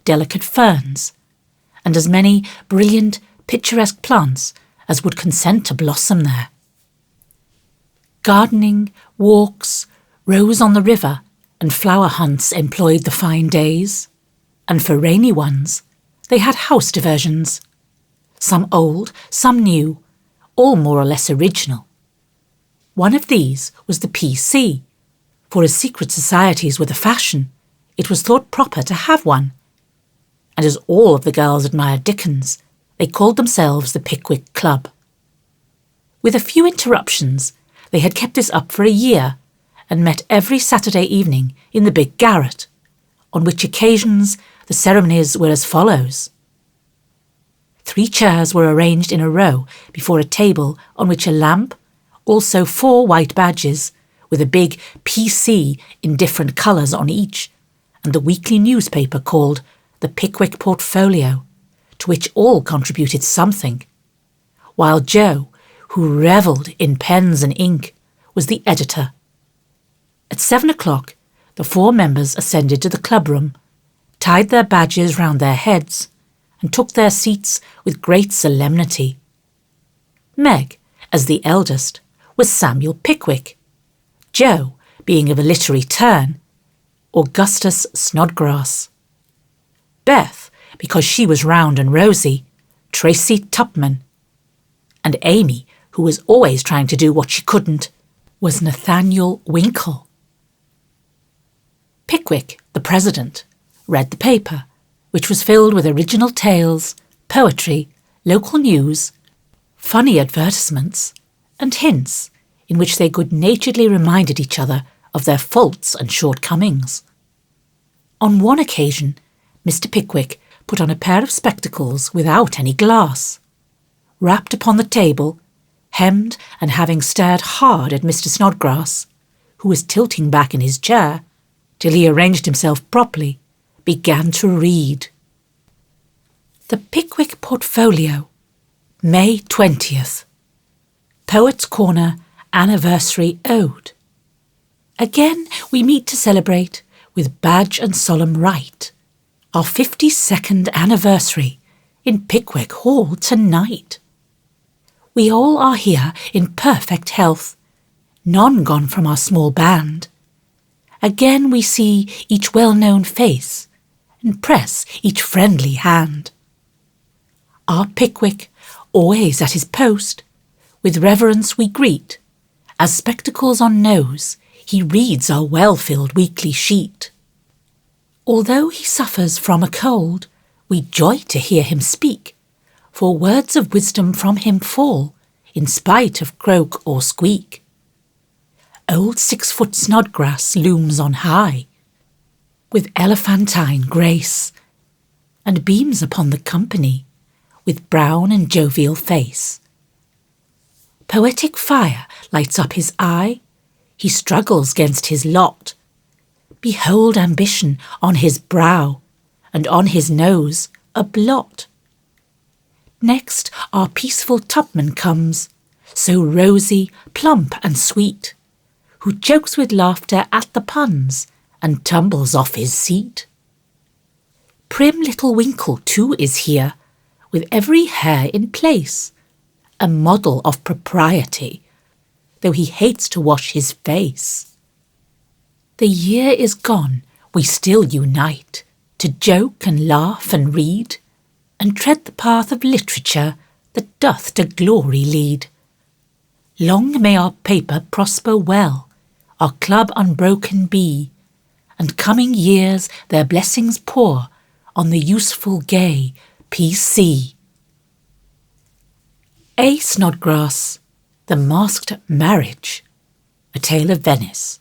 delicate ferns, and as many brilliant, picturesque plants as would consent to blossom there. Gardening, walks, rows on the river, and flower hunts employed the fine days, and for rainy ones they had house diversions, some old, some new, all more or less original. One of these was the P.C., for as secret societies were the fashion, it was thought proper to have one, and as all of the girls admired Dickens, they called themselves the Pickwick Club. With a few interruptions, they had kept this up for a year, and met every Saturday evening in the big garret, on which occasions the ceremonies were as follows. 3 chairs were arranged in a row before a table on which a lamp, also 4 white badges, with a big P.C. in different colours on each, and the weekly newspaper called the Pickwick Portfolio, to which all contributed something, while Jo, who revelled in pens and ink, was the editor. At 7 o'clock, the 4 members ascended to the clubroom, tied their badges round their heads, and took their seats with great solemnity. Meg, as the eldest, was Samuel Pickwick. Jo, being of a literary turn, Augustus Snodgrass. Beth, because she was round and rosy, Tracy Tupman. And Amy, who was always trying to do what she couldn't, was Nathaniel Winkle. Pickwick, the president, read the paper, which was filled with original tales, poetry, local news, funny advertisements, and hints in which they good-naturedly reminded each other of their faults and shortcomings. On one occasion, Mr. Pickwick put on a pair of spectacles without any glass, rapped upon the table, hemmed and having stared hard at Mr. Snodgrass, who was tilting back in his chair, till he arranged himself properly, began to read. The Pickwick Portfolio, May 20th. Poets' Corner Anniversary Ode. Again we meet to celebrate, with badge and solemn rite, our 52nd anniversary in Pickwick Hall tonight. We all are here in perfect health, none gone from our small band. Again we see each well-known face and press each friendly hand. Our Pickwick, always at his post, with reverence we greet, as spectacles on nose he reads our well-filled weekly sheet. Although he suffers from a cold, we joy to hear him speak, for words of wisdom from him fall, in spite of croak or squeak. Old 6-foot Snodgrass looms on high, with elephantine grace, and beams upon the company with brown and jovial face. Poetic fire lights up his eye, he struggles 'gainst his lot. Behold ambition on his brow, and on his nose a blot. Next our peaceful Tupman comes, so rosy, plump and sweet, who chokes with laughter at the puns, and tumbles off his seat. Prim little Winkle too is here, with every hair in place, a model of propriety, though he hates to wash his face. The year is gone, we still unite, to joke and laugh and read, and tread the path of literature that doth to glory lead. Long may our paper prosper well, our club unbroken be, and coming years their blessings pour on the useful gay P.C. A. Snodgrass, The Masked Marriage, A Tale of Venice.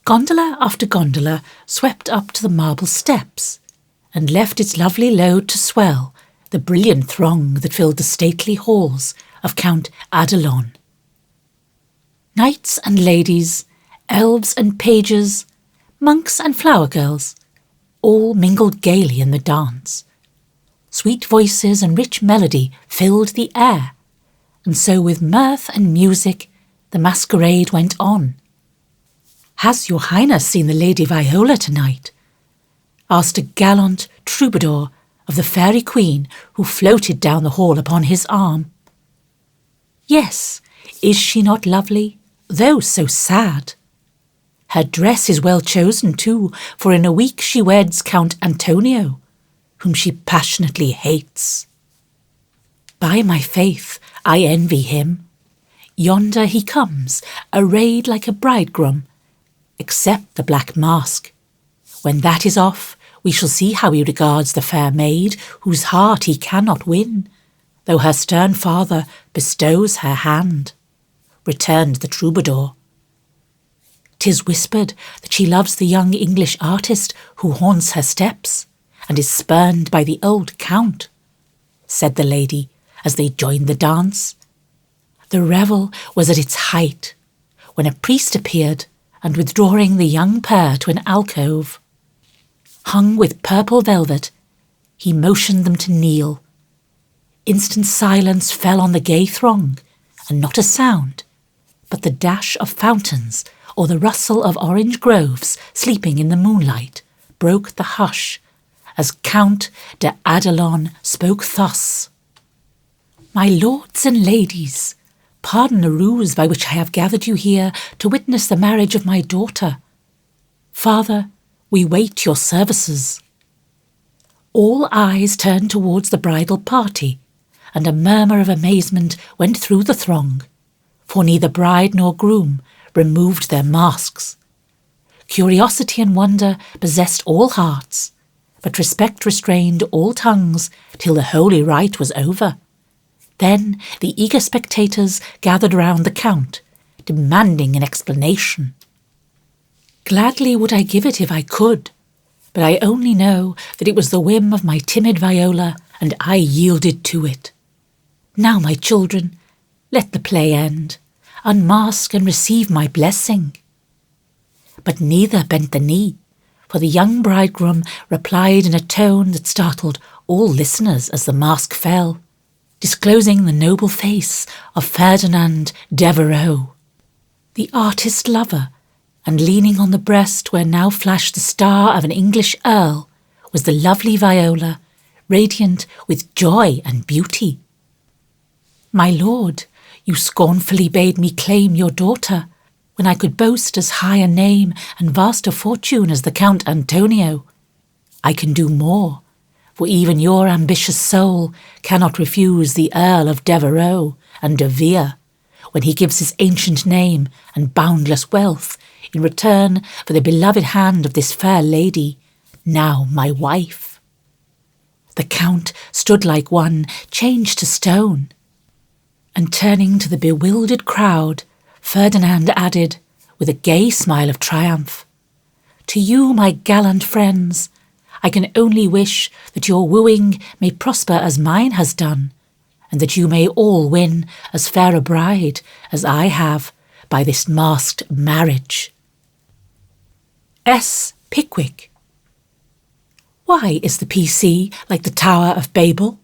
Gondola after gondola swept up to the marble steps, and left its lovely load to swell the brilliant throng that filled the stately halls of Count Adelon. Knights and ladies, elves and pages, monks and flower girls, all mingled gaily in the dance. Sweet voices and rich melody filled the air, and so with mirth and music the masquerade went on. "Has your Highness seen the Lady Viola tonight?" asked a gallant troubadour of the fairy queen who floated down the hall upon his arm. "Yes, is she not lovely, though so sad? Her dress is well chosen too, for in a week she weds Count Antonio, whom she passionately hates. By my faith, I envy him. Yonder he comes, arrayed like a bridegroom, except the black mask. When that is off, we shall see how he regards the fair maid whose heart he cannot win, though her stern father bestows her hand," returned the troubadour. "'Tis whispered that she loves the young English artist who haunts her steps, and is spurned by the old count," said the lady as they joined the dance. The revel was at its height, when a priest appeared, and withdrawing the young pair to an alcove, hung with purple velvet, he motioned them to kneel. Instant silence fell on the gay throng, and not a sound, but the dash of fountains or the rustle of orange groves sleeping in the moonlight, broke the hush as Count de Adelon spoke thus. "My lords and ladies, pardon the ruse by which I have gathered you here to witness the marriage of my daughter. Father, we wait your services." All eyes turned towards the bridal party, and a murmur of amazement went through the throng, for neither bride nor groom removed their masks. Curiosity and wonder possessed all hearts, but respect restrained all tongues till the holy rite was over. Then the eager spectators gathered round the Count, demanding an explanation. Gladly would I give it if I could, but I only know that it was the whim of my timid Viola, and I yielded to it. Now, my children, let the play end. Unmask and receive my blessing." But neither bent the knee, for the young bridegroom replied in a tone that startled all listeners as the mask fell, disclosing the noble face of Ferdinand Devereux, the artist lover, and leaning on the breast where now flashed the star of an English earl was the lovely Viola, radiant with joy and beauty. "My lord, you scornfully bade me claim your daughter, when I could boast as high a name and vast a fortune as the Count Antonio. I can do more, for even your ambitious soul cannot refuse the Earl of Devereux and de Vere, when he gives his ancient name and boundless wealth in return for the beloved hand of this fair lady, now my wife." The Count stood like one changed to stone, and turning to the bewildered crowd, Ferdinand added, with a gay smile of triumph, "To you, my gallant friends, I can only wish that your wooing may prosper as mine has done, and that you may all win as fair a bride as I have by this masked marriage." S. Pickwick. Why is the PC like the Tower of Babel?